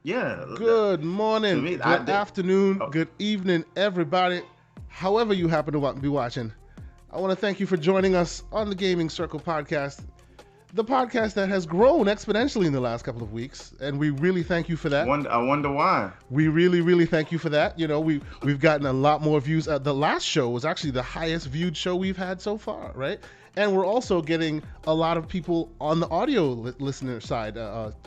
Yeah. Good morning, me, good afternoon, oh, good evening, everybody. However you happen to be watching, I want to thank you for joining us on the Gaming Circle podcast, the podcast that has grown exponentially in the last couple of weeks, and we really thank you for that. I wonder why. We really thank you for that. You know, we've gotten a lot more views. The last show was actually the highest viewed show we've had so far, right? And we're also getting a lot of people on the audio listener side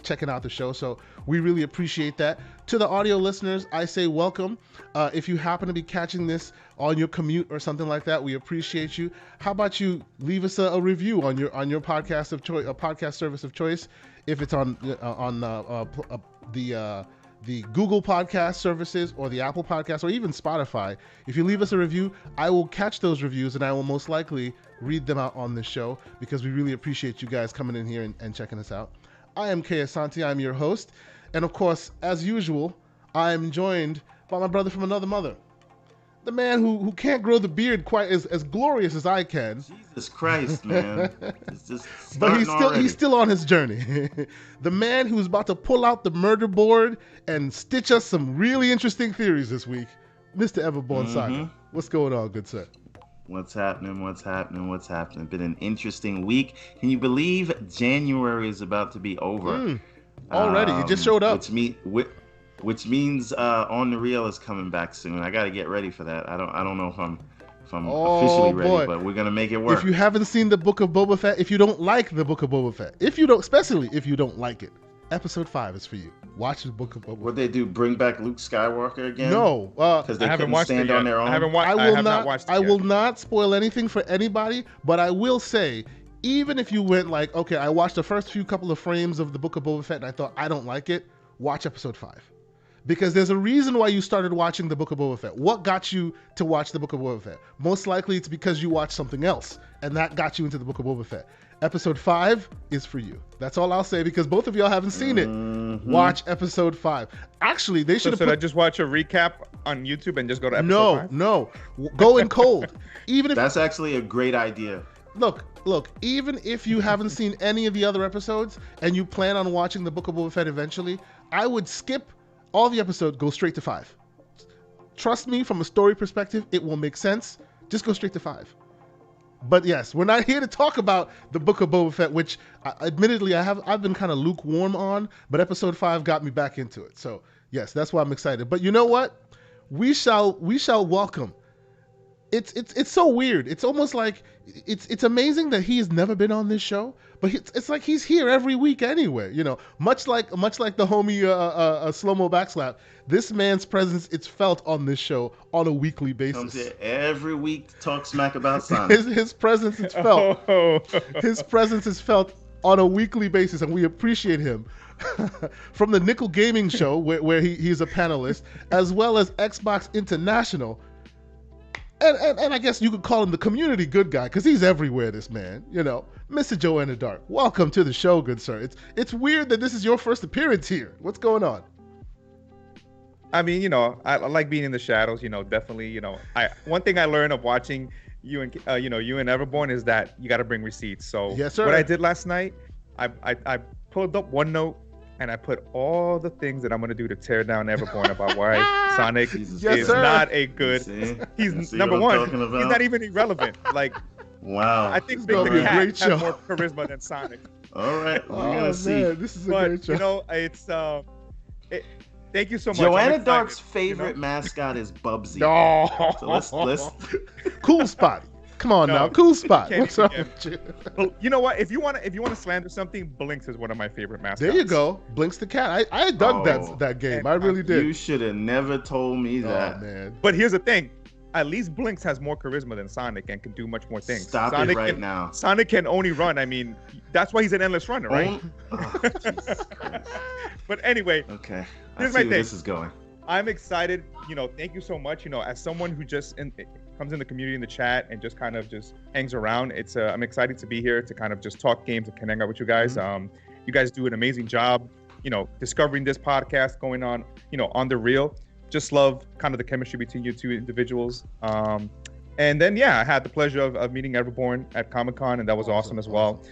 checking out the show. So we really appreciate that. To the audio listeners, I say welcome. If you happen to be catching this on your commute or something like that, we appreciate you. How about you leave us a review on your podcast of choice, a podcast service of choice, if it's on the Google Podcast services or the Apple Podcast or even Spotify. If you leave us a review, I will catch those reviews and I will most likely read them out on this show because we really appreciate you guys coming in here and checking us out. I am Kay Asante, I'm your host. And of course, as usual, I'm joined by my brother from another mother. The man who can't grow the beard quite as glorious as I can. Jesus Christ, man. It's just but he's still on his journey. The man who's about to pull out the murder board and stitch us some really interesting theories this week, Mr. Everborn Saga. What's going on, good sir? What's happening? Been an interesting week. Can you believe January is about to be over? Already, it just showed up. Which means On the Real is coming back soon. I got to get ready for that. I don't know if I'm officially ready, but we're gonna make it work. If you haven't seen the Book of Boba Fett, if you don't like the Book of Boba Fett, especially if you don't like it, episode 5 is for you. Watch the Book of Boba Fett. What they do? Bring back Luke Skywalker again? No, because they couldn't stand on their own. I will not spoil anything for anybody, but I will say, even if you went like, okay, I watched the first couple of frames of the Book of Boba Fett and I thought I don't like it, watch episode 5. Because there's a reason why you started watching the Book of Boba Fett. What got you to watch the Book of Boba Fett? Most likely it's because you watched something else, and that got you into the Book of Boba Fett. Episode 5 is for you. That's all I'll say, because both of y'all haven't seen it. Watch episode 5. Actually, they should have I just watch a recap on YouTube and just go to episode 5? No. Go in cold. That's actually a great idea. Look, even if you haven't seen any of the other episodes and you plan on watching the Book of Boba Fett eventually, I would skip all the episodes, go straight to 5. Trust me, from a story perspective, it will make sense. Just go straight to 5. But yes, we're not here to talk about the Book of Boba Fett, which admittedly I've been kind of lukewarm on, but episode 5 got me back into it. So yes, that's why I'm excited. But you know what? We shall welcome. It's so weird. It's almost like it's amazing that he has never been on this show, but it's like he's here every week anyway. You know, much like the homie Slow-Mo Backslap. This man's presence, it's felt on this show on a weekly basis. Comes here every week to talk smack about Sonic. His presence is felt. His presence is felt on a weekly basis, and we appreciate him. From the Nickel Gaming Show, where he's a panelist, as well as Xbox International. And I guess you could call him the community good guy, because he's everywhere, this man, you know. Mr. Joanna Dark, welcome to the show, good sir. It's weird that this is your first appearance here. What's going on? I mean, you know, I like being in the shadows, you know, definitely, you know. One thing I learned of watching you and Everborn is that you got to bring receipts. So yes, sir. What I did last night, I pulled up OneNote, and I put all the things that I'm going to do to tear down Everborn about why Sonic is not a good... He's number one, he's not even irrelevant. Like, wow. I think Big the Cat has more charisma than Sonic. All right, we're going to see. This is a great show. You know, it's... thank you so much. Joanna Dark's favorite mascot is Bubsy. No. So let's... Cool Spotty. Come on now, Cool Spot. What's up with you? Well, you know what? If you want to slander something, Blinks is one of my favorite mascots. There you go, Blinks the cat. I dug that game. I really did. You should have never told me that. Oh, man. But here's the thing: at least Blinks has more charisma than Sonic and can do much more things. Stop Sonic it right now. Sonic can only run. I mean, that's why he's an endless runner, right? Jesus Christ. But anyway, okay. Here's I my see where this is going. I'm excited. You know, thank you so much. You know, as someone who just comes in the community, in the chat, and just kind of just hangs around, I'm excited to be here to kind of just talk games and connect out with you guys. You guys do an amazing job, you know, discovering this podcast, going on, you know, on the real. Just love kind of the chemistry between you two individuals. And then, yeah, I had the pleasure of meeting Everborn at Comic-Con, and that was awesome as well.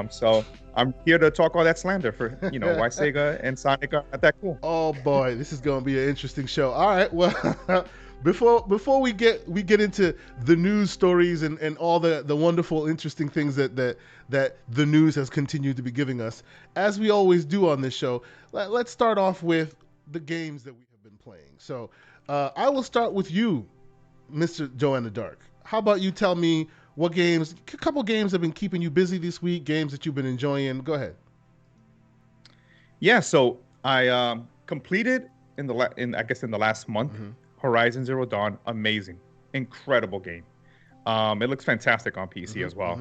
So I'm here to talk all that slander for why Sega and Sonic are not that cool. Oh boy, this is going to be an interesting show. All right, well, before we get into the news stories and all the wonderful, interesting things that the news has continued to be giving us, as we always do on this show, let's start off with the games that we have been playing. So I will start with you, Mr. Joanna Dark. How about you tell me what games, a couple games have been keeping you busy this week, games that you've been enjoying. Go ahead. Yeah, so I completed in the last month, Horizon Zero Dawn. Amazing, incredible game. It looks fantastic on PC as well.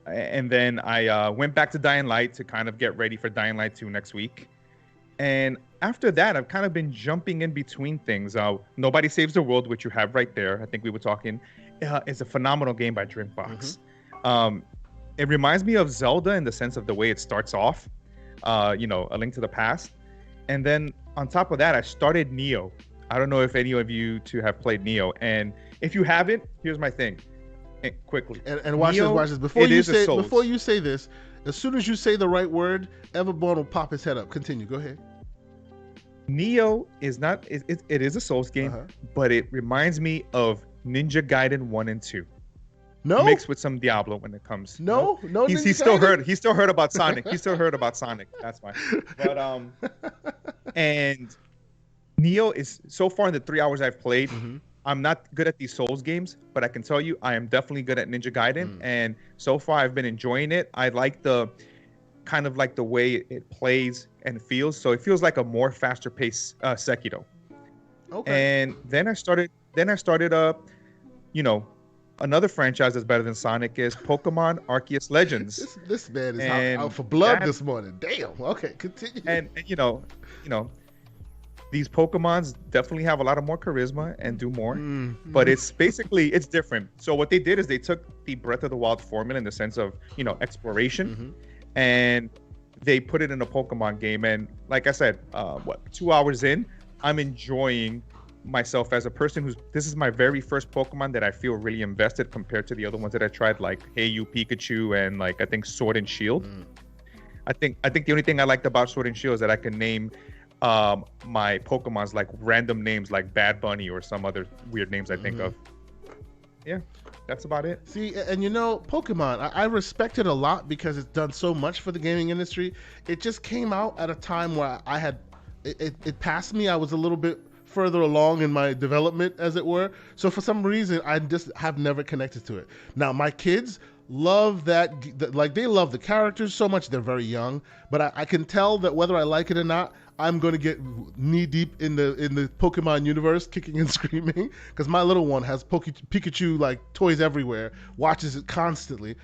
And then I went back to Dying Light to kind of get ready for Dying Light 2 next week. And after that, I've kind of been jumping in between things. Nobody Saves the World, which you have right there. I think we were talking. It's a phenomenal game by Drinkbox. It reminds me of Zelda in the sense of the way it starts off. A Link to the Past. And then on top of that, I started Neo. I don't know if any of you two have played Neo. And if you haven't, here's my thing. Quickly. And watch this. Before you say this, as soon as you say the right word, Everborn will pop his head up. Continue. Go ahead. Neo is not. It is a Souls game, but it reminds me of Ninja Gaiden 1 and 2. No, mixed with some Diablo when it comes. No. He still heard about Sonic. He still heard about Sonic. That's fine. But and Neo is so far in the 3 hours I've played. I'm not good at these Souls games, but I can tell you I am definitely good at Ninja Gaiden, and so far I've been enjoying it. I like the kind of like the way it plays and feels. So it feels like a more faster paced Sekiro. Okay. And then I started another franchise that's better than Sonic is Pokemon Arceus Legends. This man is out for blood this morning. Damn. Okay, continue. And these Pokemons definitely have a lot of more charisma and do more, but it's different. So what they did is they took the Breath of the Wild formula in the sense of, exploration, and they put it in a Pokemon game. And like I said, 2 hours in, I'm enjoying myself as a person this is my very first Pokemon that I feel really invested compared to the other ones that I tried, like Hey You Pikachu and I think Sword and Shield. I think the only thing I liked about Sword and Shield is that I can name my Pokemons like random names like Bad Bunny or some other weird names I think of. Yeah, that's about it. See, and Pokemon, I respect it a lot because it's done so much for the gaming industry. It just came out at a time where I had it passed me. I was a little bit further along in my development, as it were. So for some reason, I just have never connected to it. Now, my kids love that, like they love the characters so much. They're very young, but I can tell that whether I like it or not, I'm going to get knee deep in the Pokemon universe, kicking and screaming, because my little one has Pikachu like toys everywhere, watches it constantly.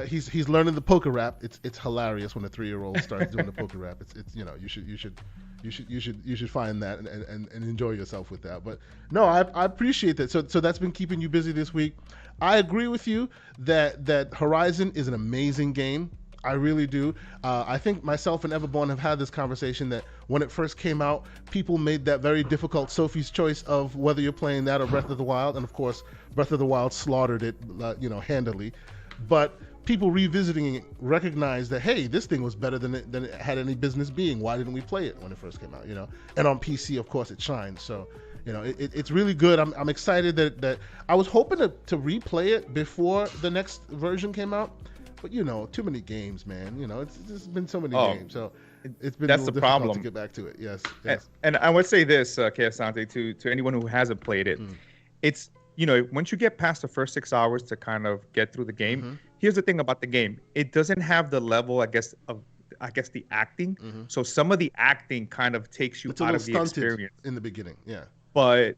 He's learning the poker rap. It's hilarious when a 3-year-old starts doing the poker rap. It's you should find that and enjoy yourself with that. But no, I appreciate that. So that's been keeping you busy this week. I agree with you that Horizon is an amazing game. I really do. I think myself and Everborn have had this conversation that when it first came out, people made that very difficult Sophie's choice of whether you're playing that or Breath of the Wild, and of course, Breath of the Wild slaughtered it, handily. But people revisiting it recognize that, hey, this thing was better than it had any business being. Why didn't we play it when it first came out? And on PC, of course, it shines. So, it's really good. I'm excited that I was hoping to replay it before the next version came out. But too many games, man. It's just been so many games, so it's been that's a little the difficult problem to get back to it. Yes. And I would say this, Keasante, to anyone who hasn't played it, it's once you get past the first 6 hours to kind of get through the game. Here's the thing about the game: it doesn't have the level, I guess, the acting. So some of the acting kind of takes you out of the experience in the beginning. Yeah. But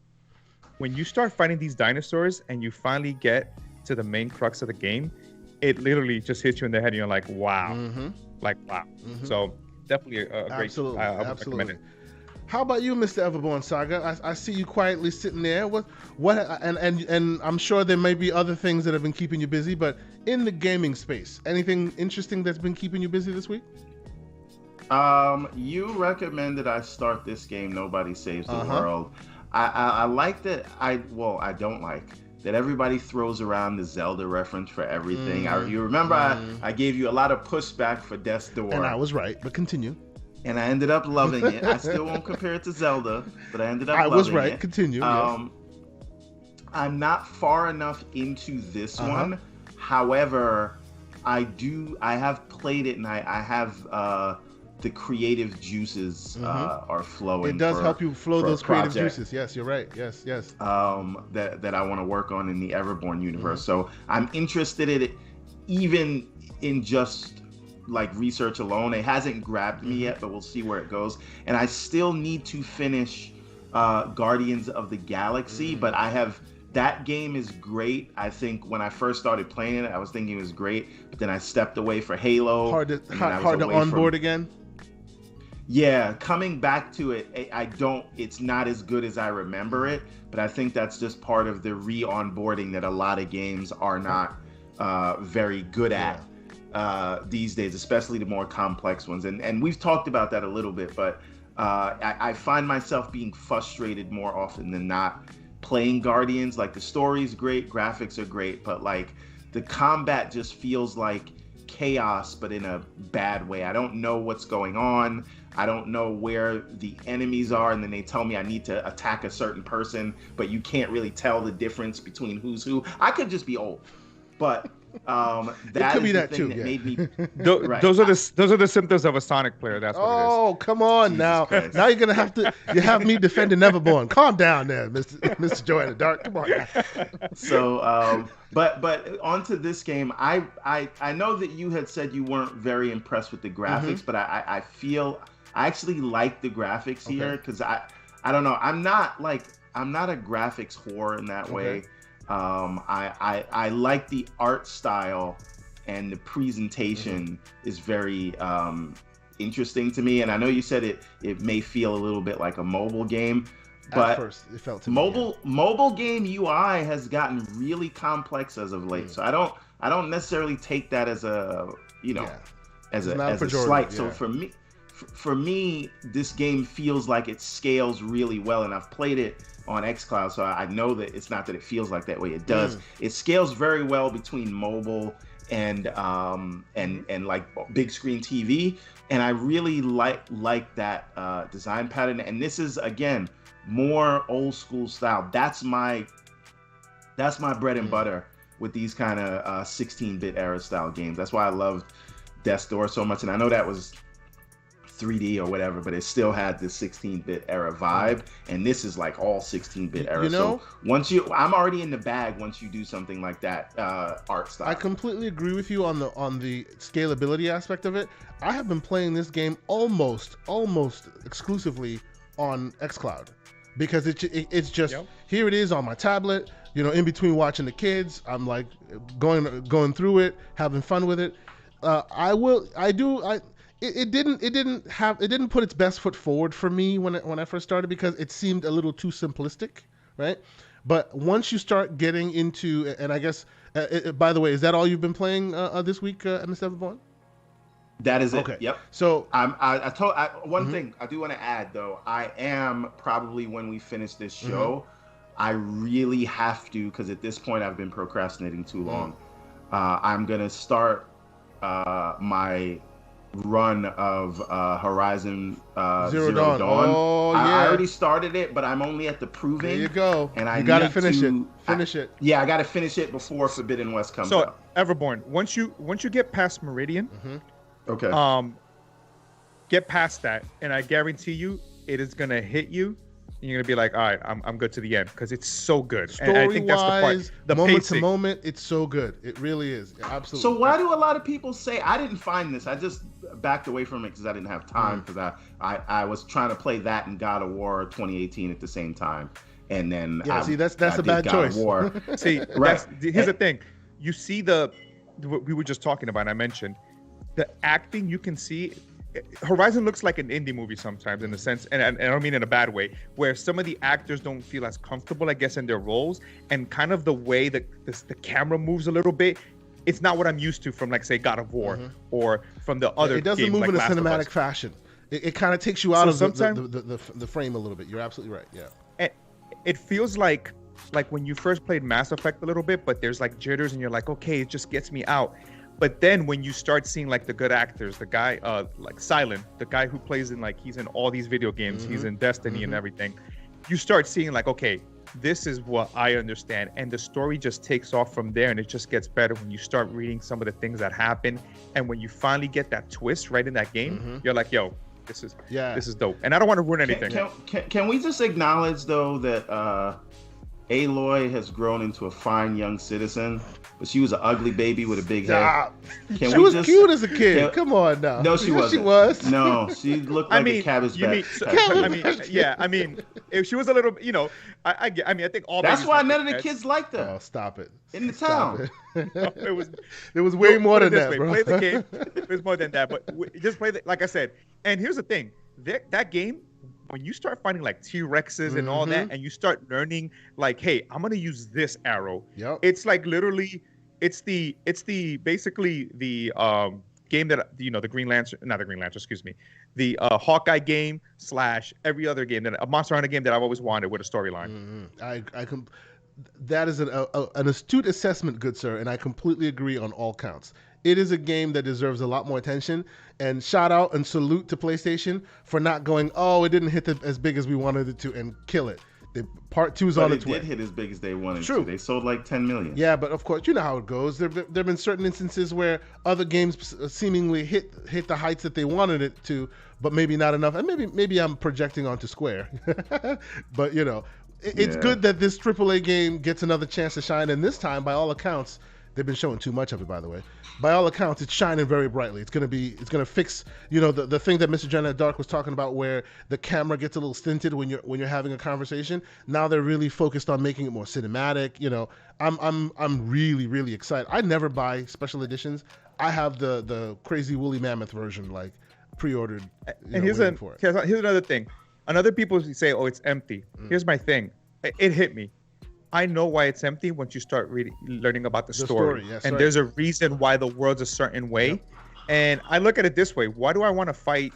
when you start fighting these dinosaurs and you finally get to the main crux of the game, it literally just hits you in the head and you're like, wow. Wow. So definitely a great, absolutely. I would recommend it. How about you, Mr. Everborn Saga? I see you quietly sitting there. And I'm sure there may be other things that have been keeping you busy, but in the gaming space, anything interesting that's been keeping you busy this week? You recommended I start this game, Nobody Saves the World. I like that. I don't like that everybody throws around the Zelda reference for everything. You remember I gave you a lot of pushback for Death's Door. And I was right, but continue. And I ended up loving it. I still won't compare it to Zelda, but I ended up loving it. I was right. Continue. Yes. I'm not far enough into this one. However, I have played it, and I have the creative juices are flowing. It does help you flow those creative juices. Yes, you're right. Yes. That I want to work on in the Everborn universe. So I'm interested in it, even in just like research alone. It hasn't grabbed me yet, but we'll see where it goes. And I still need to finish Guardians of the Galaxy, but that game is great. I think when I first started playing it, I was thinking it was great, but then I stepped away for Halo. Hard to onboard again. Yeah, coming back to it, it's not as good as I remember it, but I think that's just part of the re-onboarding that a lot of games are not very good at these days, especially the more complex ones. And we've talked about that a little bit, but I find myself being frustrated more often than not playing Guardians. Like, the story's great, graphics are great, but like the combat just feels like chaos, but in a bad way. I don't know what's going on. I don't know where the enemies are, and then they tell me I need to attack a certain person, but you can't really tell the difference between who's who. I could just be old, but that could be is the that thing too, that made me. Right. Those are the symptoms of a Sonic player. That's what it is. Oh, come on. Now you're gonna have me defending Everborn. Calm down there, Mr. Joanna Dark. Come on now. So but onto this game, I know that you had said you weren't very impressed with the graphics, but I feel I actually like the graphics here, because I don't know, I'm not a graphics whore in that way. I like the art style, and the presentation is very interesting to me. And I know you said it may feel a little bit like a mobile game, but at first it felt to me, mobile game UI has gotten really complex as of late. So I don't necessarily take that as a as a slight. So for me, this game feels like it scales really well, and I've played it on xCloud, so I know that it's not that it feels like that way. It does. It scales very well between mobile and like big screen TV, and I really like that design pattern. And this is, again, more old school style. That's my bread and butter with these kind of 16-bit era style games. That's why I loved Death's Door so much, and I know that was 3D or whatever, but it still had this 16-bit era vibe, and this is like all 16-bit era. So I'm already in the bag once you do something like that art style. I completely agree with you on the scalability aspect of it. I have been playing this game almost exclusively on xCloud, because it's just here it is on my tablet. In between watching the kids, I'm like going through it, having fun with it. It didn't put its best foot forward for me when I first started, because it seemed a little too simplistic, right? But once you start getting into, and I guess, by the way, is that all you've been playing this week, Mr. Everborn? That is it. Okay. Yep. So one thing I do want to add, though. I am probably, when we finish this show, I really have to, because at this point I've been procrastinating too long. I'm gonna start my run of Horizon Zero Dawn. Oh, yeah. I already started it, but I'm only at the proving. There you go. And I gotta finish it. Finish it. Yeah, I gotta finish it before Forbidden West comes out. So, Everborn, once you get past Meridian, okay, get past that, and I guarantee you, it is gonna hit you. And you're gonna be like, all right, I'm good to the end, because it's so good. Story-wise, and I think that's the part. The moment pacing. to moment, it's so good. It really is. Absolutely. So why do a lot of people say, I didn't find this? I just backed away from it because I didn't have time, because I was trying to play that and God of War 2018 at the same time, and then that's a bad choice. War. See, right. Here's the thing. You see what we were just talking about. I mentioned the acting. You can see Horizon looks like an indie movie sometimes, in the sense, and I don't mean in a bad way, where some of the actors don't feel as comfortable, I guess, in their roles, and kind of the way that the camera moves a little bit. It's not what I'm used to from, like, say, God of War or from the other. It doesn't games, move like in a Last of cinematic Us. fashion. It kind of takes you out of the frame a little bit. You're absolutely right. Yeah. It feels like like when you first played Mass Effect a little bit, but there's like jitters and you're like, okay, it just gets me out. But then when you start seeing like the good actors, the guy like Silent, the guy who plays in like, he's in all these video games, he's in Destiny and everything, you start seeing like, okay, this is what I understand. And the story just takes off from there, and it just gets better when you start reading some of the things that happen. And when you finally get that twist right in that game, you're like, yo, this is dope. And I don't want to ruin anything. Can we just acknowledge though that Aloy has grown into a fine young citizen, but she was an ugly baby with a big head. She was cute as a kid. Come on now. No, she wasn't. She was. No, she looked like a cabbage patch. I mean, if she was a little, you know, I think all. That's why none of the kids liked her. Oh, stop it. In the town. It was way more than that, bro. Play the game. It was more than that, but just play the, like I said. And here's the thing: that game, when you start finding like T-Rexes and all that, and you start learning like, hey, I'm gonna use this arrow. Yep. It's like literally, it's the basically the game that, you know, the Green Lantern, not the Green Lantern, excuse me, the Hawkeye game / every other game, that a Monster Hunter game that I've always wanted with a storyline. That is an astute assessment, good sir, and I completely agree on all counts. It is a game that deserves a lot more attention, and shout out and salute to PlayStation for not going, oh, it didn't hit as big as we wanted it to, and kill it. Part 2's on its way. It did hit as big as they wanted to. They sold like 10 million. Yeah, but of course, you know how it goes. There have been certain instances where other games seemingly hit the heights that they wanted it to, but maybe not enough. And maybe I'm projecting onto Square. But, you know, it's good that this AAA game gets another chance to shine, and this time, by all accounts, they've been showing too much of it, by the way. By all accounts, it's shining very brightly. It's gonna fix, you know, the thing that Mr. Joanna Dark was talking about, where the camera gets a little stinted when you're having a conversation. Now they're really focused on making it more cinematic. You know, I'm really, really excited. I never buy special editions. I have the crazy woolly mammoth version, like pre-ordered. And here's another thing. Another people say, oh, it's empty. Here's my thing. It hit me. I know why it's empty once you start learning about the story. Yes, and there's a reason why the world's a certain way. Yep. And I look at it this way. Why do I want to fight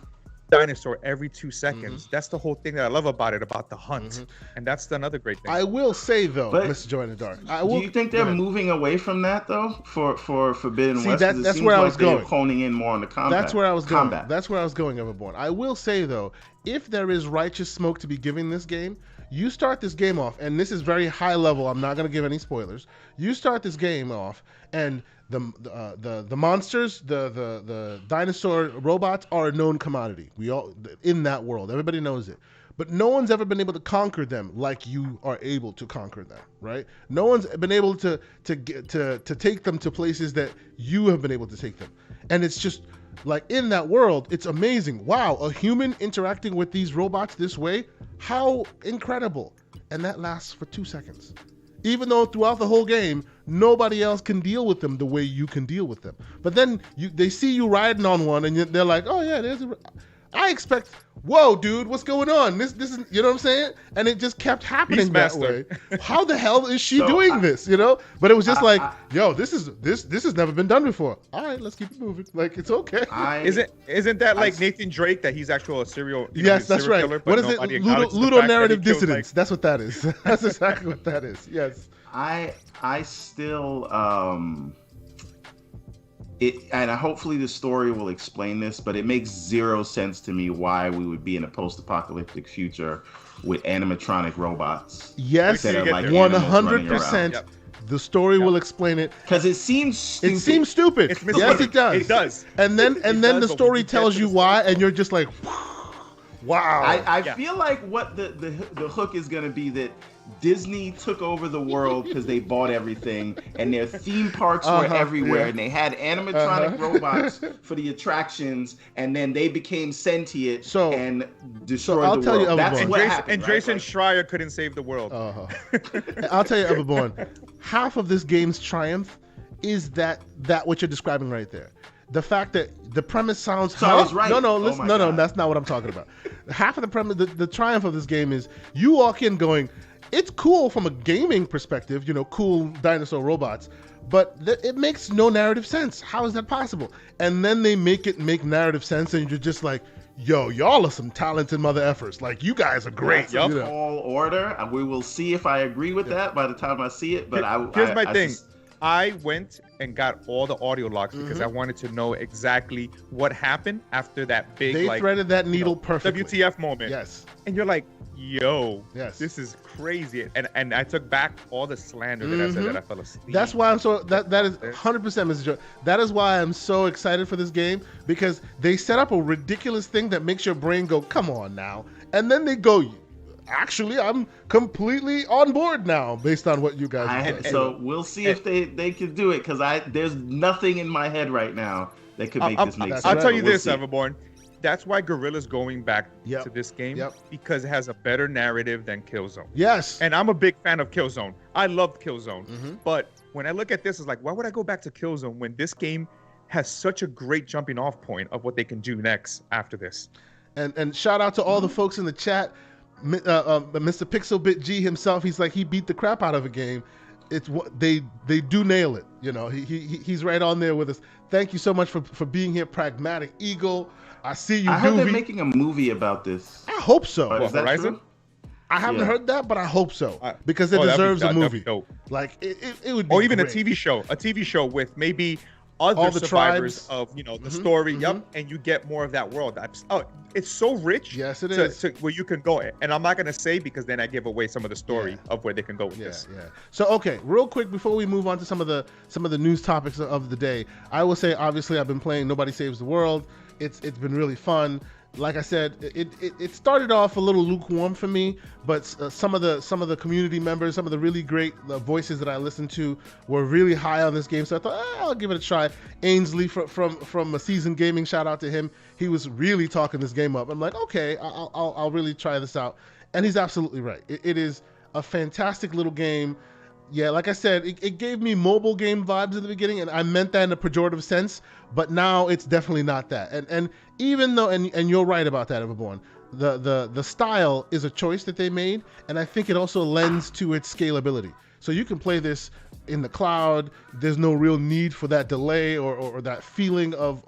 dinosaur every 2 seconds? That's the whole thing that I love about it, about the hunt. And that's another great thing. I will say, though, Mr. Joanna Dark. Do you think they're moving away from that, though, for Forbidden West? That's where I was going. They're honing in more on the combat. That's where I was going. That's where I was going, Everborn. I will say, though, if there is righteous smoke to be given this game, you start this game off, and this is very high level. I'm not going to give any spoilers. You start this game off, and the monsters, the dinosaur robots are a known commodity. We all in that world, everybody knows it. But no one's ever been able to conquer them like you are able to conquer them, right? No one's been able to take them to places that you have been able to take them, and it's just. Like, in that world, it's amazing. Wow, a human interacting with these robots this way? How incredible. And that lasts for 2 seconds. Even though throughout the whole game, nobody else can deal with them the way you can deal with them. But then they see you riding on one, and they're like, oh yeah, I expect, whoa, dude, what's going on? This is, you know what I'm saying? And it just kept happening that way. How the hell is she doing this? You know? But it was just yo, this has never been done before. All right, let's keep it moving. Like, it's okay. Isn't that like Nathan Drake, that he's actually a serial? Yes, that's right. Killer, what is it? Ludonarrative dissonance. That's what that is. That's exactly what that is. Yes. I still and hopefully the story will explain this, but it makes zero sense to me why we would be in a post-apocalyptic future with animatronic robots. Yes, that are like 100%. The story will explain it. Because it seems stupid. It seems stupid. Yes, it does. It does. And then the story tells you why, and you're just like, wow. I feel like what the hook is going to be that Disney took over the world because they bought everything, and their theme parks were everywhere, and they had animatronic robots for the attractions, and then they became sentient and destroyed the world. That's what happened. And Jason Schreier couldn't save the world. I'll tell you, Everborn, half of this game's triumph is that what you're describing right there. The fact that the premise sounds I was right. No, that's not what I'm talking about. Half of the premise, the triumph of this game is you walk in going, it's cool from a gaming perspective, you know, cool dinosaur robots, but it makes no narrative sense. How is that possible? And then they make it make narrative sense, and you're just like, yo, y'all are some talented mother effers. Like, you guys are great. That's a tall order. And we will see if I agree with that by the time I see it. But here's my thing. I went and got all the audio logs because I wanted to know exactly what happened after that big, they threaded that needle perfectly. WTF moment. Yes. And you're like, yo, this is crazy. And I took back all the slander that I said that I fell asleep. That's why I'm so, that is 100%, Mr. Joe. That is why I'm so excited for this game, because they set up a ridiculous thing that makes your brain go, come on now. And then they go, actually, I'm completely on board now based on what you guys say. So we'll see if they can do it, because there's nothing in my head right now that could make this make sense. I'll tell you this, Everborn. That's why Guerrilla's going back to this game, because it has a better narrative than Killzone. Yes. And I'm a big fan of Killzone. I loved Killzone. But when I look at this, it's like, why would I go back to Killzone when this game has such a great jumping off point of what they can do next after this? And shout out to all the folks in the chat. Mr. Pixelbit G himself, he's like, he beat the crap out of a game. It's what they do nail it. You know, he's right on there with us. Thank you so much for being here, Pragmatic Eagle. I see you. I heard they're making a movie about this. I hope so. Is that Horizon? True? I haven't heard that, but I hope so, because it deserves a movie. Like it would be. Or even great. a TV show with maybe other survivors of the story. And you get more of that world. It's so rich. Yes, it is. Where you can go, and I'm not gonna say because then I give away some of the story of where they can go with this. Yeah. So okay, real quick before we move on to some of the news topics of the day, I will say obviously I've been playing Nobody Saves the World. It's been really fun. Like I said, it started off a little lukewarm for me, but some of the community members, some of the really great voices that I listened to were really high on this game. So I thought, I'll give it a try. Ainsley from a Seasoned Gaming, shout out to him. He was really talking this game up. I'm like, okay, I'll really try this out. And he's absolutely right. It is a fantastic little game. Yeah, like I said, it gave me mobile game vibes at the beginning, and I meant that in a pejorative sense, but now it's definitely not that. And even though, and you're right about that, Everborn, the style is a choice that they made, and I think it also lends to its scalability. So you can play this in the cloud. There's no real need for that delay or that feeling of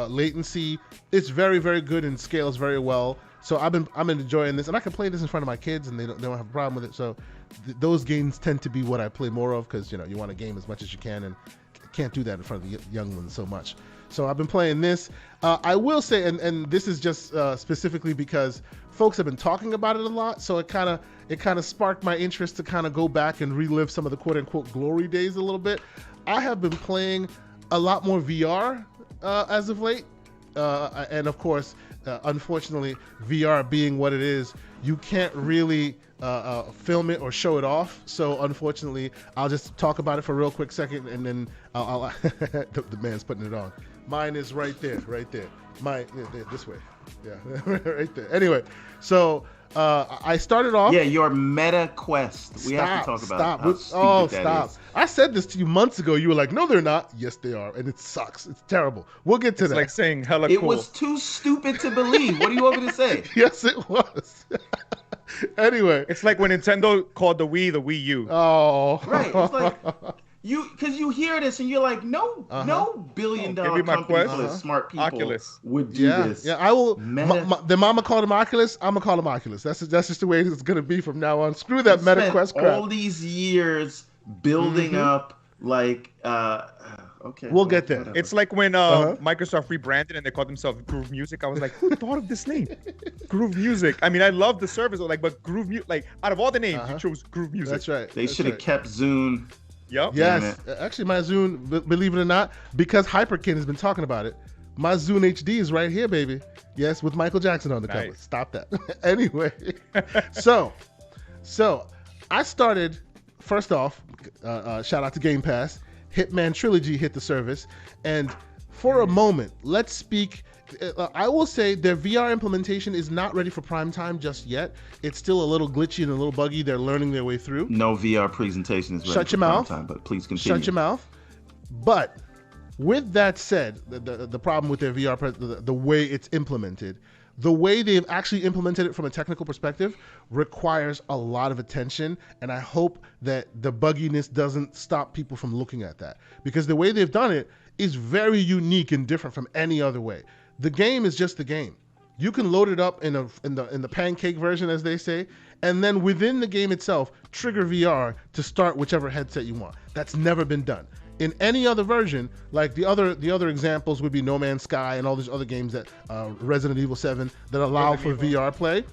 latency. It's very, very good and scales very well. So I'm enjoying this, and I can play this in front of my kids, and they don't have a problem with it. So those games tend to be what I play more of, because you want to game as much as you can, and can't do that in front of the young ones so much. So I've been playing this. I will say, and this is just specifically because folks have been talking about it a lot, so it kind of sparked my interest to kind of go back and relive some of the quote unquote glory days a little bit. I have been playing a lot more VR as of late, and of course, unfortunately, VR being what it is, you can't really film it or show it off. So unfortunately, I'll just talk about it for a real quick second, and then I'll the man's putting it on. Mine is right there. This way. Yeah, right there. Anyway, so I started off. Yeah, your Meta Quest. We have to talk about how stupid that is. I said this to you months ago. You were like, no, they're not. Yes, they are. And it sucks. It's terrible. We'll get to that. It's like saying hella cool. It cool. was too stupid to believe. What do you want me to say? Yes, it was. Anyway. It's like when Nintendo called the Wii the Wii U. Oh. Right. It's like, because you hear this and you're like, no billion-dollar company full of smart people Oculus would do this. Yeah, I will. The mama called him Oculus. I'm gonna call him Oculus. That's just the way it's gonna be from now on. Screw that Meta Quest crap. All these years building up, like, okay. We'll get there. Whatever. It's like when Microsoft rebranded and they called themselves Groove Music. I was like, who thought of this name? Groove Music. I mean, I love the service, but Groove Music, like, out of all the names, you chose Groove Music. That's right. They should have kept Zune. Yep. Yes. Actually, my Zune, believe it or not, because Hyperkin has been talking about it, my Zune HD is right here, baby. Yes, with Michael Jackson on the cover. Stop that. Anyway, so I started, first off, shout out to Game Pass, Hitman Trilogy hit the service, and for a moment, let's speak. I will say their VR implementation is not ready for prime time just yet. It's still a little glitchy and a little buggy. They're learning their way through. No VR presentation is ready Shut for your prime mouth. time, but please continue. Shut your mouth. But with that said, the problem with their VR, the way it's implemented, the way they've actually implemented it from a technical perspective requires a lot of attention, and I hope that the bugginess doesn't stop people from looking at that, because the way they've done it is very unique and different from any other way. The game is just the game. You can load it up in the pancake version, as they say, and then within the game itself, trigger VR to start whichever headset you want. That's never been done. In any other version, like the other examples would be No Man's Sky and all these other games that Resident Evil 7 that allow for VR play,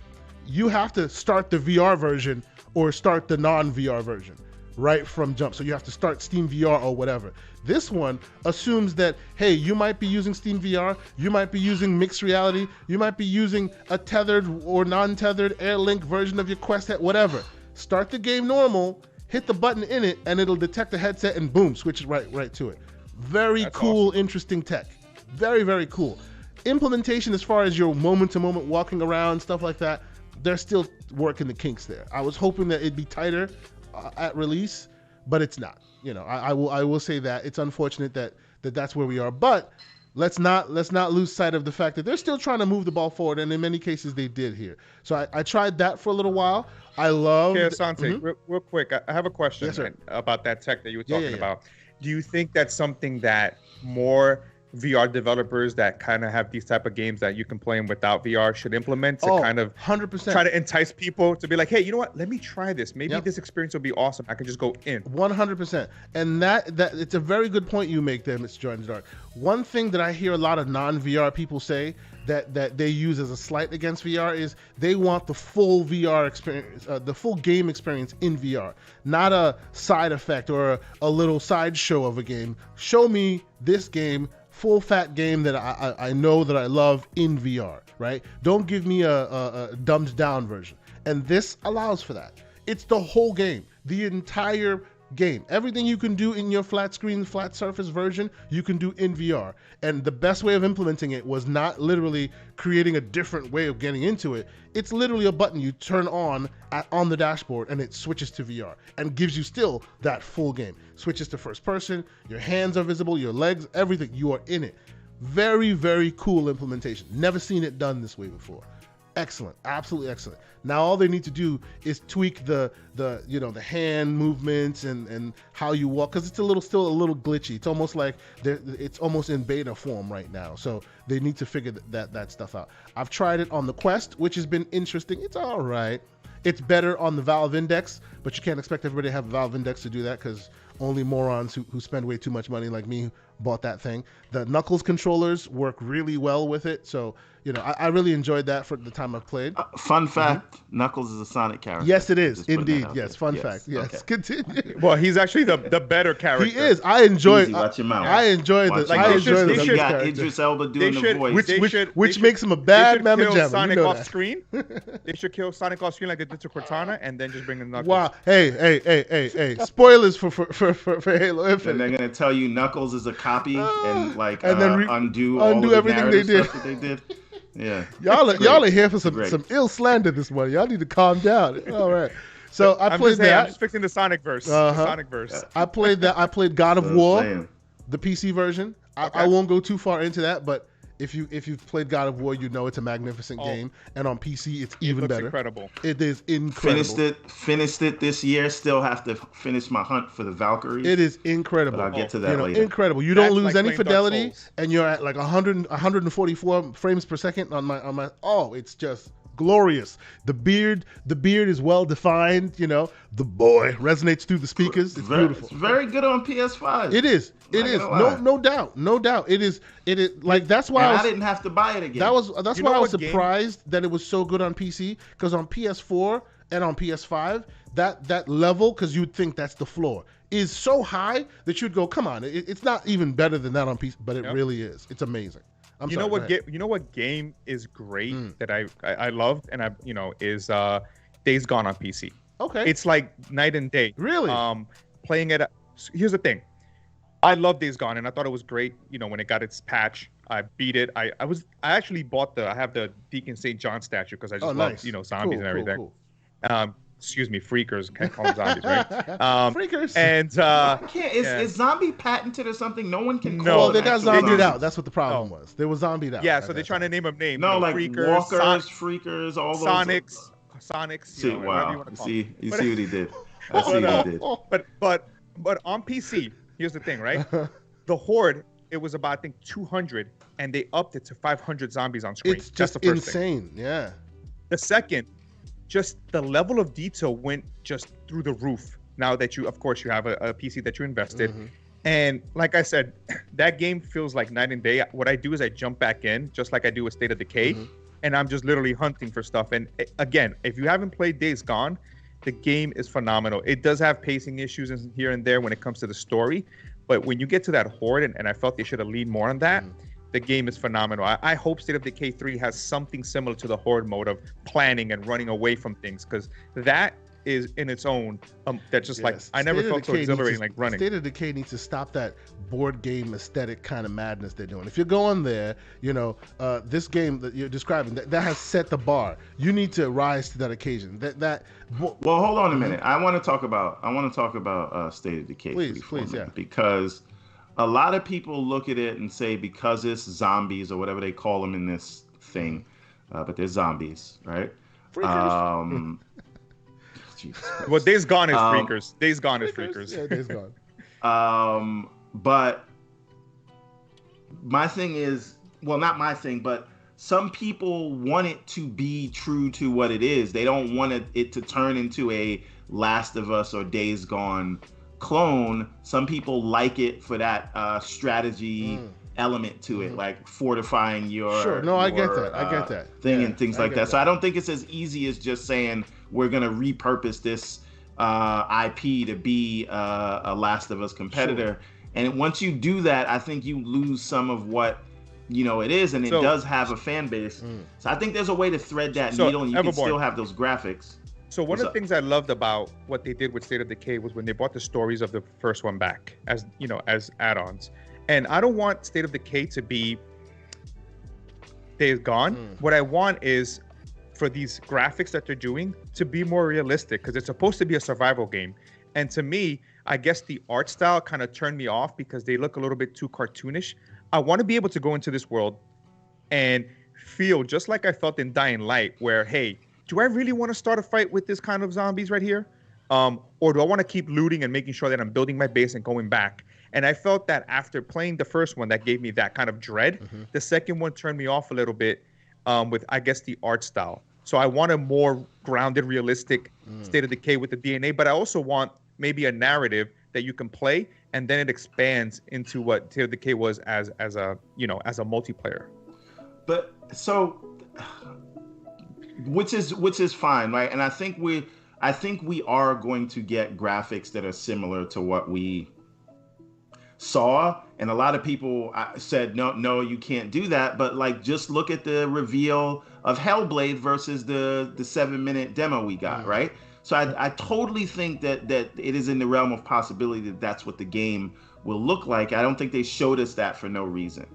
you have to start the VR version or start the non-VR version right from jump. So you have to start Steam VR or whatever. This one assumes that, hey, you might be using Steam VR, you might be using mixed reality, you might be using a tethered or non-tethered AirLink version of your Quest head, whatever. Start the game normal, hit the button in it, and it'll detect the headset and boom, switch it right to it. Very That's cool, awesome. Interesting tech. Very, very cool. Implementation as far as your moment-to-moment walking around, stuff like that, they're still working the kinks there. I was hoping that it'd be tighter at release, but it's not. You know, I will say that it's unfortunate that's where we are. But let's not lose sight of the fact that they're still trying to move the ball forward, and in many cases they did here. So I tried that for a little while. I love. Okay, Asante, real quick, I have a question about that tech that you were talking about. Do you think that's something that more VR developers that kind of have these type of games that you can play them without VR should implement to kind of 100% try to entice people to be like, hey, you know what? Let me try this. Maybe this experience will be awesome. I can just go in. 100%. And that it's a very good point you make there, Mr. Joanna Dark. One thing that I hear a lot of non-VR people say that they use as a slight against VR is they want the full VR experience, the full game experience in VR, not a side effect or a little sideshow of a game. Show me this game, full fat game that I know that I love in VR, right? Don't give me a dumbed down version. And this allows for that. It's the whole game, the entire game. Everything you can do in your flat screen, flat surface version, you can do in VR. And the best way of implementing it was not literally creating a different way of getting into it. It's literally a button you turn on the dashboard and it switches to VR and gives you still that full game. Switches to first person, your hands are visible, your legs, everything, you are in it. Very, very cool implementation. Never seen it done this way before. Excellent, absolutely excellent. Now all they need to do is tweak the hand movements and how you walk, because it's still a little glitchy. It's almost like it's almost in beta form right now. So they need to figure that stuff out. I've tried it on the Quest, which has been interesting. It's all right. It's better on the Valve Index, but you can't expect everybody to have a Valve Index to do that, because only morons who spend way too much money like me bought that thing. The Knuckles controllers work really well with it, so I really enjoyed that for the time I've played. Fun fact: Knuckles is a Sonic character. Yes, it is indeed. Yes, fun fact. Yes, okay. Continue. Well, he's actually the better character. He is. I enjoy. Easy, watch your mouth. I enjoy the. I enjoy the. You got Idris Elba doing the voice, which makes him a bad mamma jamma. Sonic off screen. They should kill Sonic off screen like they did to Cortana, and then just bring in Knuckles. Wow. Hey. Spoilers for Halo Infinite. And they're gonna tell you Knuckles is a copy and then undo everything they did. Yeah, y'all are here for some ill slander this morning. Y'all need to calm down. All right. So I played that. I'm just fixing the Sonic verse. The Sonic verse. I played that. I played God of War, the PC version. I won't go too far into that, but if you've played God of War, you know it's a magnificent game, and on PC it's even better. Incredible. It is incredible. Finished it this year. Still have to finish my hunt for the Valkyries. It is incredible. But I'll get to that later. Incredible. You don't lose any fidelity, and you're at like 144 frames per second on my. Oh, it's just glorious. The beard is well defined. The boy resonates through the speakers. It's beautiful. It's very good on PS5. It is. It is. No doubt. It is like that's why I didn't have to buy it again. That's why I was surprised that it was so good on PC, because on PS4 and on PS5 that level, because you'd think that's the floor, is so high that you'd go, come on, it's not even better than that on PC, but it really is. It's amazing. You know what game is great that I loved, and is Days Gone on PC. Okay. It's like night and day. Really? Playing it. Here's the thing. I love Days Gone, and I thought it was great. when it got its patch, I beat it. I actually bought I have the Deacon St. John statue, because I just love zombies and everything. Cool. Excuse me, freakers. Can't call them zombies, right? Freakers. And is zombie patented or something? No one can. Well, they got zombied out. That's what the problem was. They were zombied out. Yeah, so they're trying to name them names. No, like freakers, walkers, freakers, all those. Sonics. See, wow. You see what he did. I see what he did. But on PC, here's the thing, right? The Horde, it was about, I think, 200 and they upped it to 500 zombies on screen. It's just insane. Yeah. The second, just the level of detail went just through the roof. Now that you, of course, you have a PC that you invested. And like I said, that game feels like night and day. What I do is I jump back in, just like I do with State of Decay, and I'm just literally hunting for stuff. And again, if you haven't played Days Gone, the game is phenomenal. It does have pacing issues here and there when it comes to the story, but when you get to that horde, and I felt they should have leaned more on that, the game is phenomenal. I hope State of Decay 3 has something similar to the horde mode of planning and running away from things, because that is in its own that just like I never felt so exhilarating like running. State of Decay needs to stop that board game aesthetic kind of madness they're doing. If you're going there, this game that you're describing that has set the bar. You need to rise to that occasion. Well, hold on a minute. I want to talk about State of Decay. Please, yeah. Because a lot of people look at it and say because it's zombies or whatever they call them in this thing, but they're zombies, right? Well, Days Gone is freakers. Days Gone is freakers. Yeah, Days Gone. But my thing is, well, not my thing, but some people want it to be true to what it is. They don't want it to turn into a Last of Us or Days Gone clone. Some people like it for that strategy element to it, like fortifying your I get that thing and things like that. So I don't think it's as easy as just saying we're gonna repurpose this IP to be a Last of Us competitor. And once you do that, I think you lose some of what it is, and it does have a fan base. So I think there's a way to thread that needle, and you can still have those graphics. So one of the things I loved about what they did with State of Decay was when they brought the stories of the first one back as as add-ons. And I don't want State of Decay to be Days Gone. What I want is for these graphics that they're doing to be more realistic, because it's supposed to be a survival game. And to me, I guess the art style kind of turned me off because they look a little bit too cartoonish. I want to be able to go into this world and feel just like I felt in Dying Light, where, hey, do I really want to start a fight with this kind of zombies right here? Or do I want to keep looting and making sure that I'm building my base and going back? And I felt that after playing the first one, that gave me that kind of dread. The second one turned me off a little bit with, I guess, the art style. So I want a more grounded, realistic State of Decay with the DNA, but I also want maybe a narrative that you can play, and then it expands into what State of Decay was as a multiplayer. But so, which is fine, right? And I think we are going to get graphics that are similar to what we saw, and a lot of people said no, you can't do that. But like, just look at the reveal of Hellblade versus the 7-minute demo we got, right? So I totally think that it is in the realm of possibility that that's what the game will look like. I don't think they showed us that for no reason.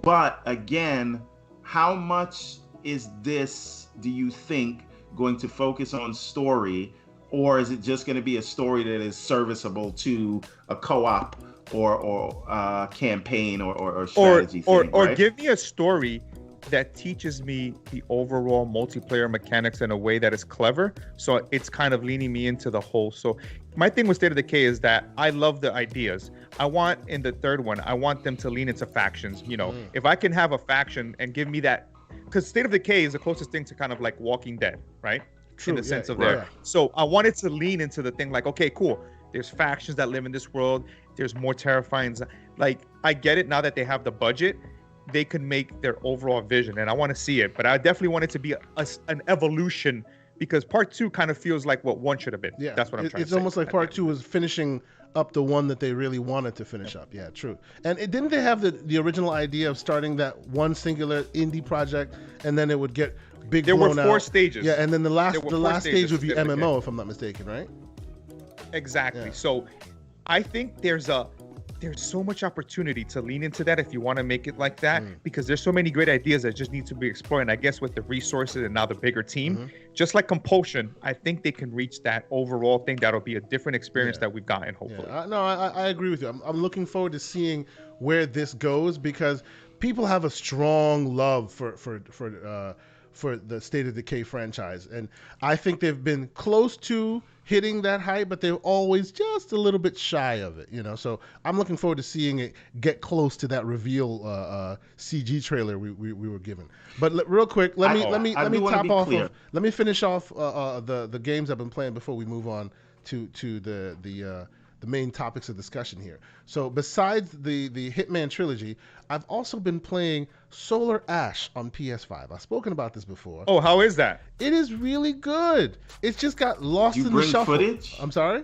But again, how much is this, do you think, going to focus on story, or is it just going to be a story that is serviceable to a co-op or campaign or strategy thing, or right? Give me a story that teaches me the overall multiplayer mechanics in a way that is clever, so it's kind of leaning me into the whole. So my thing with State of Decay is that I love the ideas. I want, in the third one, I want them to lean into factions. If I can have a faction and give me that, because State of Decay is the closest thing to kind of like Walking Dead, right? True, in the sense of there. So I wanted to lean into the thing like, okay, cool, there's factions that live in this world, there's more terrifying, like, I get it now that they have the budget, they can make their overall vision, and I want to see it. But I definitely want it to be an evolution, because part 2 kind of feels like what 1 should have been. Yeah, that's what I'm trying to say. It's almost like part 2 was finishing up the one that they really wanted to finish up. Yeah, true. And didn't they have the original idea of starting that one singular indie project, and then it would get big blown out? There were 4 stages. Yeah, and then the last stage would be MMO, if I'm not mistaken, right? Exactly. Yeah. So I think there's so much opportunity to lean into that if you want to make it like that, because there's so many great ideas that just need to be explored. And I guess with the resources and now the bigger team, just like Compulsion, I think they can reach that overall thing that'll be a different experience that we've gotten, hopefully. Yeah. I agree with you. I'm looking forward to seeing where this goes, because people have a strong love for for the State of Decay franchise. And I think they've been close to hitting that height, but they're always just a little bit shy of it, So I'm looking forward to seeing it get close to that reveal CG trailer we were given. But real quick, let me finish off the games I've been playing before we move on to the main topics of discussion here. So besides the Hitman trilogy, I've also been playing Solar Ash on PS5. I've spoken about this before. Oh, how is that? It is really good. It's just got lost in the shuffle. Footage? I'm sorry?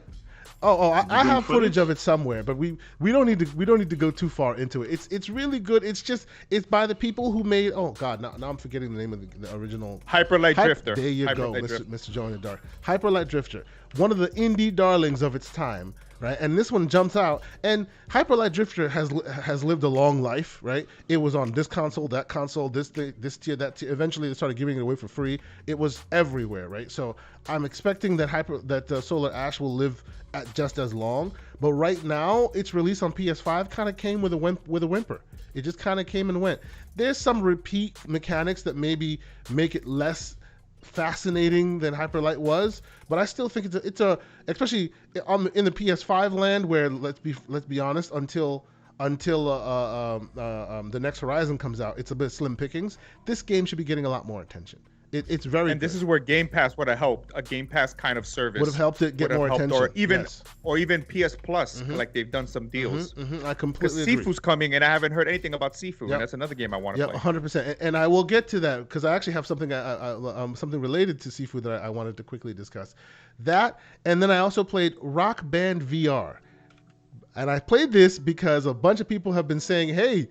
I have footage of it somewhere, but we don't need to go too far into it. It's really good. It's by the people who made now I'm forgetting the name of the original Hyper Light Drifter. There you go, Mr. Joanna Dark. Hyper Light Drifter, one of the indie darlings of its time. Right, and this one jumps out. And Hyper Light Drifter has lived a long life, right? It was on this console, that console, this tier, that tier. Eventually, they started giving it away for free. It was everywhere, right? So I'm expecting that Solar Ash will live at just as long. But right now, its release on PS5 kind of came with a whimper. It just kind of came and went. There's some repeat mechanics that maybe make it less fascinating than Hyper Light was, but I still think it's a especially in the PS5 land where let's be honest, until the next Horizon comes out, it's a bit slim pickings. This game should be getting a lot more attention. It's very and this is where Game Pass would have helped. A Game Pass kind of service would have helped it get more attention, or even PS Plus. Like they've done some deals. I completely agree. Sifu's coming, and I haven't heard anything about Sifu, and that's another game I want to play. 100%. And I will get to that because I actually have something something related to Sifu that I wanted to quickly discuss. That, and then I also played Rock Band VR, and I played this because a bunch of people have been saying, "Hey,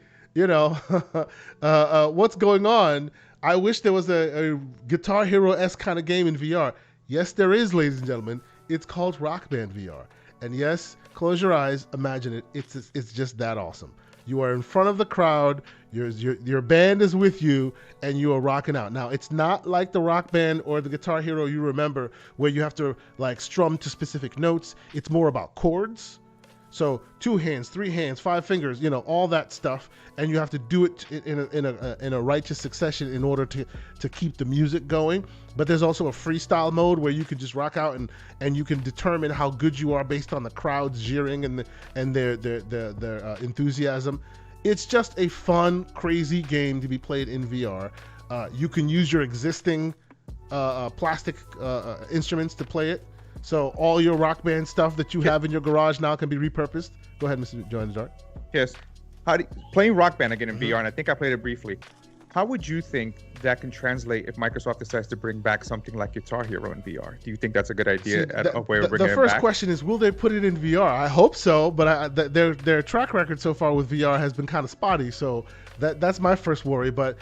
what's going on?" I wish there was a Guitar Hero-esque kind of game in VR. Yes, there is, ladies and gentlemen. It's called Rock Band VR. And yes, close your eyes, imagine it. It's just that awesome. You are in front of the crowd, your band is with you, and you are rocking out. Now, it's not like the Rock Band or the Guitar Hero you remember where you have to like strum to specific notes. It's more about chords. So 2 hands, 3 hands, 5 fingers, all that stuff, and you have to do it in a righteous succession in order to keep the music going. But there's also a freestyle mode where you can just rock out and you can determine how good you are based on the crowd's jeering and their enthusiasm. It's just a fun, crazy game to be played in VR. You can use your existing plastic instruments to play it. So all your Rock Band stuff that you have in your garage now can be repurposed. Go ahead, Mr. Joanna Dark. Yes. Playing Rock Band again in VR, and I think I played it briefly. How would you think that can translate if Microsoft decides to bring back something like Guitar Hero in VR? Do you think that's a good idea? A way of bringing it back? The first question is, will they put it in VR? I hope so, but their track record so far with VR has been kind of spotty. So that's my first worry. But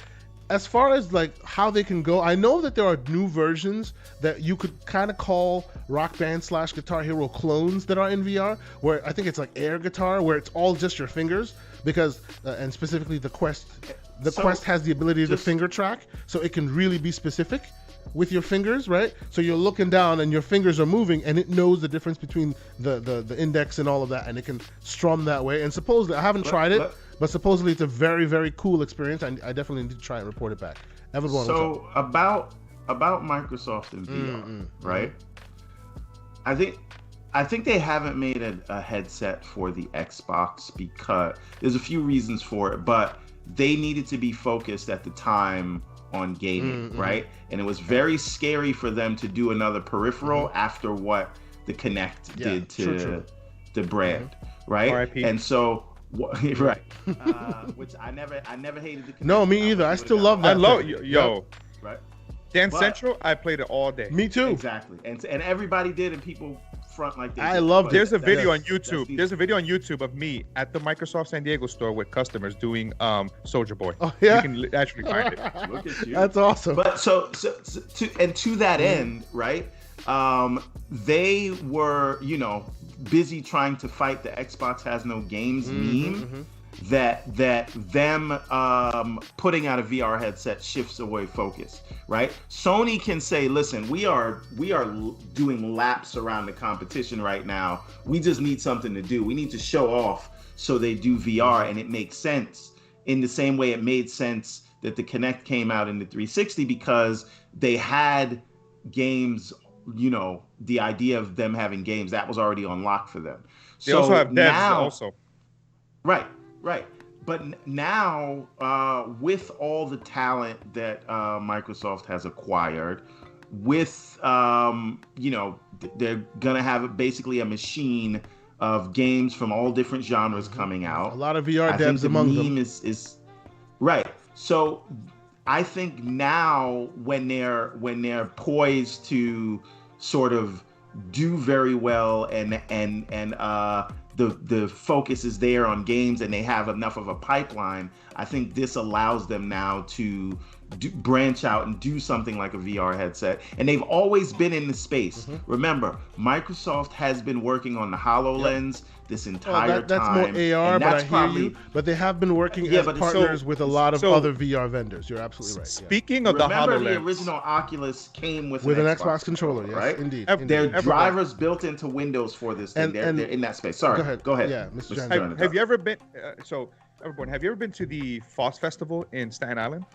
as far as like how they can go, I know that there are new versions that you could kind of call Rock Band / Guitar Hero clones that are in VR, where I think it's like air guitar, where it's all just your fingers, because and specifically the Quest has the ability to finger track, so it can really be specific with your fingers, right? So you're looking down and your fingers are moving, and it knows the difference between the index and all of that, and it can strum that way. And supposedly, I haven't tried it, but supposedly it's a very, very cool experience. I definitely need to try and report it back. Everyone, so about Microsoft and VR, right? I think they haven't made a headset for the Xbox because there's a few reasons for it, but they needed to be focused at the time on gaming, right? And it was very scary for them to do another peripheral after what the Kinect did to the brand, right? R.I.P. And so, right, which I never hated the Kinect. No, me either. I still love that. I love right. Dance Central, I played it all day. Me too. Exactly, and everybody did, and people front like they I loved it. There's a video on YouTube. There's a video on YouTube of me at the Microsoft San Diego store with customers doing Soldier Boy. Oh yeah, you can actually find it. Look at you. That's awesome. But so to that end, right? They were busy trying to fight the Xbox has no games meme. That them putting out a VR headset shifts away focus, right? Sony can say, listen, we are doing laps around the competition right now. We just need something to do. We need to show off, so they do VR, and it makes sense in the same way it made sense that the Kinect came out in the 360 because they had games, the idea of them having games that was already unlocked for them. They also have devs also. Right. But now, with all the talent that Microsoft has acquired, with, they're going to have basically a machine of games from all different genres coming out. A lot of VR devs among them. Is right. So I think now when they're poised to sort of do very well and the focus is there on games and they have enough of a pipeline, I think this allows them now to branch out and do something like a VR headset. And they've always been in the space. Remember, Microsoft has been working on the HoloLens this entire that's time. That's more AR, but I hear you. But they have been working as partners with a lot of other VR vendors. You're absolutely right. Speaking of the HoloLens, remember the original Oculus came with an Xbox controller, yes, right? Indeed. There are drivers built into Windows for this thing. They're in that space. Sorry, go ahead. Yeah, Mr. Johnson. Have you ever been? Everyone, have you ever been to the FOSS Festival in Staten Island?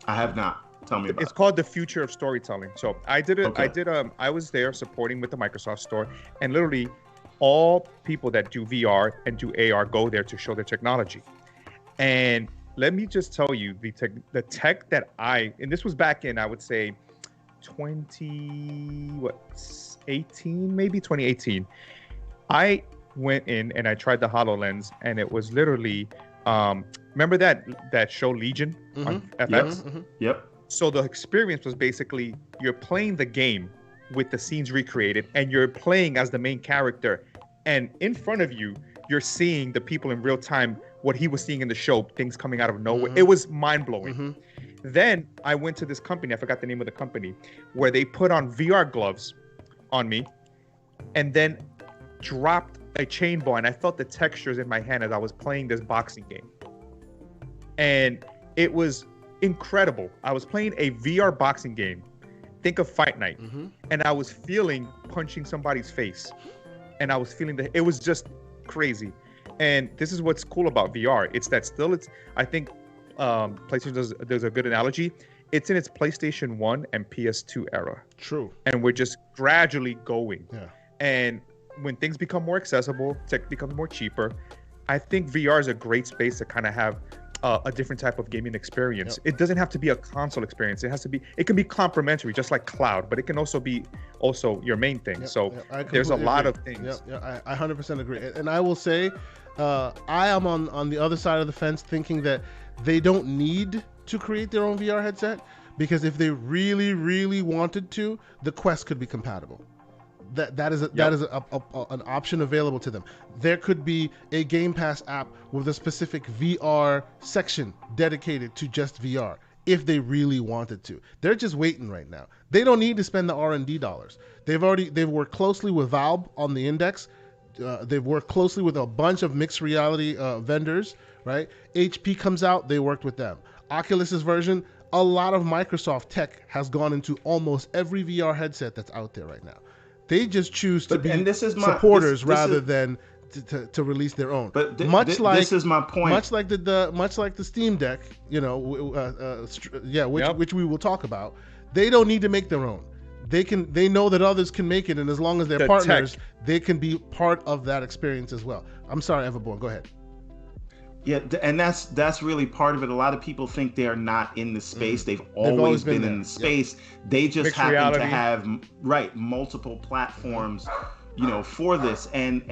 I have not. Tell me about it. It's called the Future of Storytelling. So I did it. Okay. I was there supporting with the Microsoft store, and literally all people that do VR and do AR go there to show their technology. And let me just tell you, the tech that and this was back in, I would say 2018. I went in and I tried the HoloLens, and it was literally remember that show Legion on FX? Yep. So the experience was basically you're playing the game with the scenes recreated, and you're playing as the main character, and in front of you you're seeing the people in real time, what he was seeing in the show, things coming out of nowhere. It was mind-blowing. Then I went to this company, I forgot the name of the company, where they put on VR gloves on me and then dropped a chain bar, and I felt the textures in my hand as I was playing this boxing game. And it was incredible. I was playing a VR boxing game. Think of Fight Night. And I was feeling punching somebody's face. And I was feeling that it was just crazy. And this is what's cool about VR. I think PlayStation does a good analogy. It's in its PlayStation 1 and PS2 era. True. And we're just gradually going. Yeah. And when things become more accessible, tech becomes more cheaper, I think VR is a great space to kind of have a different type of gaming experience. It doesn't have to be a console experience. It can be complementary, just like cloud, but it can also be your main thing. There's a lot of things. I 100% agree. And I will say, I am on the other side of the fence thinking that they don't need to create their own VR headset, because if they really, really wanted to, the Quest could be compatible. That is an option available to them. There could be a Game Pass app with a specific VR section dedicated to just VR if they really wanted to. They're just waiting right now. They don't need to spend the R&D dollars. They've worked closely with Valve on the Index. They've worked closely with a bunch of mixed reality vendors, right? HP comes out, they worked with them. Oculus's version, a lot of Microsoft tech has gone into almost every VR headset that's out there right now. They just choose to be supporters rather than to release their own. But this is my point. Much like the Steam Deck, which we will talk about. They don't need to make their own. They know that others can make it, and as long as they're partners, they can be part of that experience as well. I'm sorry, Everborn, go ahead. Yeah, and that's really part of it. A lot of people think they're not in the space. They've always been in the space. They just mixed happen reality. to have multiple platforms, for this. And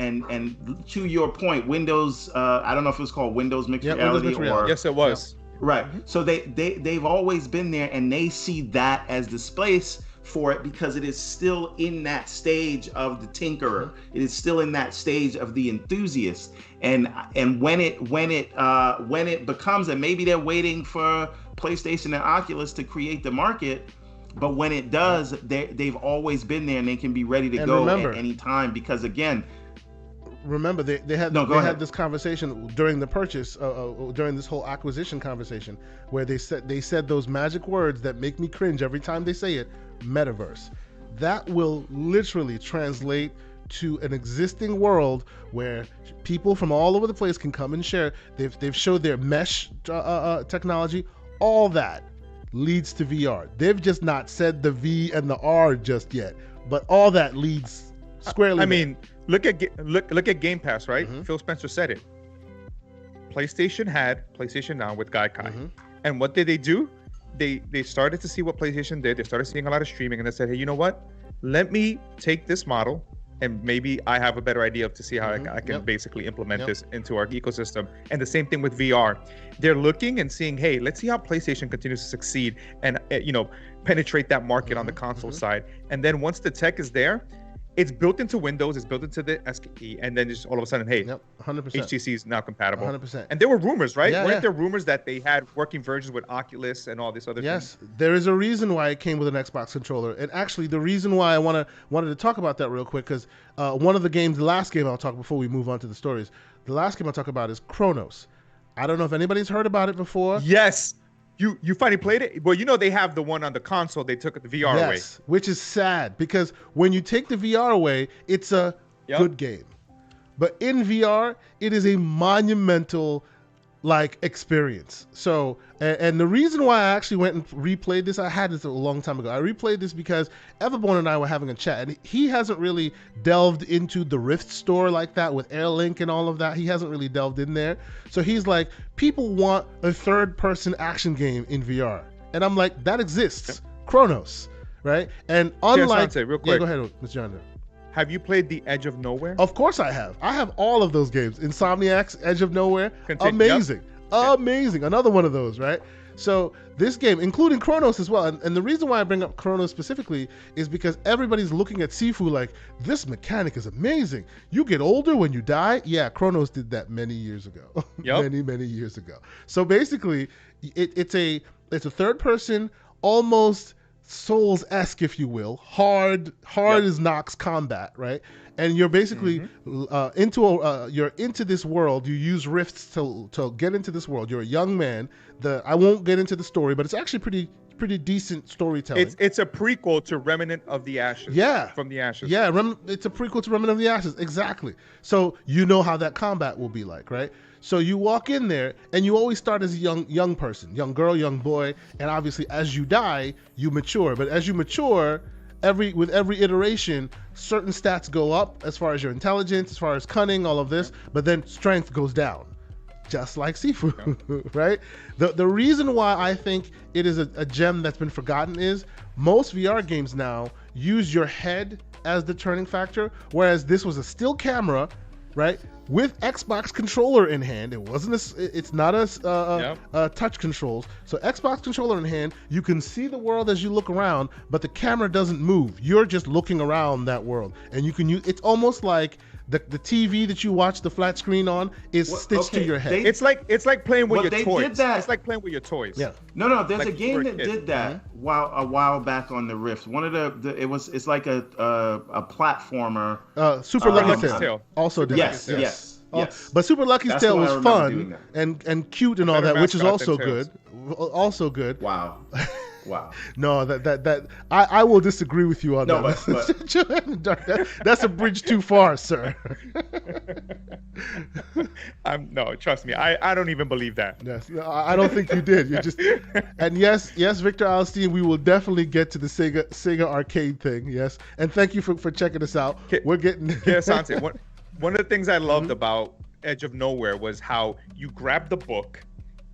to your point, Windows. I don't know if it was called Windows Mixed Reality or yes, it was. Right. So they've always been there, and they see that as the space for it because it is still in that stage of the tinkerer. It is still in that stage of the enthusiast. And when it becomes, and maybe they're waiting for PlayStation and Oculus to create the market, but when it does, they've always been there, and they can be ready to go at any time. Because again, remember they had this conversation during the purchase, during this whole acquisition conversation, where they said those magic words that make me cringe every time they say it: metaverse. That will literally translate to an existing world where people from all over the place can come and share. They've showed their mesh technology. all that leads to VR. They've just not said the V and the R just yet, but all that leads squarely. I mean, look at Game Pass, right? Phil Spencer said it. PlayStation had PlayStation Now with Gaikai, and what did they do? They started to see what PlayStation did. They started seeing a lot of streaming, and they said, hey, you know what? Let me take this model, and maybe I have a better idea to see how I can basically implement this into our ecosystem. And the same thing with VR. They're looking and seeing, hey, let's see how PlayStation continues to succeed and penetrate that market on the console side. And then once the tech is there, it's built into Windows, it's built into the SKE, and then just all of a sudden, hey, 100%. HTC is now compatible. 100%. And there were rumors, right? Weren't there rumors that they had working versions with Oculus and all this other things? Yes, there is a reason why it came with an Xbox controller. And actually, the reason why I wanted to talk about that real quick, because one of the games, the last game I'll talk before we move on to the stories, the last game I'll talk about is Chronos. I don't know if anybody's heard about it before. Yes. You finally played it? Well, they have the one on the console. They took the VR away. Yes, which is sad because when you take the VR away, it's a good game. But in VR, it is a monumental experience. So, and the reason why I actually went and replayed this, I had this a long time ago. I replayed this because Everborn and I were having a chat, and he hasn't really delved into the Rift store like that with Airlink and all of that. He hasn't really delved in there. So he's like, people want a third-person action game in VR. And I'm like, that exists. Chronos, right? And unlike... real quick. Yeah, go ahead, Mr. John. Have you played The Edge of Nowhere? Of course I have. I have all of those games. Insomniac's Edge of Nowhere. Amazing. Amazing. Another one of those, right? So this game, including Chronos as well, and the reason why I bring up Chronos specifically is because everybody's looking at Sifu like, this mechanic is amazing. You get older when you die. Yeah, Chronos did that many years ago. Many years ago. So basically, it's a third-person, almost Souls-esque, if you will, hard as Nox combat, right? And you're basically you're into this world. You use rifts to get into this world. You're a young man. I won't get into the story, but it's actually pretty decent storytelling. It's a prequel to Remnant of the Ashes. Yeah, from the Ashes. Yeah, it's a prequel to Remnant of the Ashes. Exactly. So you know how that combat will be like, right? So you walk in there, and you always start as a young person, young girl, young boy, and obviously as you die, you mature. But as you mature, with every iteration, certain stats go up as far as your intelligence, as far as cunning, all of this, but then strength goes down, just like Sifu, right? The reason why I think it is a gem that's been forgotten is most VR games now use your head as the turning factor, whereas this was a still camera, right? With Xbox controller in hand. It's not a touch controls. So Xbox controller in hand, you can see the world as you look around, but the camera doesn't move. You're just looking around that world, and you can use. It's almost like the TV that you watch the flat screen on is stitched to your head. It's like playing with your toys. It's like playing with your toys. Yeah. No. There's a game that did that a while back on the Rift. One of it's like a platformer. Super Lucky's Tale also did. Yes. But Super Lucky's Tale was fun and cute and all that, which is also good. Also good. Wow. No, that I will disagree with you on that. But... that's a bridge too far, sir. No, trust me, I don't even believe that. Yes, I don't think you did. You just and yes, Victor Alstein, we will definitely get to the Sega arcade thing. Yes, and thank you for checking us out. We're getting Sanse, one of the things I loved about Edge of Nowhere was how you grabbed the book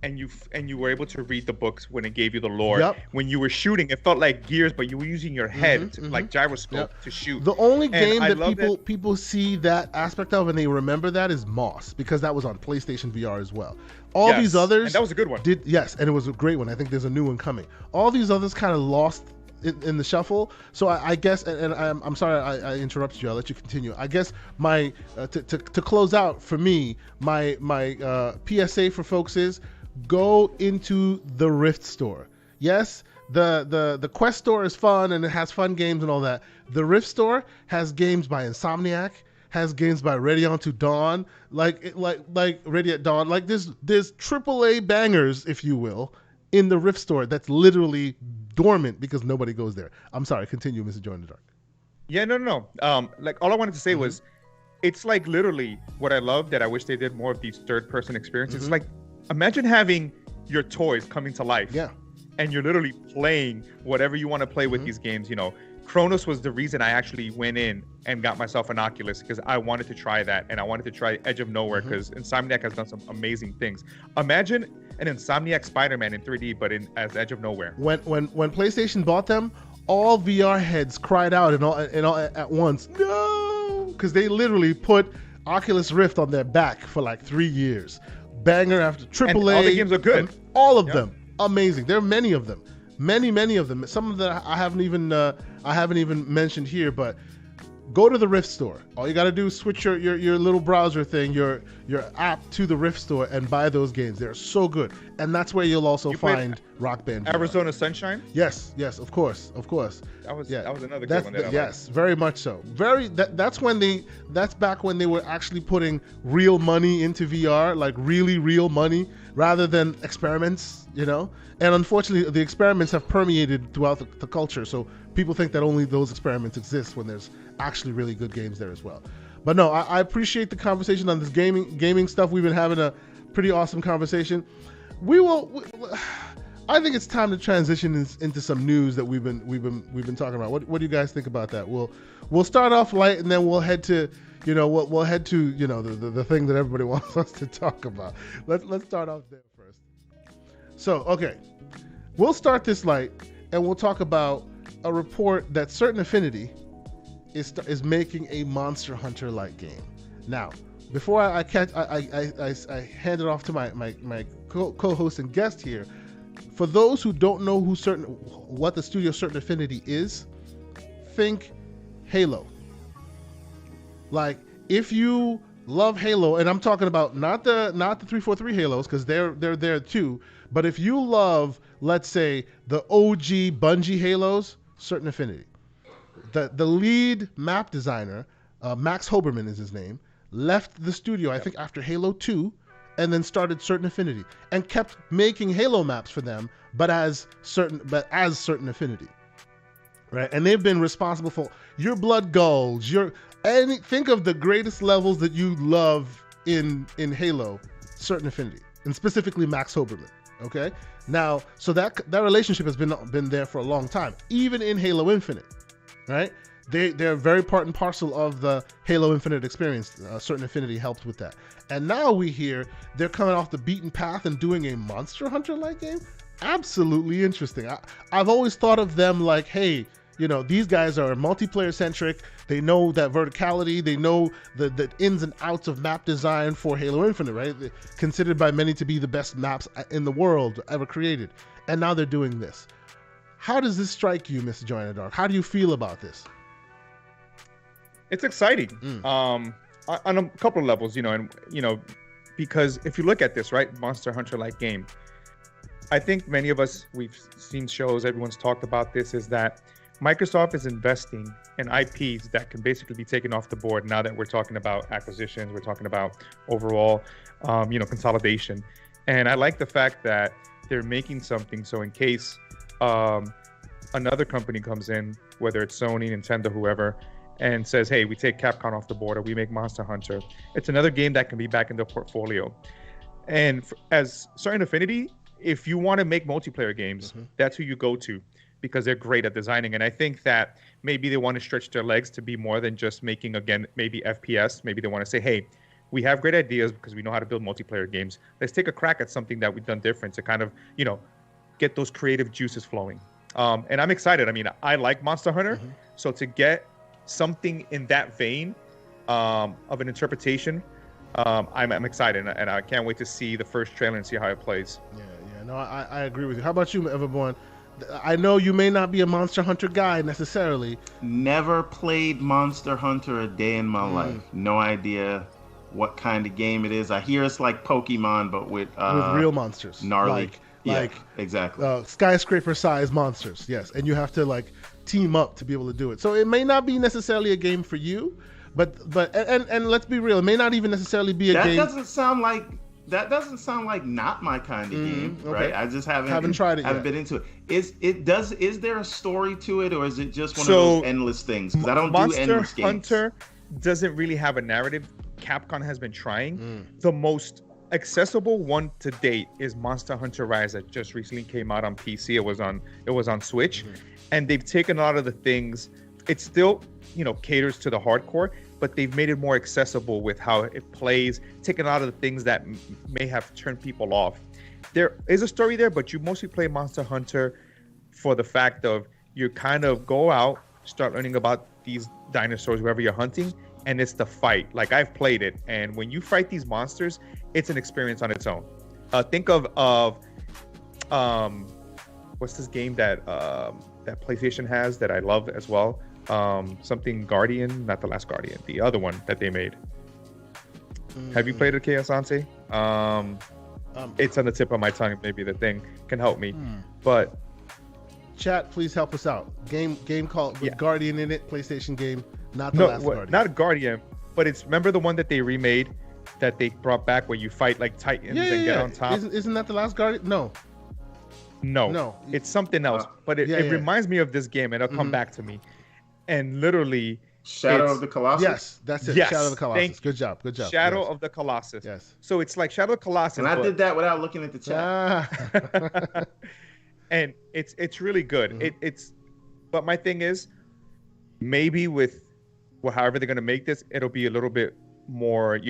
and you were able to read the books when it gave you the lore. Yep. When you were shooting, it felt like gears, but you were using your head like gyroscope to shoot. The only game that people see that aspect of and they remember that is Moss, because that was on PlayStation VR as well. All these others, and that was a good one. And it was a great one. I think there's a new one coming. All these others kind of lost in the shuffle. So I guess, and I'm sorry I interrupted you. I'll let you continue. I guess my to close out for me, my PSA for folks is go into the Rift store. Yes, the Quest store is fun and it has fun games and all that. The Rift store has games by Insomniac, has games by Ready Unto Dawn, like Ready at Dawn. Like there's AAA bangers, if you will, in the Rift store that's literally dormant because nobody goes there. I'm sorry, continue, Mr. Joanna Dark. Yeah, no. Like all I wanted to say was, it's like literally what I love that I wish they did more of these third-person experiences. It's like, imagine having your toys coming to life. Yeah. And you're literally playing whatever you want to play with these games. Chronos was the reason I actually went in and got myself an Oculus, because I wanted to try that, and I wanted to try Edge of Nowhere because Insomniac has done some amazing things. Imagine an Insomniac Spider-Man in 3D, but as Edge of Nowhere. When PlayStation bought them, all VR heads cried out and all at once, no, because they literally put Oculus Rift on their back for like 3 years, banger after AAA. And all the games are good. All of them amazing. There are many of them. Many of them. Some of them I haven't even mentioned here, but go to the Rift store. All you got to do is switch your little browser thing, your app to the Rift store and buy those games. They're so good. And that's where you'll also find Rock Band. Arizona Sunshine? Yes, of course. That was another good one. Yes, very much so. That's back when they were actually putting real money into VR, like really real money, rather than experiments, And unfortunately, the experiments have permeated throughout the culture. So people think that only those experiments exist when there's actually really good games there as well. But no, I appreciate the conversation on this gaming stuff. We've been having a pretty awesome conversation. I think it's time to transition into some news that we've been talking about. What do you guys think about that? We'll start off light, and then we'll head to we'll head to the thing that everybody wants us to talk about. Let's start off there first. So okay, we'll start this light, and we'll talk about a report that Certain Affinity is making a Monster Hunter like game. Now, before I hand it off to my co-host and guest here, for those who don't know what the studio Certain Affinity is, think Halo. Like, if you love Halo, and I'm talking about not the 343 Halos, because they're there too, but if you love, let's say, the OG Bungie Halos, Certain Affinity. The lead map designer, Max Hoberman is his name, left the studio, I think, after Halo 2, and then started Certain Affinity, and kept making Halo maps for them, but as Certain Affinity, right? And they've been responsible for your Blood Gulch, think of the greatest levels that you love in Halo, Certain Affinity, and specifically Max Hoberman. Okay, now so that relationship has been there for a long time, even in Halo Infinite, right? They're very part and parcel of the Halo Infinite experience. Certain Affinity helped with that. And now we hear they're coming off the beaten path and doing a Monster Hunter-like game. Absolutely interesting. I've always thought of them like, hey, these guys are multiplayer-centric. They know that verticality. They know the ins and outs of map design for Halo Infinite, right? They're considered by many to be the best maps in the world ever created. And now they're doing this. How does this strike you, Mr. Joanna Dark? How do you feel about this? It's exciting on a couple of levels, because if you look at this, right, Monster Hunter-like game, I think many of us, we've seen shows, everyone's talked about this, is that Microsoft is investing in IPs that can basically be taken off the board now that we're talking about acquisitions, we're talking about overall, consolidation. And I like the fact that they're making something so in case another company comes in, whether it's Sony, Nintendo, whoever, and says, hey, we take Capcom off the board or we make Monster Hunter, it's another game that can be back in the portfolio. And as Certain Affinity, if you want to make multiplayer games, that's who you go to because they're great at designing. And I think that maybe they want to stretch their legs to be more than just making, again, maybe FPS. Maybe they want to say, hey, we have great ideas because we know how to build multiplayer games. Let's take a crack at something that we've done different to kind of, get those creative juices flowing. And I'm excited. I mean, I like Monster Hunter. So to get something in that vein of an interpretation, I'm excited, and I can't wait to see the first trailer and see how it plays. No, I agree with you. How about you, Everborn? I know you may not be a Monster Hunter guy necessarily. Never played Monster Hunter a day in my life. No idea what kind of game it is. I hear it's like Pokemon, but with real monsters. Gnarly. Exactly. Skyscraper-sized monsters, yes. And you have to team up to be able to do it. So it may not be necessarily a game for you, but let's be real, it may not even necessarily be a game. That doesn't sound like not my kind of game, right? I just haven't tried it yet. Haven't been into it. Is there a story to it, or is it just one of those endless things? Because I don't do endless games. Monster Hunter doesn't really have a narrative. Capcom has been trying. The most accessible one to date is Monster Hunter Rise that just recently came out on PC. It was on Switch, and they've taken a lot of the things. It still, caters to the hardcore, but they've made it more accessible with how it plays, taken a lot of the things that may have turned people off. There is a story there, but you mostly play Monster Hunter for the fact of you kind of go out, start learning about these dinosaurs wherever you're hunting, and it's the fight. Like, I've played it, and when you fight these monsters, it's an experience on its own. Think of what's this game that PlayStation has that I love as well? Something Guardian, not The Last Guardian, the other one that they made. Have you played it, Sanse? It's on the tip of my tongue. Maybe the thing can help me, but chat, please help us out. Game called with Guardian in it, PlayStation game, not The Last Guardian. Not Guardian, but it's, remember the one that they remade that they brought back where you fight like titans and get on top? Isn't that The Last Guardian? No, it's something else, but it reminds me of this game, and it'll come back to me. And literally, Shadow of the Colossus. Yes, that's it. Yes, Shadow of the Colossus. Good job. Shadow of the Colossus. Yes. So it's like Shadow of the Colossus. And I did that without looking at the chat. And it's really good. But my thing is, maybe with however they're gonna make this, it'll be a little bit more,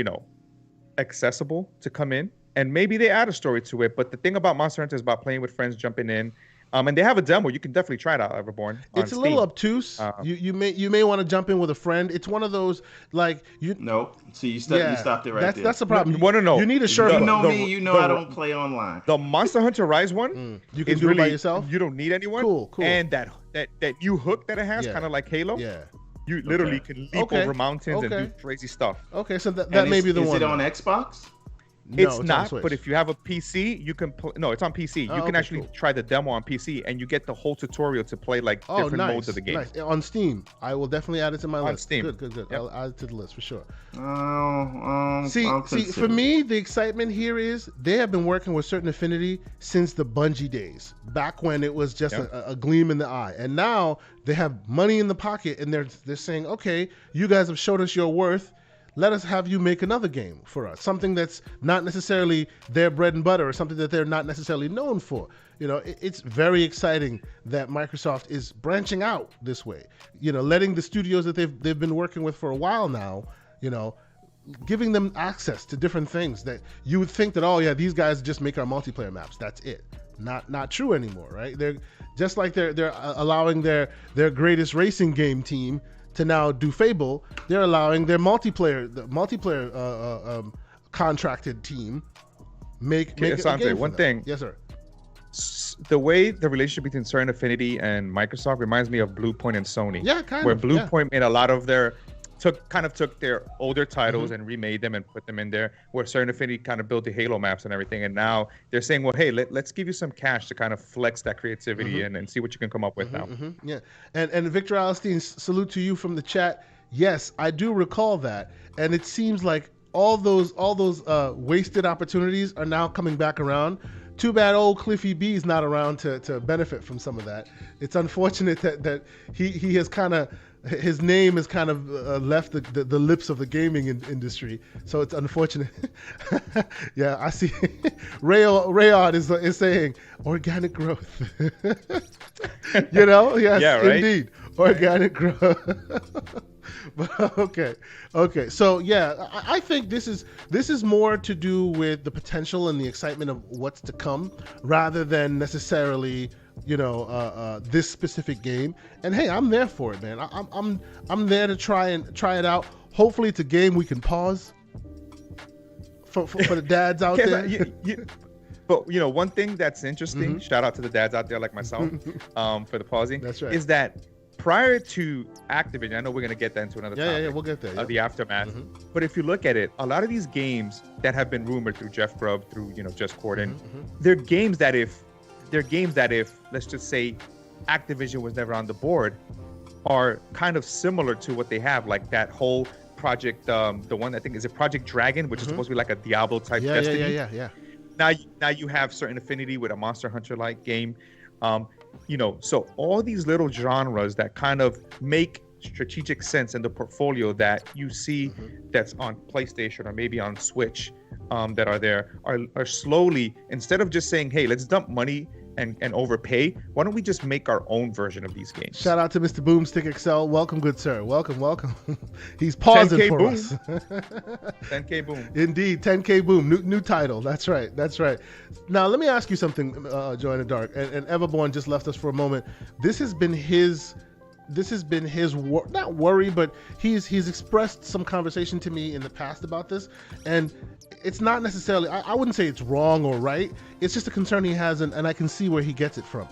accessible to come in. And maybe they add a story to it. But the thing about Monster Hunter is about playing with friends, jumping in. And they have a demo. You can definitely try it out, Everborn. It's a little obtuse. You may want to jump in with a friend. It's one of those No. See, you stopped it right there. That's the problem. No. You need a Sherpa. You know me. I don't play online. The Monster Hunter Rise one, you can do it by yourself. You don't need anyone. Cool. And that new hook that it has, kind of like Halo. Yeah. You literally can leap over mountains and do crazy stuff. Okay, so that may be the one. Is it on Xbox? No, it's not, but if you have a PC, you can play. No, it's on PC. You can actually try the demo on PC, and you get the whole tutorial to play different modes of the game. Nice. On Steam. I will definitely add it to my list. On Steam. Good. Yep. I'll add it to the list for sure. See, for me, the excitement here is they have been working with Certain Affinity since the Bungie days, back when it was just a gleam in the eye. And now they have money in the pocket, and they're saying, okay, you guys have showed us your worth. Let us have you make another game for us, something that's not necessarily their bread and butter or something that they're not necessarily known for. It's very exciting that Microsoft is branching out this way, letting the studios that they've been working with for a while now, giving them access to different things that you would think that, these guys just make our multiplayer maps. That's it. Not true anymore, right? They're just like they're allowing their greatest racing game team to now do Fable. They're allowing their multiplayer contracted team make Asante, one thing. Yes, sir. The way the relationship between Certain Affinity and Microsoft reminds me of Bluepoint and Sony. Yeah, kind of. Where Bluepoint made a lot of took their older titles and remade them and put them in there, where Certain Affinity kind of built the Halo maps and everything. And now they're saying, well, hey, let's give you some cash to kind of flex that creativity and see what you can come up with now. Yeah. And Victor Alistine, salute to you from the chat. Yes, I do recall that. And it seems like all those wasted opportunities are now coming back around. Too bad old Cliffy B is not around to benefit from some of that. It's unfortunate that he has kind of, his name has kind of left the lips of the gaming industry, so it's unfortunate. Yeah, I see. Rayod is saying organic growth. Yes, yeah, right? Indeed, organic growth. But okay. So yeah, I think this is more to do with the potential and the excitement of what's to come, rather than necessarily this specific game. And hey, I'm there for it, man. I'm there to try it out. Hopefully, it's a game we can pause for the dads out there. But one thing that's interesting, shout out to the dads out there like myself, for the pausing. That's right. Is that prior to Activision, I know we're gonna get that into another topic. Yeah, we'll get there. The aftermath. But if you look at it, a lot of these games that have been rumored through Jeff Grubb, through Just Corden, they're games that if let's just say Activision was never on the board, are kind of similar to what they have, like that whole project, the one I think is it Project Dragon, which is supposed to be like a Diablo type Destiny. Yeah. Now you have Certain Affinity with a Monster Hunter like game. So all these little genres that kind of make strategic sense in the portfolio that you see that's on PlayStation or maybe on Switch, that are there are slowly, instead of just saying, hey, let's dump money and overpay, why don't we just make our own version of these games? Shout out to Mr. Boomstick Excel. Welcome, good sir. Welcome. He's pausing for boom. us. 10K boom. Indeed, 10K boom. New title. That's right. Now, let me ask you something, Joanna Dark. And Everborn just left us for a moment. This has been his not worry, but he's expressed some conversation to me in the past about this, and it's not necessarily, I wouldn't say it's wrong or right, it's just a concern he has, and I can see where he gets it from.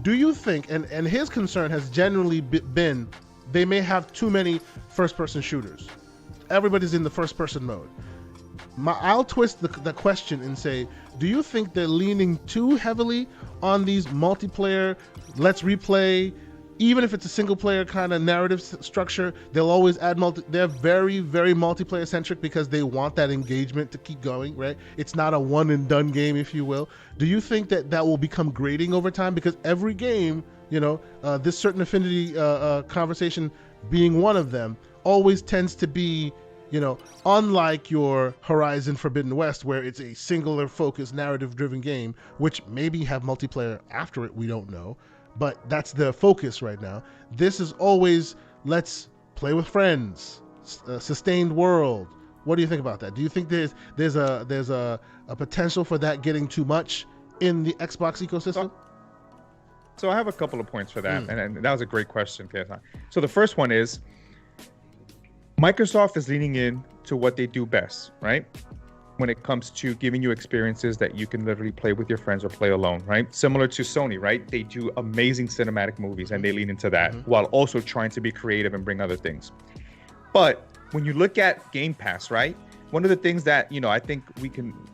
Do you think, and his concern has generally been, they may have too many first-person shooters. Everybody's in the first-person mode. I'll twist the question and say, do you think they're leaning too heavily on these multiplayer, let's replay, even if it's a single player kind of narrative structure, they'll always add they're very, very multiplayer centric because they want that engagement to keep going, right? It's not a one and done game, if you will. Do you think that will become grating over time? Because every game, this certain affinity conversation being one of them, always tends to be, unlike your Horizon Forbidden West, where it's a singular focused narrative driven game, which maybe have multiplayer after it, we don't know. But that's the focus right now. This is always, let's play with friends, sustained world. What do you think about that? Do you think there's a potential for that getting too much in the Xbox ecosystem? So I have a couple of points for that, and that was a great question, KSI. So the first one is, Microsoft is leaning in to what they do best, right? When it comes to giving you experiences that you can literally play with your friends or play alone, right? Similar to Sony, right? They do amazing cinematic movies and they lean into that while also trying to be creative and bring other things. But when you look at Game Pass, right? One of the things that, I think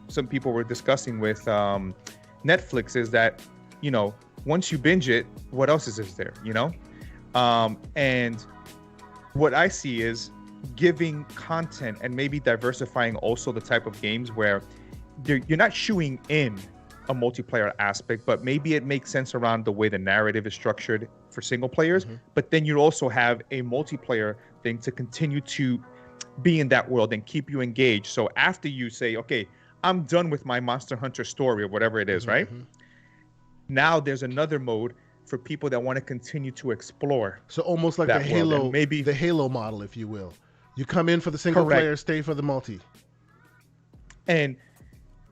some people were discussing with Netflix is that, once you binge it, what else is there, And what I see is giving content and maybe diversifying also the type of games where you're not shooing in a multiplayer aspect, but maybe it makes sense around the way the narrative is structured for single players. But then you also have a multiplayer thing to continue to be in that world and keep you engaged. So after you say, okay, I'm done with my Monster Hunter story or whatever it is, right? Now there's another mode for people that want to continue to explore. So almost like the Halo, maybe the Halo model, if you will. You come in for the single player, stay for the multi. And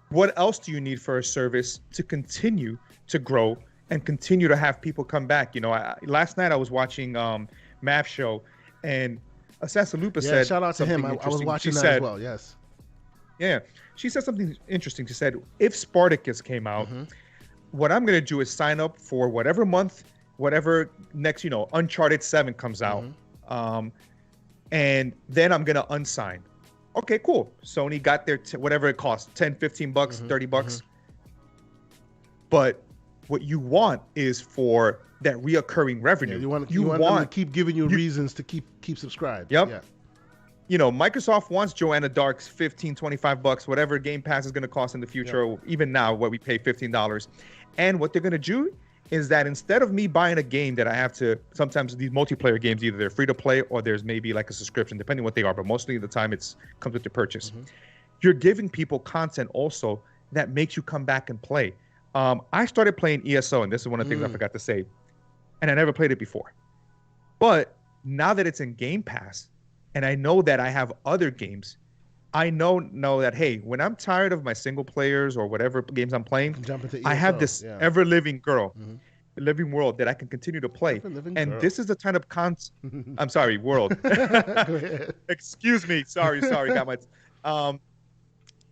what else do you need for a service to continue to grow and continue to have people come back? Last night I was watching Mav Show, and Assassin Lupa said, shout out to him. I was watching that as well. Yes. Yeah, she said something interesting. She said, if Spartacus came out, what I'm going to do is sign up for whatever month, whatever next, Uncharted 7 comes out. And then I'm going to unsign. Okay, cool. Sony got their, whatever it costs, 10, 15 bucks, 30 bucks. But what you want is for that reoccurring revenue. Yeah, you want them to keep giving you reasons to keep subscribed. Yep. Yeah. Microsoft wants Joanna Dark's 15, 25 bucks, whatever Game Pass is going to cost in the future, or even now what we pay $15. And what they're going to do is that instead of me buying a game that I have to, sometimes these multiplayer games, either they're free to play or there's maybe like a subscription, depending what they are, but mostly of the time it comes with the purchase. You're giving people content also that makes you come back and play. I started playing ESO, and this is one of the things I forgot to say, and I never played it before. But now that it's in Game Pass, and I know that I have other games, I know that, hey, when I'm tired of my single players or whatever games I'm playing, I have this ever-living living world that I can continue to play. And this is the kind of I'm sorry, world. Go ahead. Excuse me. Sorry. Got my.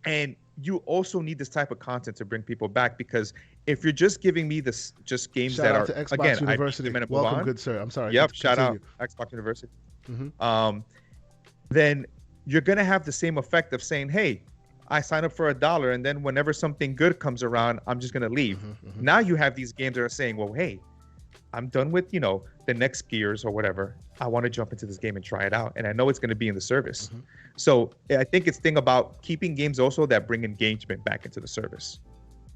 And you also need this type of content to bring people back, because if you're just giving me games shout that out are to Xbox University. Welcome, good sir. I'm sorry. Yep. Shout out Xbox University. Then you're going to have the same effect of saying, hey, I sign up for $1, and then whenever something good comes around, I'm just going to leave. Now you have these games that are saying, well, hey, I'm done with, the next Gears or whatever. I want to jump into this game and try it out. And I know it's going to be in the service. So I think it's thing about keeping games also that bring engagement back into the service.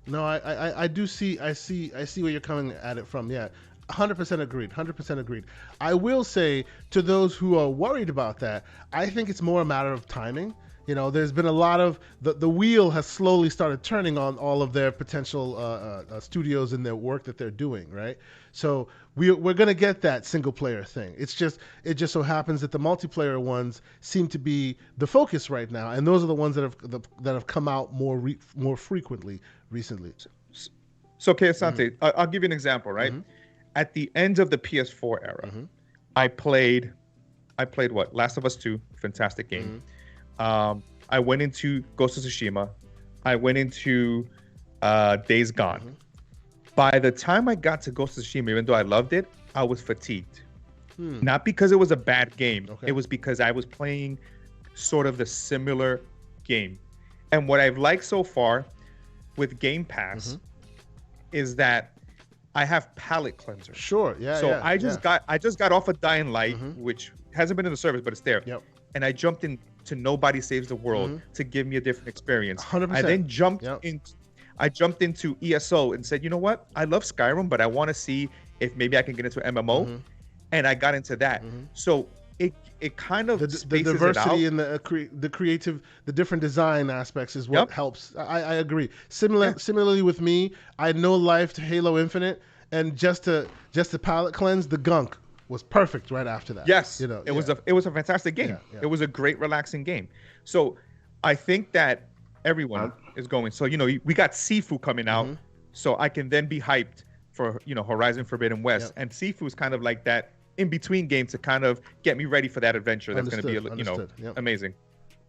No, I do see, I see where you're coming at it from. Yeah. 100% agreed. 100% agreed. I will say to those who are worried about that, I think it's more a matter of timing. There's been a lot of the wheel has slowly started turning on all of their potential studios and their work that they're doing, right? So we're gonna get that single player thing. It just so happens that the multiplayer ones seem to be the focus right now, and those are the ones that have come out more frequently recently. So Asante, I'll give you an example, right? At the end of the PS4 era, I played what? Last of Us 2, fantastic game. I went into Ghost of Tsushima. I went into Days Gone. By the time I got to Ghost of Tsushima, even though I loved it, I was fatigued. Not because it was a bad game. Okay. It was because I was playing sort of the similar game. And what I've liked so far with Game Pass is that I have palate cleansers. Sure, yeah. So I just got off of Dying Light, which hasn't been in the service, but it's there. Yep. And I jumped into Nobody Saves the World to give me a different experience. 100%. I then jumped into ESO and said, you know what? I love Skyrim, but I want to see if maybe I can get into MMO. And I got into that. So it kind of the diversity and the creative, the different design aspects is what helps. I agree. Similarly with me, I had no life to Halo Infinite, and just to palate cleanse, the gunk was perfect right after that. Yes, it was a fantastic game. It was a great, relaxing game. So I think that everyone is going. So we got Sifu coming out, so I can then be hyped for Horizon Forbidden West, and Sifu is kind of like that in between game to kind of get me ready for that adventure. That's going to be amazing.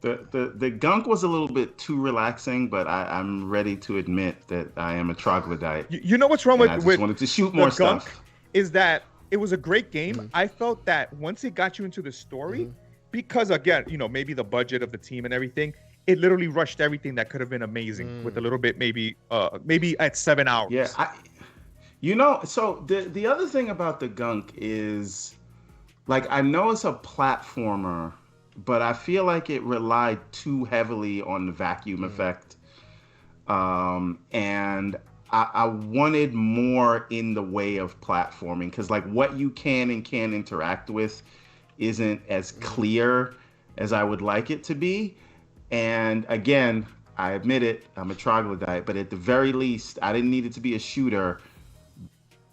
The gunk was a little bit too relaxing, but I'm ready to admit that I am a troglodyte. You know what's wrong with? I just wanted to shoot more stuff. Is that it was a great game. I felt that once it got you into the story, because again, maybe the budget of the team and everything, it literally rushed everything that could have been amazing with a little bit, maybe at 7 hours. Yeah, so the other thing about the gunk is, like, I know it's a platformer, but I feel like it relied too heavily on the vacuum effect. And I wanted more in the way of platforming, because like what you can and can't interact with isn't as clear as I would like it to be. And again, I admit it, I'm a troglodyte, but at the very least, I didn't need it to be a shooter.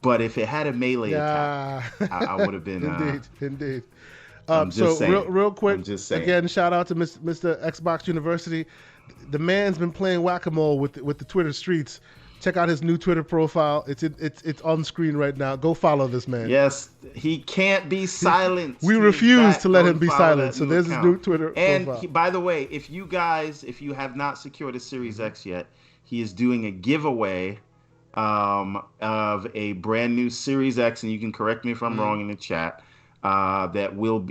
But if it had a melee attack, I would have been. Indeed. So real quick, again, shout out to Mr. Xbox University. The man's been playing whack-a-mole with the Twitter streets. Check out his new Twitter profile. It's on screen right now. Go follow this man. Yes, he can't be silenced. We refuse to let him be silenced. So there's his new Twitter profile. And by the way, if you have not secured a Series X yet, he is doing a giveaway of a brand new Series X, and you can correct me if I'm wrong in the chat.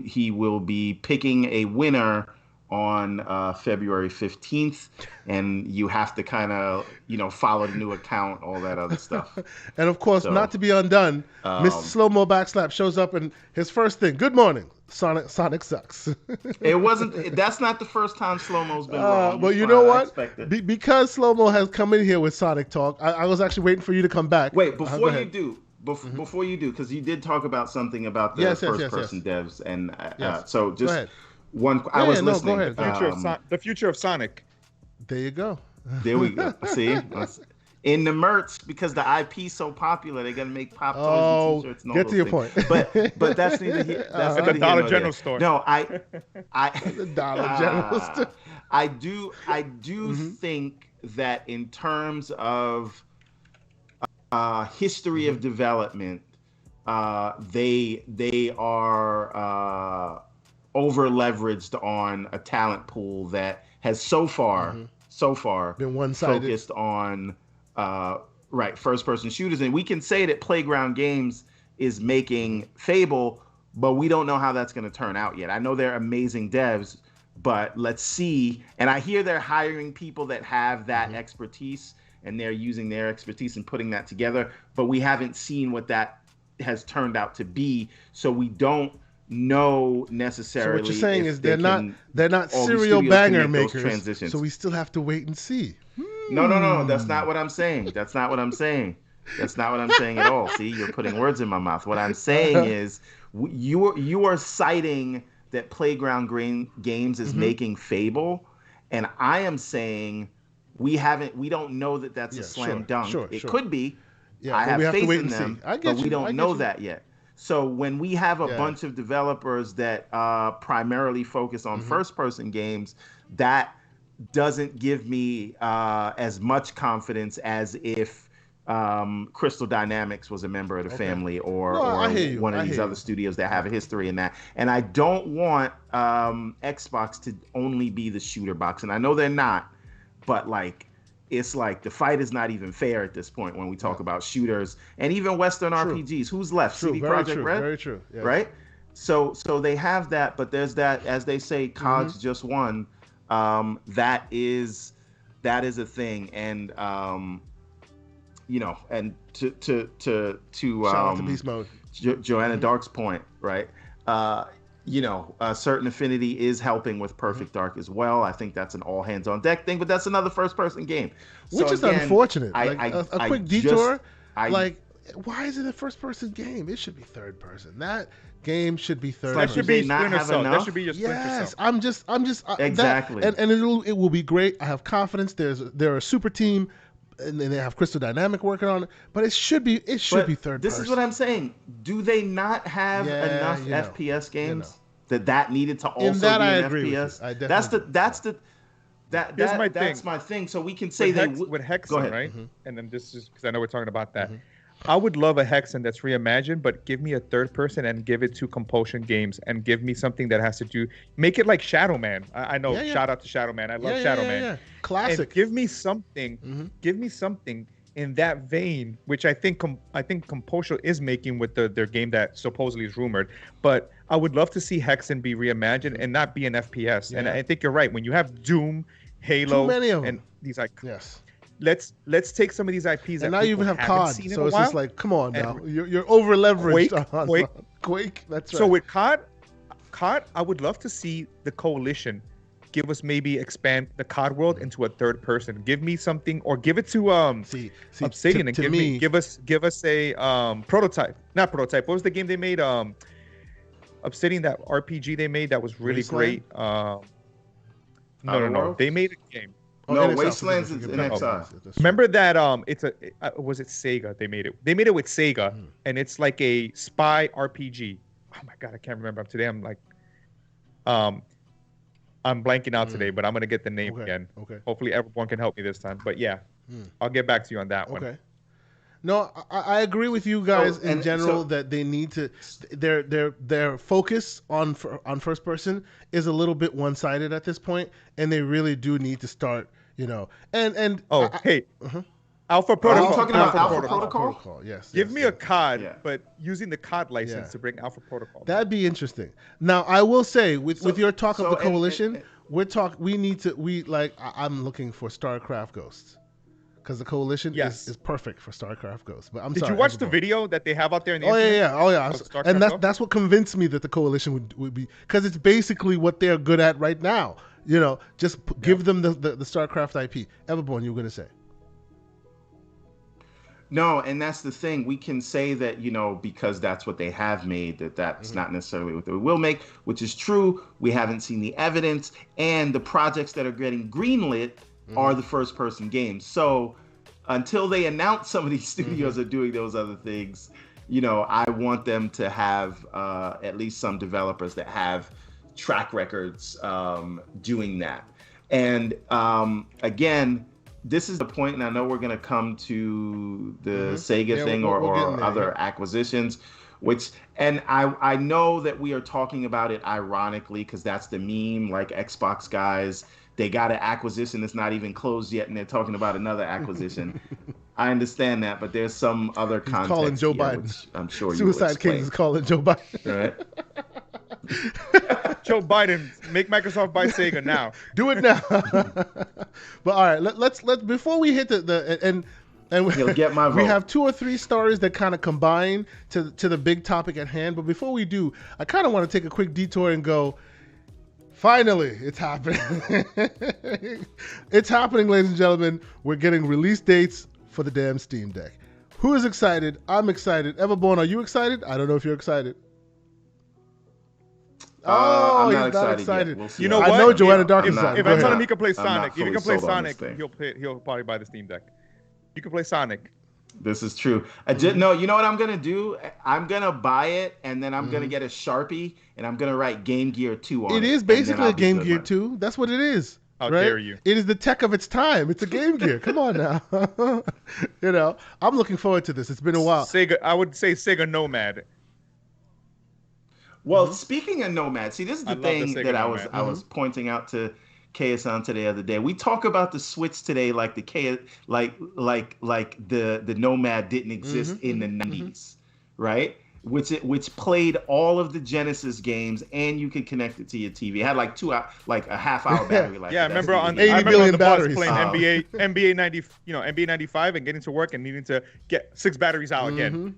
He will be picking a winner on February 15th, and you have to kind of follow the new account, all that other stuff. And of course, not to be undone, Mr. Slow-Mo Backslap shows up, and his first thing, good morning, Sonic sucks. That's not the first time Slow-Mo's been wrong. But you know what? Because Slow-Mo has come in here with Sonic talk, I was actually waiting for you to come back. Wait, before you do, because you did talk about something about the first-person devs, and so just go ahead. One, I was listening. Go ahead. The future of Sonic. There you go. There we go. See, in the merch, because the IP's so popular, they're gonna make pop toys and t-shirts and all get those to your things. point. But that's neither here. That's at the Dollar General store. No, the Dollar General store. I do think that in terms of history of development, they are over leveraged on a talent pool that has so far been one-sided, focused on first person shooters. And we can say that Playground Games is making Fable, but we don't know how that's going to turn out yet. I know they're amazing devs, but let's see. And I hear they're hiring people that have that expertise, and they're using their expertise and putting that together, but we haven't seen what that has turned out to be, so we don't know necessarily. So what you're saying is they're not serial banger makers, so we still have to wait and see. No, that's not what I'm saying. That's not what I'm saying at all. See, you're putting words in my mouth. What I'm saying is you are citing that Playground Games is making Fable, And I am saying we don't know that that's a slam dunk. It could be. Yeah, I have faith in them, but we don't know you. that yet. So when we have a bunch of developers that primarily focus on first-person games, that doesn't give me as much confidence as if Crystal Dynamics was a member of the family or one of these other studios that have a history in that. And I don't want Xbox to only be the shooter box. And I know they're not, but like, it's like the fight is not even fair at this point when we talk about shooters and even Western RPGs. Who's left? CD Projekt Red? Very true. Yes. Right? So they have that, but there's that, as they say, COD's just one. That is a thing. And you know, and to shout out to Beast Mode. Joanna Dark's point, right? You know, Certain Affinity is helping with Perfect Dark as well. I think that's an all hands on deck thing, but that's another first person game, which is unfortunate. A quick detour. Why is it a first person game? It should be third person. That game should be third. That should be Splinter Cell. That should be your Splinter Cell. I'm just exactly. And it will be great. I have confidence. They're a super team. And then they have Crystal Dynamic working on it, but it should be third person. This is what I'm saying. Do they not have enough FPS games that needed to also be an FPS? That's my thing. So we can say with Hexen, right? And then this is because I know we're talking about that. I would love a Hexen that's reimagined, but give me a third person and give it to Compulsion Games and give me something that has to do, make it like Shadow Man. I know, shout out to Shadow Man. I love Shadow Man. Yeah. Classic. And give me something in that vein, which I think Compulsion is making with their game that supposedly is rumored. But I would love to see Hexen be reimagined and not be an FPS. Yeah. And I think you're right. When you have Doom, Halo, and these like Let's take some of these IPs. And now you even have COD, so it's just like, come on now, you're over leveraged on Quake. That's right. So with COD, I would love to see the Coalition give us maybe expand the COD world into a third person. Give me something, or give it to Obsidian and give us a prototype. Not prototype. What was the game they made? Obsidian, that RPG they made that was really great. No. They made a game. Wastelands is in XR. Remember that? Was it Sega? They made it. They made it with Sega, and it's like a spy RPG. Oh my god, I can't remember. Today I'm like, I'm blanking out today, but I'm gonna get the name again. Okay. Hopefully, everyone can help me this time. But yeah, I'll get back to you on that one. Okay. No, I agree with you guys in general that they need to. Their focus on first person is a little bit one sided at this point, and they really do need to start. Alpha Protocol. Are you talking about Alpha Protocol? Yes. Give me a COD, but using the COD license to bring Alpha Protocol. That'd be interesting. Now, I will say, with your talk of the Coalition, I'm looking for StarCraft Ghosts. Because the Coalition is perfect for StarCraft Ghosts. But Did you watch the video that they have out there in the internet? Oh yeah. And that's what convinced me that the Coalition would be, because it's basically what they're good at right now. You know, just give them the StarCraft IP. Everborn, you were going to say. No, and that's the thing. We can say that, because that's what they have made, that's not necessarily what they will make, which is true. We haven't seen the evidence, and the projects that are getting greenlit are the first person games. So until they announce some of these studios are doing those other things, I want them to have at least some developers that have track records doing that. And again, this is the point, and I know we're going to come to the Sega thing or other acquisitions, and I know that we are talking about it ironically because that's the meme, like Xbox guys, they got an acquisition that's not even closed yet, and they're talking about another acquisition. I understand that, but there's some other context. Calling Joe Biden. Which I'm sure Suicide Kings is calling Joe Biden. Right. Joe Biden, make Microsoft buy Sega now. Do it now. But all right, let's before we hit and he'll get my vote. We have 2 or 3 stories that kind of combine to the big topic at hand. But before we do, I kind of want to take a quick detour and go, finally, it's happening. It's happening, ladies and gentlemen. We're getting release dates for the damn Steam Deck. Who is excited? I'm excited. Everborn, are you excited? I don't know if you're excited. I'm not excited yet. We'll see. You know what? I know Joanna Dark is If I tell him he can play Sonic, if he can play Sonic, he'll probably buy the Steam Deck. You can play Sonic. This is true. No, you know what I'm gonna do? I'm gonna buy it, and then I'm gonna get a Sharpie, and I'm gonna write Game Gear 2 on it. It is basically a Game Gear 2. That's what it is. How dare you? It is the tech of its time. It's a Game Gear. Come on now. I'm looking forward to this. It's been a while. Sega, I would say Sega Nomad. Well, speaking of Nomad, see, this is the thing that I was pointing out to Kaya-san today the other day. We talk about the Switch today like the the Nomad didn't exist in the 90s, right? Which played all of the Genesis games, and you could connect it to your TV. It had like a half-hour battery life. Yeah, I remember on the batteries playing NBA 90, NBA 95, and getting to work and needing to get 6 batteries out again.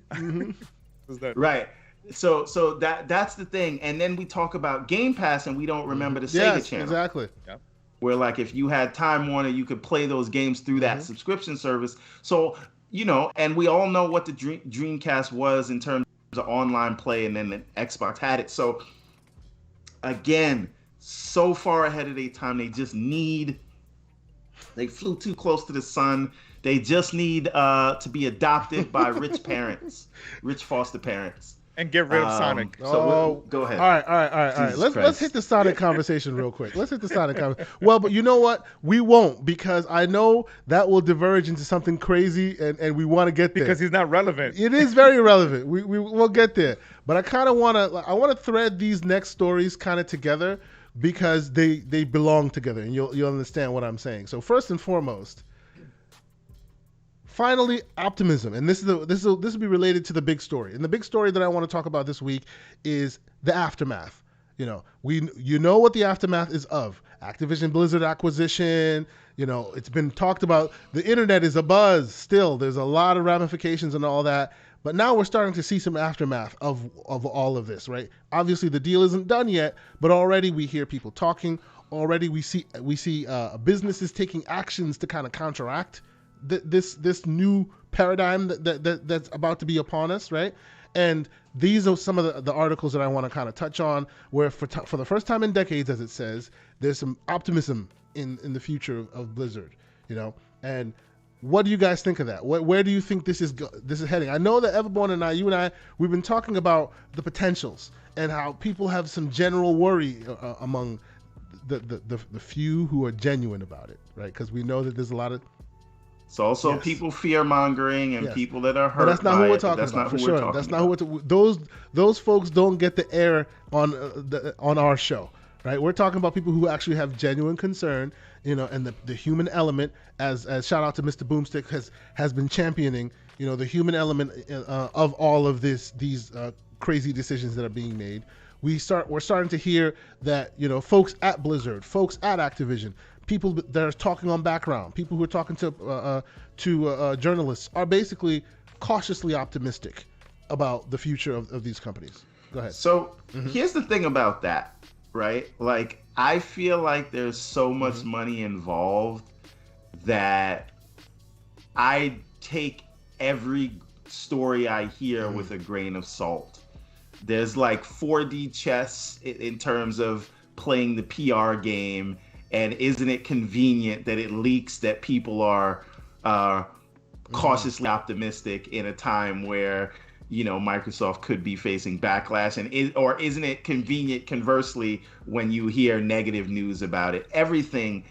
Right. So that's the thing. And then we talk about Game Pass, and we don't remember the Sega channel. Exactly. Yep. Where like if you had Time Warner, you could play those games through that subscription service. So and we all know what the Dreamcast was in terms of online play, and then the Xbox had it. So again, so far ahead of their time, they flew too close to the sun. They just need to be adopted by rich foster parents. And get rid of Sonic. So go ahead. All right. Let's hit the Sonic conversation real quick. Well, but you know what? We won't, because I know that will diverge into something crazy, and we want to get there. Because he's not relevant. It is very relevant. We'll get there. But I kind of want to thread these next stories kind of together, because they belong together, and you'll understand what I'm saying. So first and foremost, finally, optimism, and this will be related to the big story. And the big story that I want to talk about this week is the aftermath. You know what the aftermath is of Activision-Blizzard acquisition. It's been talked about. The internet is abuzz still. There's a lot of ramifications and all that. But now we're starting to see some aftermath of all of this, right? Obviously, the deal isn't done yet, but already we hear people talking. Already we see businesses taking actions to kind of counteract this new paradigm that's about to be upon us, right? And these are some of the articles that I want to kind of touch on, where for the first time in decades, as it says, there's some optimism in the future of Blizzard, And what do you guys think of that? Where do you think this is heading? I know that Everborn and you and I, we've been talking about the potentials and how people have some general worry among the few who are genuine about it, right? Because we know that there's a lot of It's also people fear-mongering and people that are hurt. But that's not who we're talking about, for sure. That's not who those folks don't get the air on our show, right? We're talking about people who actually have genuine concern, and the human element, as shout out to Mr. Boomstick has been championing, the human element of all of these crazy decisions that are being made. We're starting to hear that folks at Blizzard, folks at Activision, people that are talking on background, people who are talking to journalists are basically cautiously optimistic about the future of these companies. Go ahead. So here's the thing about that, right? Like, I feel like there's so much money involved that I take every story I hear with a grain of salt. There's like 4D chess in terms of playing the PR game. And isn't it convenient that it leaks that people are cautiously optimistic in a time where, Microsoft could be facing backlash? Or isn't it convenient, conversely, when you hear negative news about it? Everything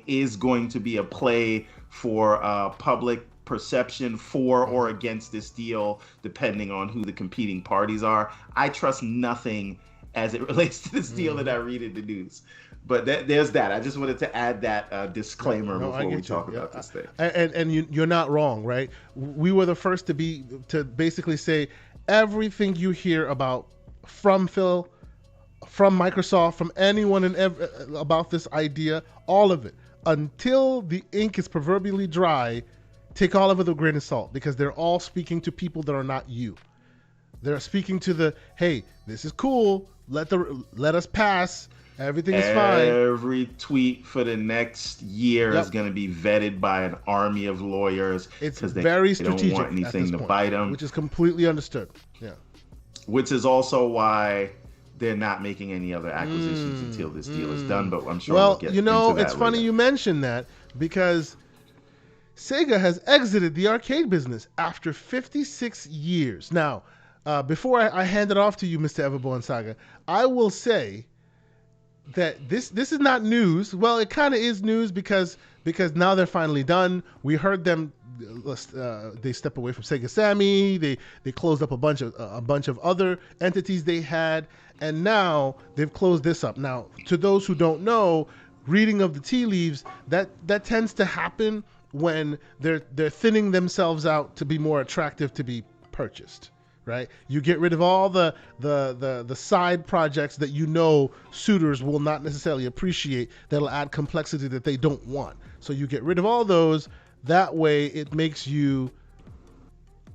is going to be a play for public perception for or against this deal, depending on who the competing parties are. I trust nothing as it relates to this deal that I read in the news. But there's that. I just wanted to add that disclaimer before we talk about this thing. And you're not wrong, right? We were the first to basically say everything you hear about from Phil, from Microsoft, from anyone about this idea, all of it, until the ink is proverbially dry, take all of it with a grain of salt, because they're all speaking to people that are not you. They're speaking to hey, this is cool. Let us pass. Everything is fine. Every tweet for the next year is going to be vetted by an army of lawyers. It's very strategic. They don't want anything to bite them. Which is completely understood. Yeah. Which is also why they're not making any other acquisitions until this deal is done. But I'm sure we'll get into that it's funny later. you mentioned that, because Sega has exited the arcade business after 56 years. Now, before I hand it off to you, Mr. Everborn Saga, I will say that this is not news. Well, it kind of is news because now they're finally done. We heard them. They step away from Sega Sammy. They closed up a bunch of other entities they had, and now they've closed this up. Now, to those who don't know, reading of the tea leaves, that tends to happen when they're thinning themselves out to be more attractive to be purchased. Right? You get rid of all the side projects that suitors will not necessarily appreciate, that'll add complexity that they don't want. So you get rid of all those. That way it makes you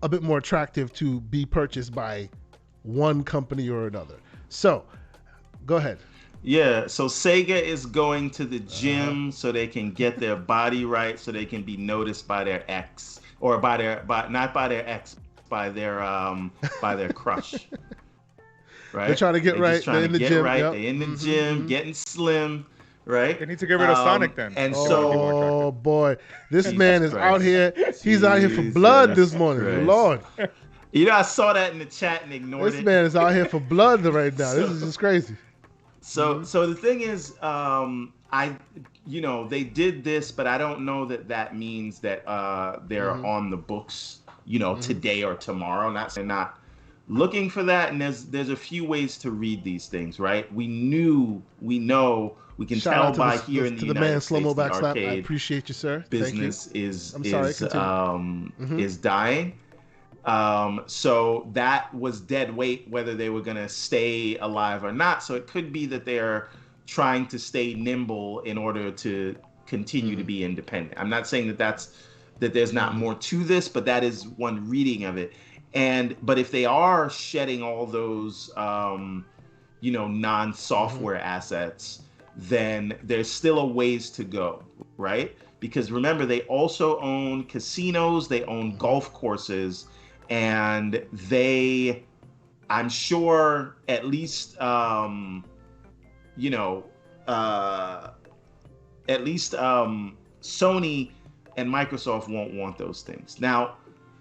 a bit more attractive to be purchased by one company or another. So go ahead. Yeah, so Sega is going to the gym so they can get their body right, so they can be noticed by their ex, or not by their ex, by their crush. Right? They're trying to get right. They're in the gym. Right. Yep. They're in the gym, getting slim. Right? They need to get rid of Sonic then. And oh boy, this man is out here. He's out here for blood this morning. Christ. Lord. I saw that in the chat and ignored it. This man is out here for blood right now. This is just crazy. So the thing is, they did this, but I don't know that means that they're on the books, today or tomorrow. They're not looking for that. And there's a few ways to read these things, right? We know, we can tell by here in the United States, the arcade I appreciate you, sir. business is dying. So that was dead weight, whether they were going to stay alive or not. So it could be that they're trying to stay nimble in order to continue to be independent. I'm not saying that there's not more to this, but that is one reading of it. But if they are shedding all those, non-software assets, then there's still a ways to go, right? Because remember, they also own casinos, they own golf courses, and I'm sure at least, Sony and Microsoft won't want those things. Now,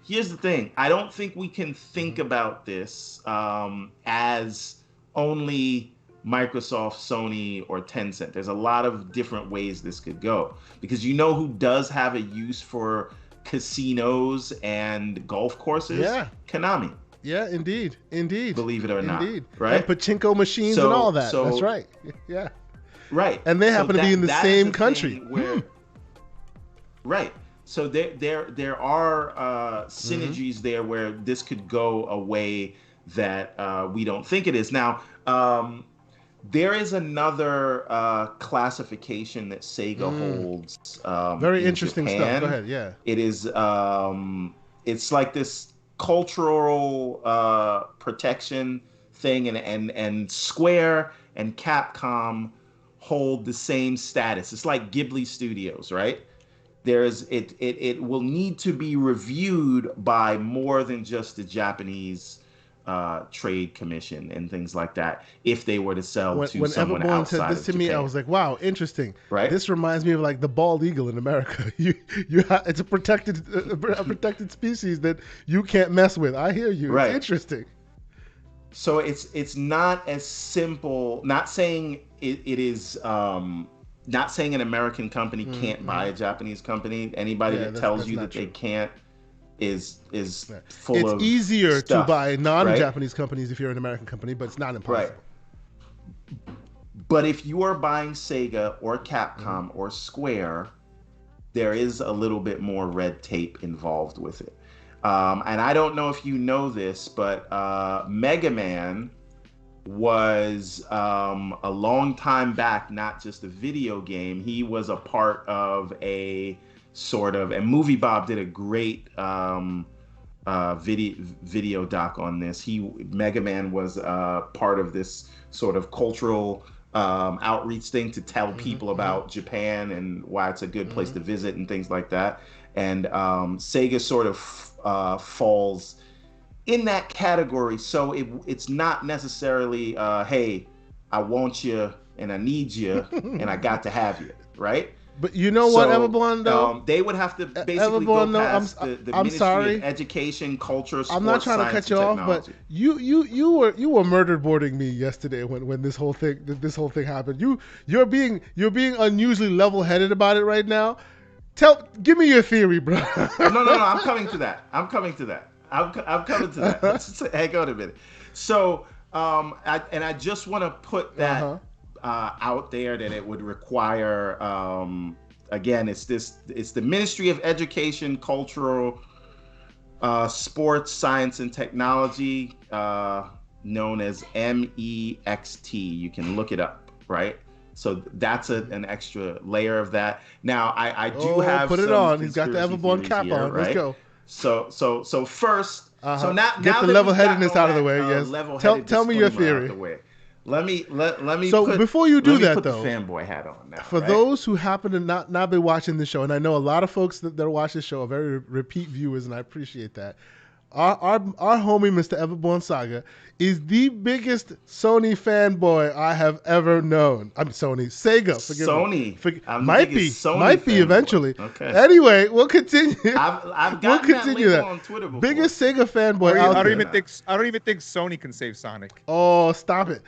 here's the thing. I don't think we can think about this as only Microsoft, Sony, or Tencent. There's a lot of different ways this could go, because who does have a use for casinos and golf courses? Yeah. Konami. Yeah, indeed. Believe it or not. Indeed. Right? And pachinko machines and all that. That's right. Yeah. Right. And they happen to be in the same country. Right. So there are synergies there where this could go a way that we don't think it is. Now, there is another classification that Sega holds. Very interesting Japan. stuff. Go ahead. Yeah. It is. It's like this cultural protection thing, and Square and Capcom hold the same status. It's like Ghibli Studios, right? It will need to be reviewed by more than just the Japanese trade commission and things like that if they were to sell to someone outside of Japan. When Everborn said this to me, I was like, wow, interesting. Right? This reminds me of like the bald eagle in America. It's a protected species that you can't mess with. I hear you. Right. It's interesting. So it's not as simple. Not saying it is. Not saying an American company can't buy a Japanese company. Anybody that tells you that they can't is full of It's easier stuff, to buy non-Japanese companies if you're an American company, but it's not impossible. Right. But if you are buying Sega or Capcom or Square, there is a little bit more red tape involved with it. And I don't know if you know this, but Mega Man was a long time back, not just a video game. He was a part of and Movie Bob did a great video doc on this. Mega Man was part of this sort of cultural outreach thing to tell people about Japan and why it's a good place to visit and things like that. And Sega sort of falls in that category. So it's not necessarily, hey, I want you and I need you and I got to have you, right? But you know what, Everborn, though? They would have to basically go past the Ministry of Education, Culture, Sports, I'm not trying to cut you off, but you were murder boarding me yesterday when this whole thing happened. You're being unusually level-headed about it right now. Give me your theory, bro. No. I'm coming to that. I'm coming to that. Hang on a minute. So, I just want to put that out there that it would require. Again, it's the Ministry of Education, Cultural, Sports, Science, and Technology, known as MEXT. You can look it up, right? So that's an extra layer of that. Now, I do have. Put it on. He's got the Everborn cap here, on. Right? Let's go. So first, so now get the level-headedness out of the way. Yes. Tell me your theory. Let me. So before you do that, though, the fanboy hat on now. For those who happen to not be watching the show, and I know a lot of folks that watch the show are very repeat viewers, and I appreciate that. Our homie, Mr. Everborn Saga, is the biggest Sony fanboy I have ever known. I'm Sega. Might be eventually. Okay. Anyway, we'll continue. I've gotten that label on Twitter before. Biggest Sega fanboy out there. I don't even think Sony can save Sonic. Oh, stop it.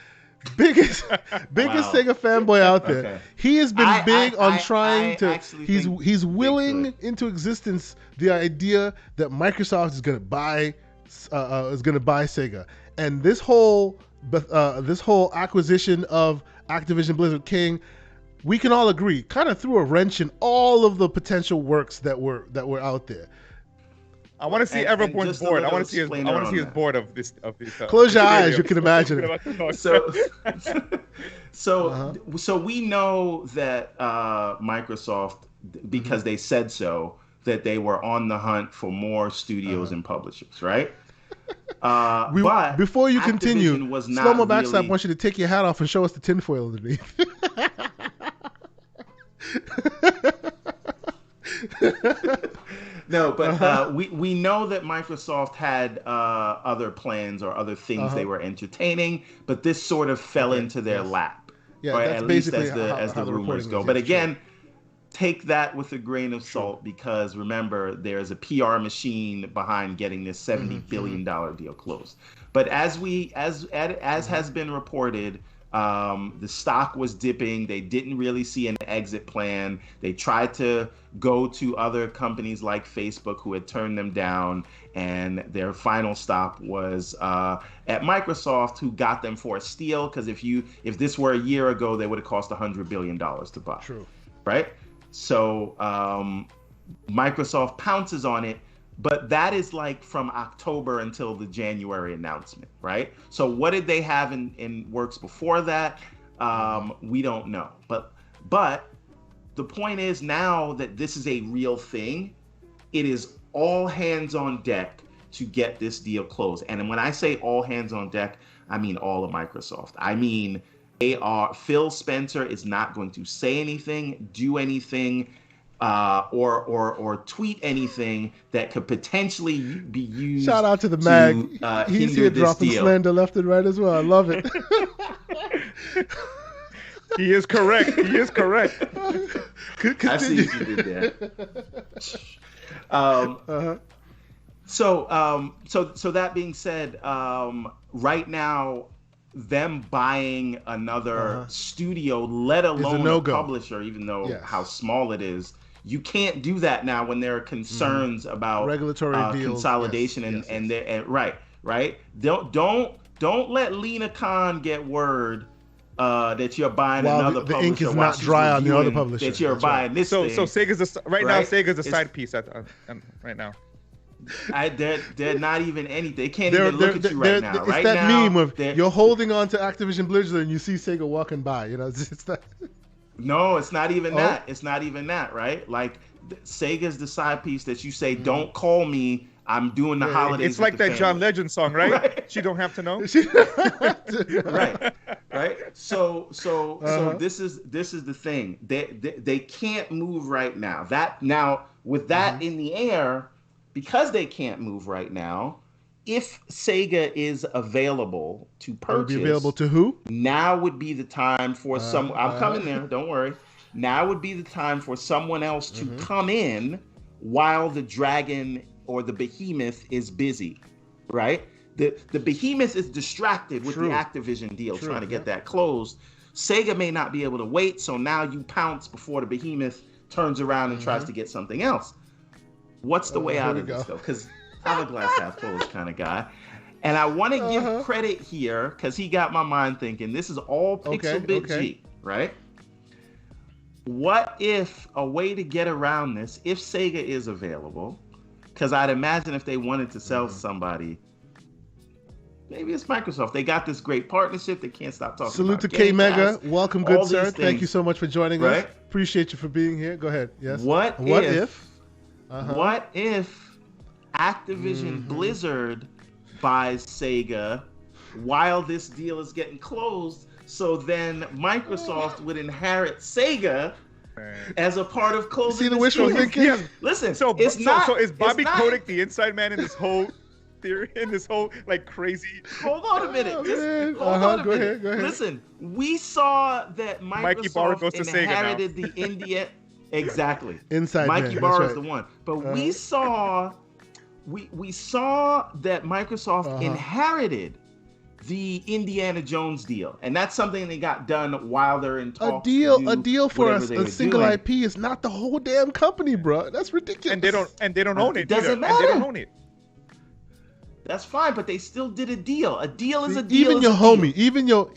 Biggest Sega fanboy out there. Okay. He has been big on trying to. He's willing into existence the idea that Microsoft is going to buy Sega, and this whole acquisition of Activision-Blizzard King, we can all agree, kind of threw a wrench in all of the potential works that were out there. I want to see Everborn's board. I want to see his board of this. Close your eyes. You can imagine it. So we know that Microsoft, because they said so, that they were on the hunt for more studios and publishers, right? But before you continue, Slow-Mo Backstab wants you to take your hat off and show us the tinfoil underneath. No, but we know that Microsoft had other plans or other things they were entertaining, but this sort of fell into their lap. Yeah, right? That's at least as the rumors go. But again, take that with a grain of salt, because remember, there's a PR machine behind getting this $70 billion deal closed. But as has been reported, the stock was dipping. They didn't really see an exit plan. They tried to go to other companies like Facebook, who had turned them down, and their final stop was at Microsoft, who got them for a steal, because if this were a year ago, they would have cost $100 billion to buy. True. Right? So Microsoft pounces on it, but that is like from October until the January announcement, right? So what did they have in works before that? We don't know. But the point is, now that this is a real thing, it is all hands on deck to get this deal closed. And when I say all hands on deck, I mean all of Microsoft. I mean, Phil Spencer is not going to say anything, do anything, or tweet anything that could potentially be used. Shout out to the mag. He's here dropping slander left and right as well. I love it. He is correct. I see what you did there. So that being said, right now, them buying another studio, let alone a publisher, even though how small it is, you can't do that now when there are concerns about regulatory deals, consolidation and right. Don't let Lena Khan get word that you're buying another publisher. The ink is not dry on the other publisher. That you're buying this thing. So Sega's Sega's a side piece right now. They're not even anything. They can't even look at you right now. It's that meme of you're holding on to Activision-Blizzard and you see Sega walking by. It's that. No, it's not even that. It's not even that, right? Like, Sega's the side piece that you say, don't call me. I'm doing the holidays. It's like that family. John Legend song, right? She don't have to know. right. So this is the thing. They can't move right now. With that in the air, because they can't move right now, if Sega is available to purchase, would be available to who? Now would be the time for I'm coming there. Don't worry. Now would be the time for someone else to come in while the dragon or the behemoth is busy, right? The behemoth is distracted with the Activision deal, trying to get that closed. Sega may not be able to wait, so now you pounce before the behemoth turns around and tries to get something else. What's the way out of this, though? Because I'm a glass half full kind of guy. And I want to give credit here, because he got my mind thinking, this is all Pixel-Bit G, right? What if a way to get around this, if Sega is available, because I'd imagine if they wanted to sell somebody, maybe it's Microsoft. They got this great partnership. They can't stop talking Salute about to K-Mega. Welcome, good sir. Things. Thank you so much for joining us. Appreciate you for being here. Go ahead. Yes. What if Activision-Blizzard buys Sega while this deal is getting closed? So then Microsoft would inherit Sega as a part of closing. See the wishful thinking? Yeah. Listen, so is Bobby Kotick the inside man in this whole theory, in this whole like crazy? Hold on a minute. Hold on a minute. Go ahead. Listen, we saw that Microsoft inherited the India. Exactly. Inside Mikey man. Barr is the one. But we saw that Microsoft inherited the Indiana Jones deal, and that's something they got done while they're in talks. A deal for a single IP is not the whole damn company, bro. That's ridiculous. And they don't own it. It doesn't matter. And they don't own it. That's fine, but they still did a deal. A deal is a deal. Even your homie, even your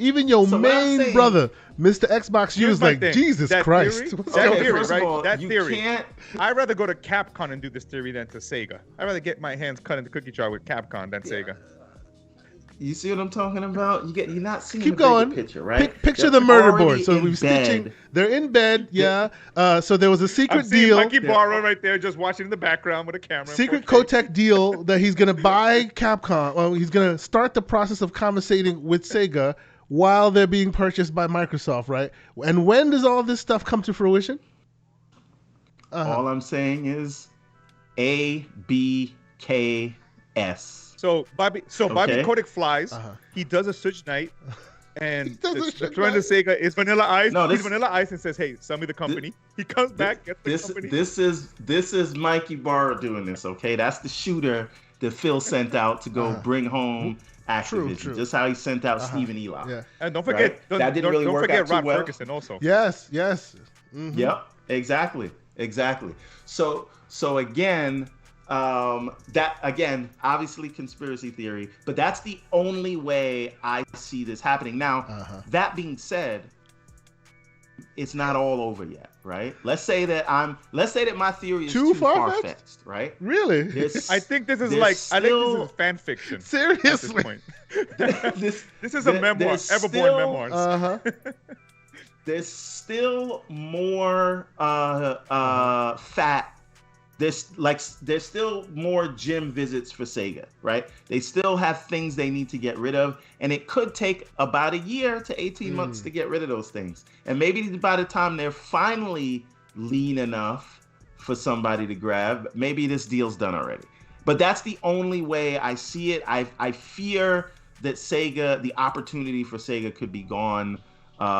main brother, Mr. Xbox U, is like, Jesus Christ. That theory. I'd rather go to Capcom and do this theory than to Sega. I'd rather get my hands cut in the cookie jar with Capcom than Sega. You see what I'm talking about? You're not seeing Keep the going. bigger picture, right? Picture the murder board. So we're stitching. They're in bed, yeah. So there was a secret deal. Mikey Barra right there, just watching in the background with a camera. Secret Kotick deal that he's gonna buy Capcom. Well, he's gonna start the process of conversating with Sega while they're being purchased by Microsoft, right? And when does all this stuff come to fruition? All I'm saying is ABKS. So Bobby Kotick flies. He does a Suge Knight, and the friend of Sega is Vanilla Ice. He's Vanilla Ice and says, "Hey, sell me the company." He comes back, gets the company. This is Mikey Barr doing this. Okay, that's the shooter that Phil sent out to go bring home Activision. True. Just how he sent out Stephen Eli. Yeah. And don't forget, that didn't really work out too well. Ferguson also. Yes. Mm-hmm. Yep. Exactly. So again. That again, obviously conspiracy theory, but that's the only way I see this happening. Now, that being said, it's not all over yet, right? Let's say that my theory is too far-fetched, right? Really? I think this is fan fiction. Seriously. This is a memoir, Everborn memoirs. There's still more fat. There's still more gym visits for Sega, right? They still have things they need to get rid of, and it could take about a year to 18 months to get rid of those things. And maybe by the time they're finally lean enough for somebody to grab, maybe this deal's done already. But that's the only way I see it. I fear that the opportunity for Sega could be gone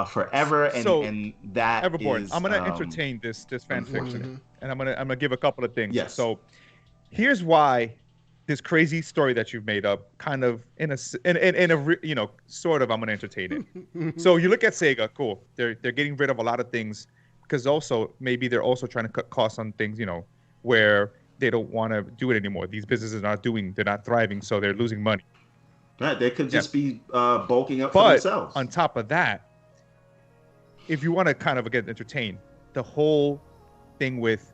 forever, and that Everborn, is, I'm gonna entertain this fan fiction, and I'm gonna give a couple of things. Yes. So here's why this crazy story that you've made up, kind of in a sort of, I'm gonna entertain it. So you look at Sega, cool. They're getting rid of a lot of things because also maybe they're also trying to cut costs on things, where they don't want to do it anymore. These businesses they're not thriving, so they're losing money. Right. They could just be bulking up for themselves. On top of that, if you want to kind of get entertained, the whole thing with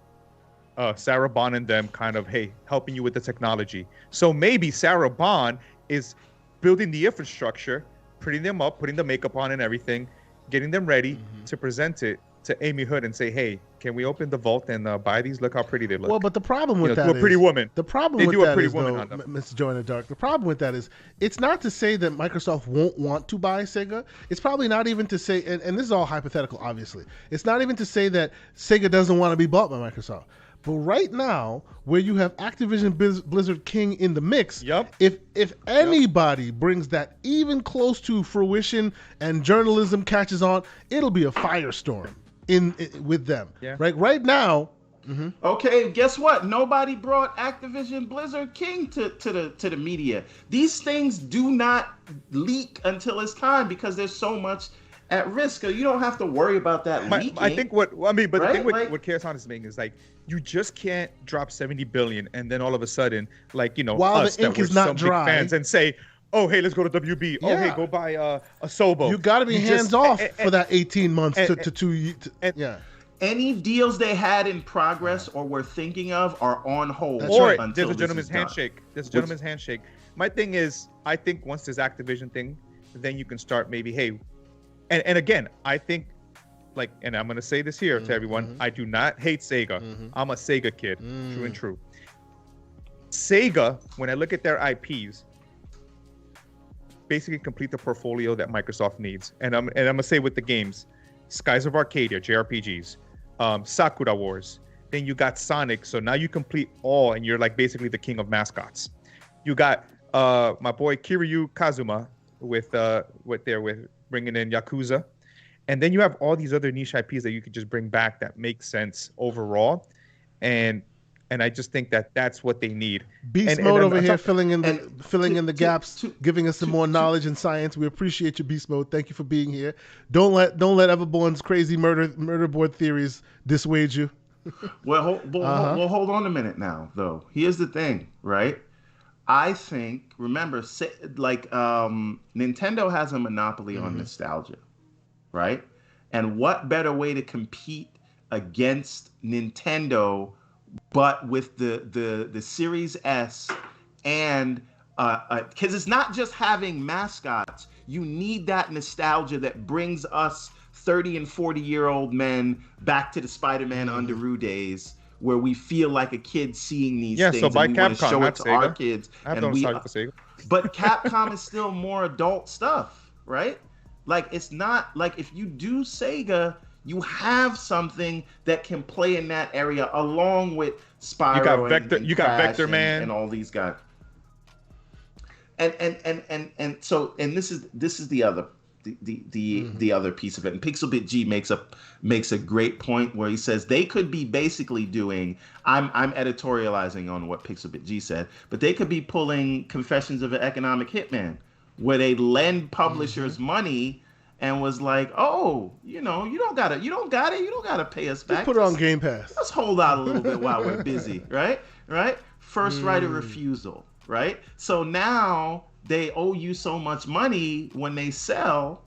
Sarah Bond and them kind of, hey, helping you with the technology. So maybe Sarah Bond is building the infrastructure, putting them up, putting the makeup on and everything, getting them ready to present it to Amy Hood and say, hey, can we open the vault and buy these? Look how pretty they look. Well, but the problem with that is... a pretty woman. The problem with that is, Mr. Joanna Dark, the problem with that is, it's not to say that Microsoft won't want to buy Sega. It's probably not even to say, and this is all hypothetical, obviously. It's not even to say that Sega doesn't want to be bought by Microsoft. But right now, where you have Activision-Blizzard King in the mix, if anybody brings that even close to fruition and journalism catches on, it'll be a firestorm with them. Yeah. Right now. Mm-hmm. Okay, guess what? Nobody brought Activision-Blizzard King to the media. These things do not leak until it's time because there's so much at risk. You don't have to worry about that leaking. I think what Chaos is saying is like, you just can't drop $70 billion and then all of a sudden, like, while us the ink is not dry, fans and say, oh, hey, let's go to WB. Yeah. Oh, hey, go buy a Sobo. You got to be hands off for that 18 months to 2 years. Yeah. Any deals they had in progress or were thinking of are on hold. There's a gentleman's handshake. Handshake. My thing is, I think once this Activision thing, then you can start maybe, hey, and again, I think, like, and I'm going to say this here to everyone, I do not hate Sega. I'm a Sega kid, true and true. Sega, when I look at their IPs, basically complete the portfolio that Microsoft needs. And I'm going to say with the games, Skies of Arcadia, JRPGs, Sakura Wars. Then you got Sonic, so now you complete all, and you're like basically the king of mascots. You got my boy Kiryu Kazuma with bringing in Yakuza, and then you have all these other niche IPs that you could just bring back that make sense overall, and I just think that that's what they need. Beast Mode over here filling in the gaps, giving us some more knowledge and science. We appreciate you, Beast Mode. Thank you for being here. Don't let Everborn's crazy murder board theories dissuade you. Well, hold on a minute now, though. Here's the thing, right? I think, remember, Nintendo has a monopoly on nostalgia, right? And what better way to compete against Nintendo but with the Series S, and because it's not just having mascots, you need that nostalgia that brings us 30 and 40-year-old men back to the Spider-Man Underoos days, where we feel like a kid seeing these things, so and we want to show it to our kids. But Capcom is still more adult stuff, right? Like, it's not like, if you do Sega, you have something that can play in that area along with Spyro. You got Vector Man and all these guys. And this is the other the other piece of it. And Pixelbit G makes a great point where he says they could be basically doing, I'm editorializing on what Pixelbit G said, but they could be pulling Confessions of an Economic Hitman, where they lend publishers money and was like, oh, you don't gotta pay us back. Just put it on Game Pass. Let's hold out a little bit while we're busy, right? First right of refusal, right? So now they owe you so much money when they sell.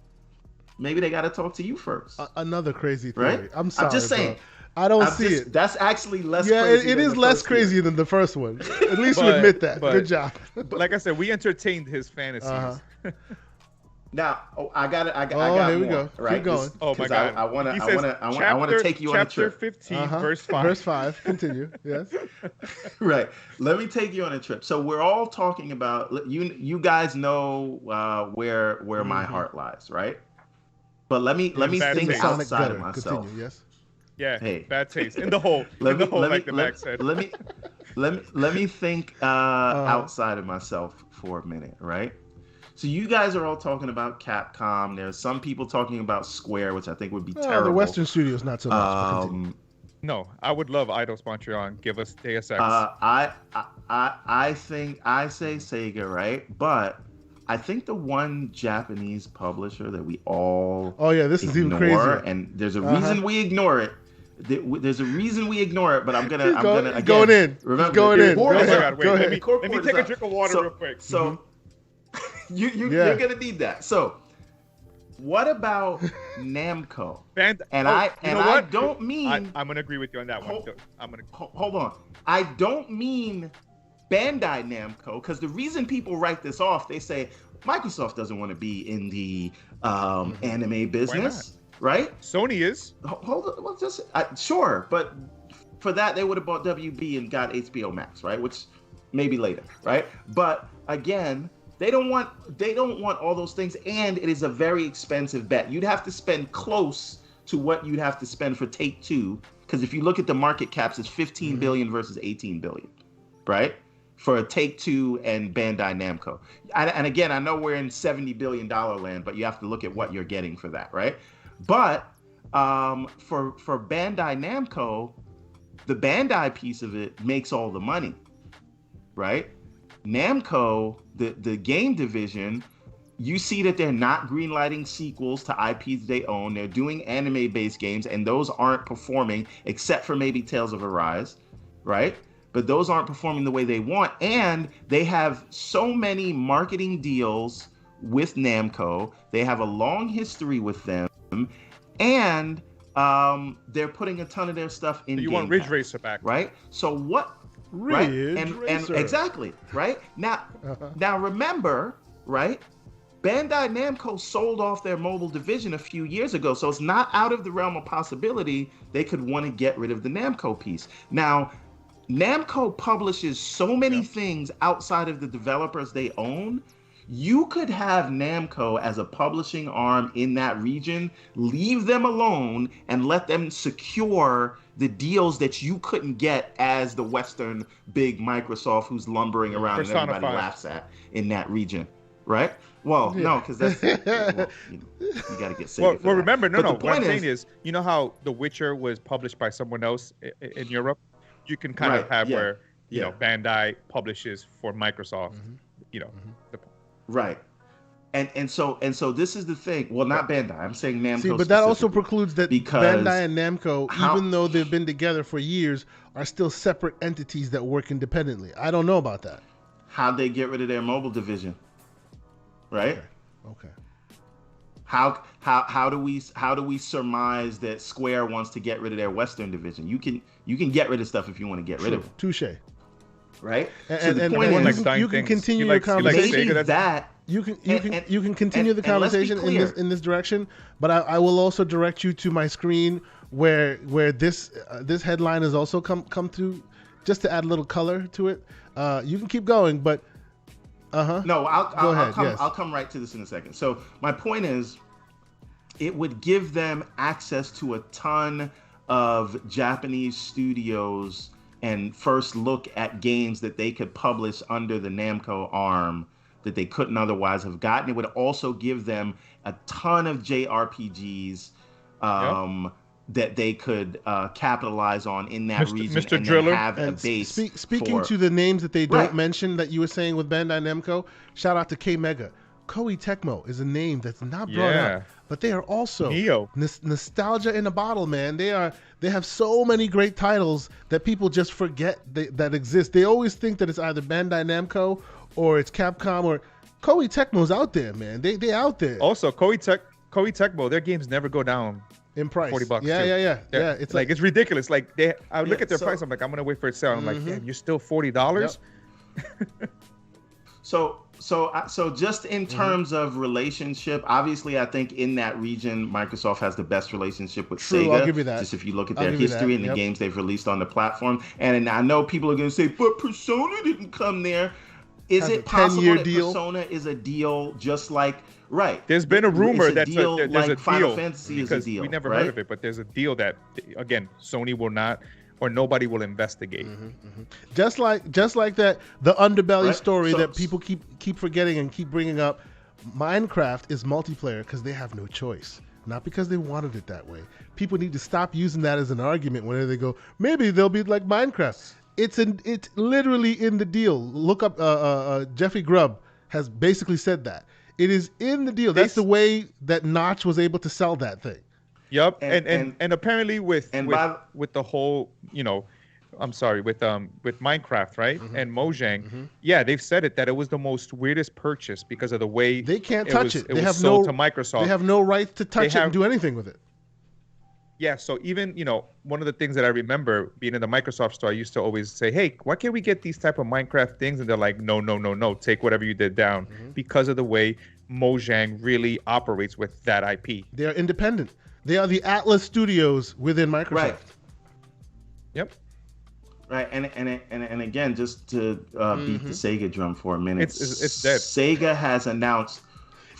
Maybe they got to talk to you first. Another crazy theory. Right? I'm sorry. I'm just saying. Bro. I don't see it. That's actually less crazy. Yeah, it is less crazy than the first one. At least you admit that. Good job. But like I said, we entertained his fantasies. Now, I got here we go. Right? Keep going. My God. I want to take you on a trip. Chapter 15, verse 5. Verse 5. Continue. Yes. Right. Let me take you on a trip. So we're all talking about, you guys know where my heart lies, right? But let me think outside of myself. Continue, yes. Yeah. Hey. Bad taste in the hole. Like the Max said. Let me think outside of myself for a minute, right? So you guys are all talking about Capcom. There's some people talking about Square, which I think would be terrible. The Western studios, not so much. No, I would love Eidos Montreal. Give us Deus Ex. I think I say Sega, right? But I think the one Japanese publisher that we all this is even crazier. And there's a reason we ignore it. There's a reason we ignore it, but I'm gonna again, going in. Remember, going in. Go ahead. Wait, let me take a drink of water real quick. So. You're gonna need that. So, what about Namco? I don't mean. I'm gonna agree with you on that one. Hold on. I don't mean Bandai Namco, because the reason people write this off, they say Microsoft doesn't want to be in the anime business, right? Sony is. Hold on. Well, sure, but for that they would have bought WB and got HBO Max, right? Which maybe later, right? But again. They don't want all those things, and it is a very expensive bet. You'd have to spend close to what you'd have to spend for Take-Two, because if you look at the market caps, it's 15 billion versus 18 billion, right? For Take-Two and Bandai Namco. And again, I know we're in $70 billion land, but you have to look at what you're getting for that, right? But for Bandai Namco, the Bandai piece of it makes all the money, right? Namco, the game division, you see that they're not greenlighting sequels to IPs they own. They're doing anime-based games, and those aren't performing, except for maybe Tales of Arise, right? But those aren't performing the way they want. And they have so many marketing deals with Namco. They have a long history with them. And they're putting a ton of their stuff in. So you want Ridge Racer back, right? So what? Ridge right? Racer. And exactly, right? Now remember, right? Bandai Namco sold off their mobile division a few years ago, so it's not out of the realm of possibility they could want to get rid of the Namco piece. Now, Namco publishes so many things outside of the developers they own. You could have Namco as a publishing arm in that region, leave them alone, and let them secure the deals that you couldn't get as the Western big Microsoft who's lumbering around and everybody laughs at in that region, right? Well, no, because that's you got to get Sega. Well, remember, what I'm saying is, you know how The Witcher was published by someone else in Europe? You can kind of have where you know Bandai publishes for Microsoft, right. And so this is the thing. Well, not Bandai. I'm saying Namco. See, but that also precludes that Bandai and Namco, even though they've been together for years, are still separate entities that work independently. I don't know about that. How'd they get rid of their mobile division? Right? Okay. How do we surmise that Square wants to get rid of their Western division? You can get rid of stuff if you want to get rid of it. Touche. Right? So the point is, you can continue your conversation. You can continue the conversation in this direction, but I will also direct you to my screen where this headline has also come through, just to add a little color to it. You can keep going, but no, I'll come right to this in a second. So my point is, it would give them access to a ton of Japanese studios and first look at games that they could publish under the Namco arm that they couldn't otherwise have gotten. It would also give them a ton of JRPGs that they could capitalize on in that region and Driller. Then have a base. Speaking to the names that they don't mention that you were saying with Bandai Namco, shout out to K-Mega. Koei Tecmo is a name that's not brought up, but they are also nostalgia in a bottle, man. They have so many great titles that people just forget that exist. They always think that it's either Bandai Namco or it's Capcom, or Koei Tecmo's out there, man. They out there. Also, Koei Tecmo, their games never go down in price. $40. Yeah. It's like it's ridiculous. Like I look at their price, I'm like, I'm gonna wait for it to sell. I'm like, damn, you're still $40. Yep. So just in terms of relationship, obviously, I think in that region, Microsoft has the best relationship with Sega. I'll give you that. Just if you look at their history and the games they've released on the platform. And I know people are going to say, but Persona didn't come there. Is it possible that Persona is a deal just like... Right. There's been a rumor that there's a deal Final Fantasy is a deal. We never heard of it, but there's a deal that, again, Sony will not... or nobody will investigate. Just like that, the underbelly story that people keep forgetting and keep bringing up. Minecraft is multiplayer because they have no choice, not because they wanted it that way. People need to stop using that as an argument whenever they go, maybe they'll be like Minecraft. It's literally in the deal. Look up Jeffrey Grubb has basically said that. It is in the deal. That's the way that Notch was able to sell that thing. Yep, and apparently with the whole, I'm sorry, with Minecraft, right? And Mojang, they've said it that it was the most weirdest purchase because of the way they can't touch it. They have sold to Microsoft. They have no right to touch it and do anything with it. Yeah, so even one of the things that I remember being in the Microsoft store, I used to always say, "Hey, why can't we get these type of Minecraft things?" And they're like, "No, take whatever you did down," because of the way Mojang really operates with that IP. They are independent. They are the Atlas Studios within Microsoft. Right. Yep. Right, and again, just to beat the Sega drum for a minute, it's dead. Sega has announced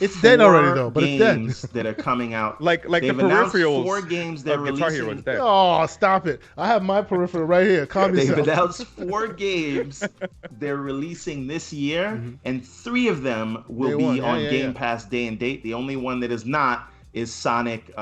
It's dead already though, but games it's dead. that are coming out. Like they've the announced peripherals. 4 games they're Guitar Hero releasing. is dead. Oh, stop it! I have my peripheral right here. Calm They've yourself. announced 4 games they're releasing this year, and 3 of them will be on Game Pass day and date. The only one that is not is Sonic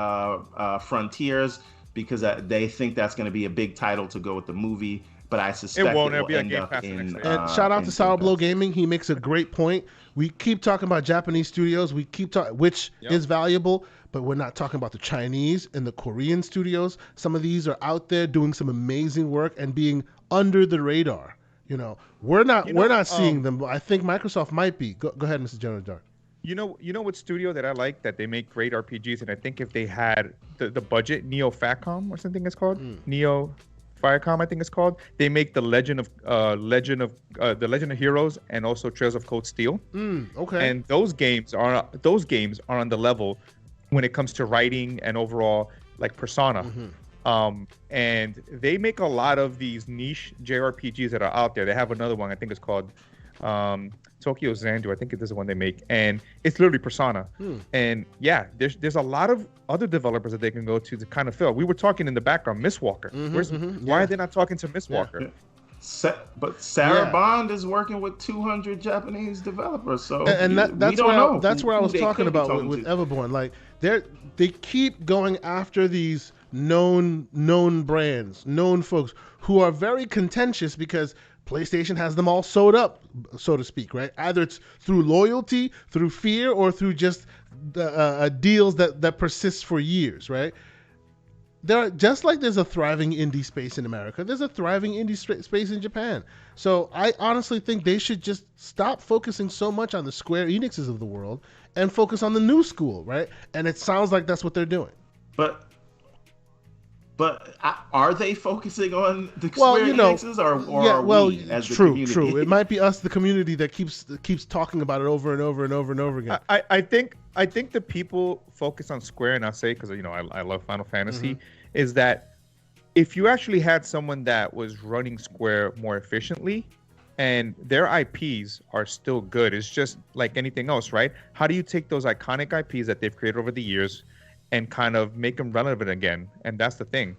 Frontiers, because they think that's going to be a big title to go with the movie. But I suspect it will end up in. And shout out to Sourblow Gaming. He makes a great point. We keep talking about Japanese studios. We keep talking, which is valuable, but we're not talking about the Chinese and the Korean studios. Some of these are out there doing some amazing work and being under the radar. You know, we're not seeing them, but I think Microsoft might be. Go ahead, Mr. Joanna Dark. You know what studio that I like that they make great RPGs, and I think if they had the budget, Neo Facom or something it's called, Neo Firecom, I think it's called. They make the Legend of Heroes and also Trails of Cold Steel. Okay. And those games are on the level when it comes to writing and overall like Persona. And they make a lot of these niche JRPGs that are out there. They have another one, I think it's called Tokyo Xandu. I think it is the one they make, and it's literally Persona. And yeah, there's a lot of other developers that they can go to kind of fill. We were talking in the background, Mistwalker. Why are they not talking to Mistwalker? But Sarah Bond is working with 200 Japanese developers, so that's where I was talking about with Everborn. Like they keep going after these known brands, known folks who are very contentious because PlayStation has them all sewed up, so to speak, right? Either it's through loyalty, through fear, or through just deals that persist for years, right? Just like there's a thriving indie space in America, there's a thriving indie space in Japan. So I honestly think they should just stop focusing so much on the Square Enixes of the world and focus on the new school, right? And it sounds like that's what they're doing. But are they focusing on the Square Enixes or are we as the community? True. It might be us, the community, that keeps talking about it over and over and over and over again. I think the people focus on Square, and I'll say because I love Final Fantasy, is that if you actually had someone that was running Square more efficiently, and their IPs are still good, it's just like anything else, right? How do you take those iconic IPs that they've created over the years and kind of make them relevant again? And that's the thing.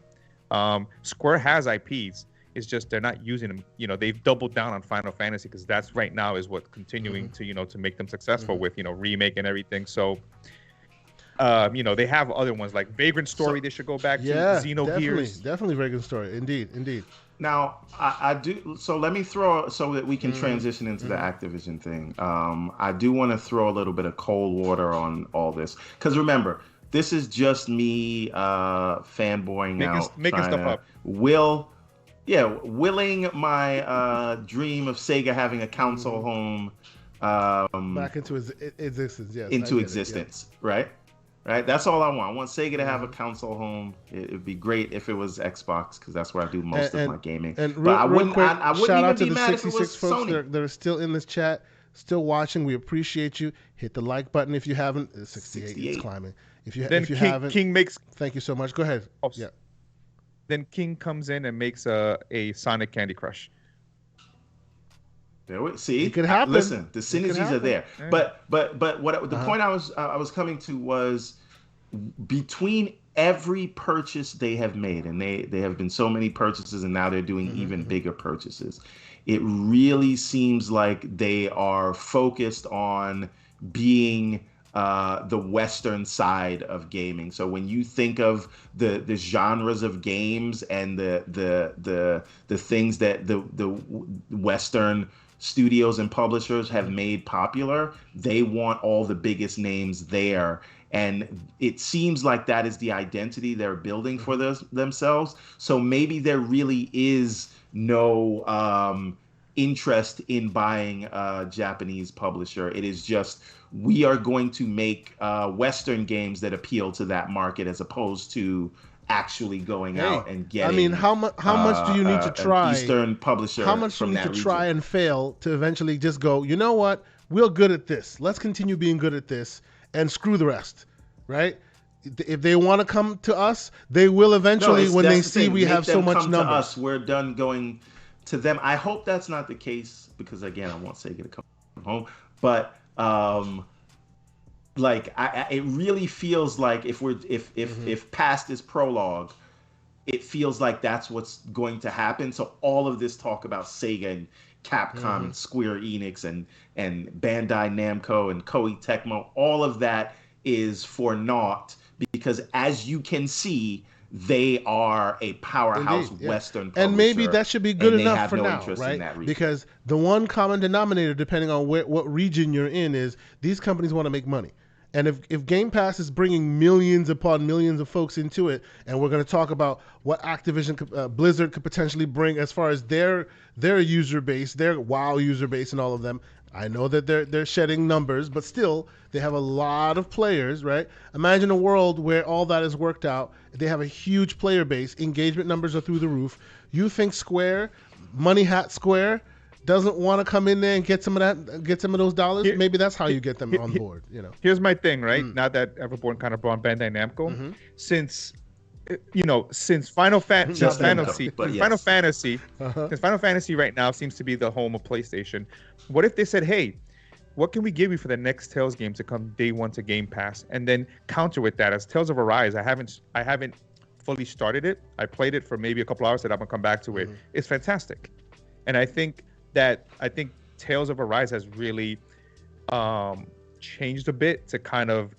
Square has IPs. It's just they're not using them. They've doubled down on Final Fantasy because that's right now is what's continuing to make them successful with remake and everything. So they have other ones like Vagrant Story. They should go back to Xenogears. Definitely Vagrant Story. Indeed. Now I do. So let me throw so that we can transition into the Activision thing. I do want to throw a little bit of cold water on all this because remember, this is just me fanboying out, making stuff up. Willing my dream of Sega having a console home back into existence. Yes, into existence, right? Right. That's all I want. I want Sega to have a console home. It'd be great if it was Xbox because that's where I do most of my gaming. But I wouldn't even be mad if it was folks Sony. That are still in this chat, still watching. We appreciate you. Hit the like button if you haven't. 68. It's climbing. If you haven't, King makes. Thank you so much. Go ahead. Oh, yeah. Then King comes in and makes a Sonic Candy Crush. See, it could happen. Listen, the synergies are there. Yeah. But what the point I was coming to was between every purchase they have made, and they have been so many purchases, and now they're doing even bigger purchases. It really seems like they are focused on being the Western side of gaming. So when you think of the genres of games and the things that the Western studios and publishers have made popular, they want all the biggest names there. And it seems like that is the identity they're building for themselves. So maybe there really is no interest in buying a Japanese publisher. It is just, we are going to make Western games that appeal to that market as opposed to actually going out and getting. I mean, how much do you need to try? Eastern publisher. How much do you need to try and fail to eventually just go, you know what? We're good at this. Let's continue being good at this and screw the rest, right? If they want to come to us, they will eventually when they see we have so much numbers. To us, we're done going to them. I hope that's not the case because again, I want Sega to come home, but like it really feels like if past is prologue, it feels like that's what's going to happen. So all of this talk about Sega and Capcom and Square Enix and Bandai Namco and Koei Tecmo, all of that is for naught, because as you can see, they are a powerhouse Western publisher. And maybe that should be good enough for now, right? Because the one common denominator, depending on what region you're in, is these companies want to make money. And if Game Pass is bringing millions upon millions of folks into it, and we're going to talk about what Activision-Blizzard could potentially bring as far as their user base, their WoW user base and all of them, I know that they're shedding numbers, but still, they have a lot of players, right? Imagine a world where all that is worked out. They have a huge player base. Engagement numbers are through the roof. You think Square, Money Hat Square, doesn't want to come in there and get some of those dollars? Maybe that's how you get them on board. Here's my thing, right? Now that Everborn kind of brought Bandai Namco, since Final Fantasy right now seems to be the home of PlayStation. What if they said, hey, what can we give you for the next Tales game to come day one to Game Pass, and then counter with that as Tales of Arise? I haven't fully started it. I played it for maybe a couple hours, that I'm gonna come back to it. It's fantastic, and I think Tales of Arise has really changed a bit to kind of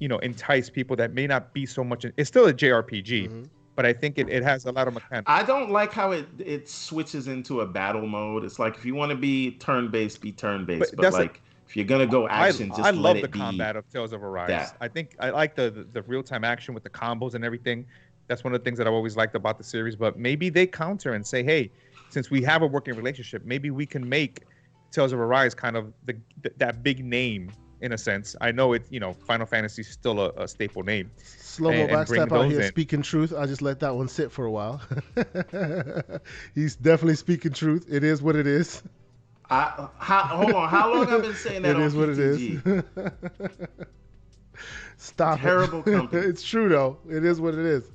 entice people that may not be so much. It's still a JRPG, but I think it has a lot of mechanics. I don't like how it switches into a battle mode. It's like, if you want to be turn-based, be turn-based. But like, if you're gonna go action, I love the combat of Tales of Arise. I think I like the real-time action with the combos and everything. That's one of the things that I've always liked about the series. But maybe they counter and say, hey, since we have a working relationship, maybe we can make Tales of Arise kind of that big name, in a sense. I know Final Fantasy is still a staple name. Slow-mo backstep out here, speaking truth. I'll just let that one sit for a while. He's definitely speaking truth. It is what it is. Hold on. How long have I been saying that? It is what it is. Stop. Terrible company. It's true though. It is what it is.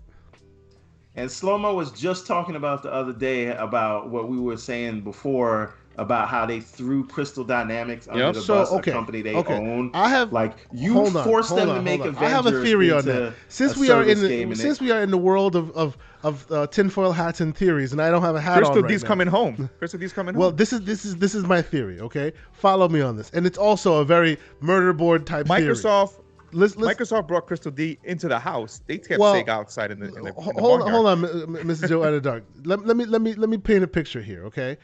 And Slow-mo was just talking about the other day about what we were saying before about how they threw Crystal Dynamics under the bus, a company they own. Forced them to make Avengers. I have a theory on that. Since we are in the world of tinfoil hats and theories, and I don't have a hat on right now. Coming home. Crystal D's coming home. Well, this is my theory. Okay, follow me on this, and it's also a very murder board type theory. Microsoft brought Crystal D into the house. They kept Sega outside in the hold on, Mrs. Joanna Dark. Let me paint a picture here, okay?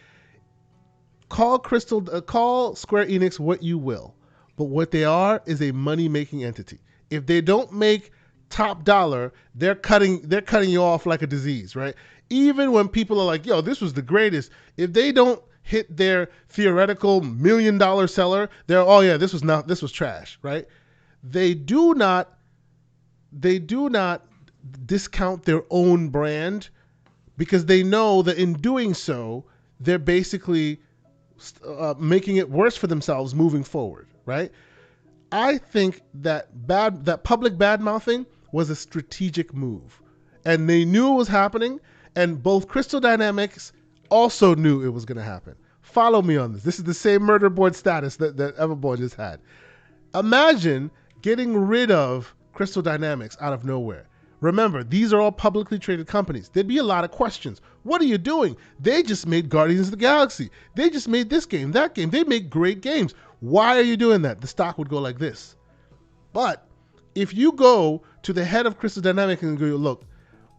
Call Square Enix what you will, but what they are is a money-making entity. If they don't make top dollar, they're cutting you off like a disease, right? Even when people are like, "Yo, this was the greatest," if they don't hit their theoretical $1 million seller, they're, "Oh yeah, this was trash," right? They do not discount their own brand, because they know that in doing so, they're basically making it worse for themselves moving forward, right? I think that public bad-mouthing was a strategic move, and they knew it was happening, and both Crystal Dynamics also knew it was going to happen. Follow me on this. This is the same murder board status that Everborn just had. Imagine getting rid of Crystal Dynamics out of nowhere. Remember, these are all publicly traded companies. There'd be a lot of questions. What are you doing? They just made Guardians of the Galaxy. They just made this game, that game. They make great games. Why are you doing that? The stock would go like this. But if you go to the head of Crystal Dynamics and go, look,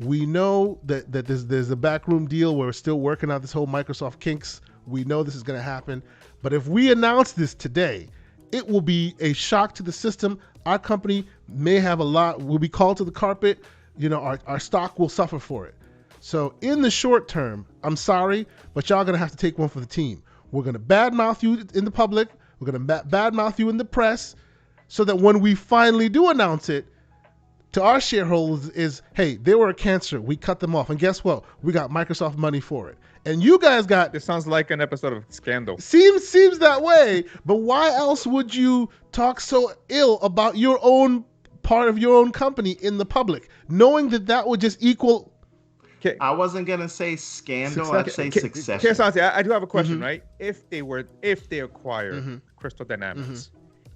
we know that there's a backroom deal where we're still working out this whole Microsoft kinks. We know this is going to happen. But if we announce this today, it will be a shock to the system. Our company will be called to the carpet. Our stock will suffer for it. So in the short term, I'm sorry, but y'all gonna have to take one for the team. We're gonna badmouth you in the public. We're gonna badmouth you in the press, so that when we finally do announce it to our shareholders is, hey, they were a cancer. We cut them off. And guess what? We got Microsoft money for it. And you guys got... This sounds like an episode of Scandal. Seems that way. But why else would you talk so ill about your own part of your own company in the public, knowing that would just equal... I wasn't going to say Scandal. I'd say Succession. I do have a question, right? If they acquire Crystal Dynamics,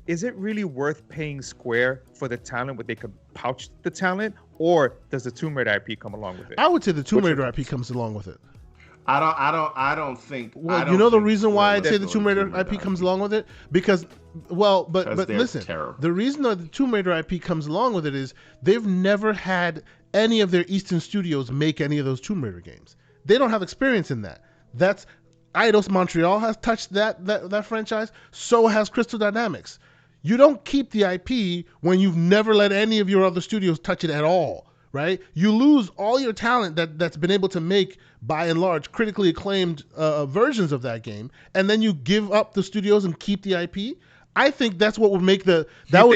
is it really worth paying Square for the talent where they could pouch the talent, or does the Tomb Raider IP come along with it? I would say the Tomb Raider IP comes along with it. I don't think. Well, you know the reason why I'd say the Tomb Raider IP comes along with it? Because, but listen, terrible. The reason that the Tomb Raider IP comes along with it is they've never had any of their Eastern studios make any of those Tomb Raider games. They don't have experience in that. That's Eidos Montreal has touched that franchise. So has Crystal Dynamics. You don't keep the IP when you've never let any of your other studios touch it at all, right? You lose all your talent that's been able to make, by and large, critically acclaimed versions of that game, and then you give up the studios and keep the IP. I think that's what would make the deal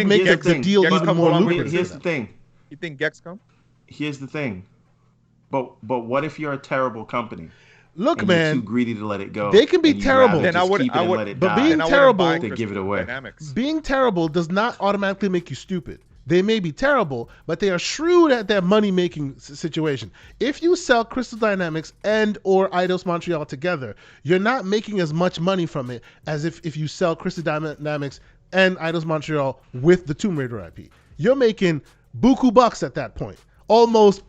even more lucrative. Here's the thing. You think Gamescom? Here's the thing. But what if you're a terrible company? Look, and man, you're too greedy to let it go. They can be terrible. Then I would. But being terrible, to give it away. Being terrible does not automatically make you stupid. They may be terrible, but they are shrewd at their money-making situation. If you sell Crystal Dynamics and or Eidos Montreal together, you're not making as much money from it as if you sell Crystal Dynamics and Eidos Montreal with the Tomb Raider IP. You're making buku bucks at that point. Almost.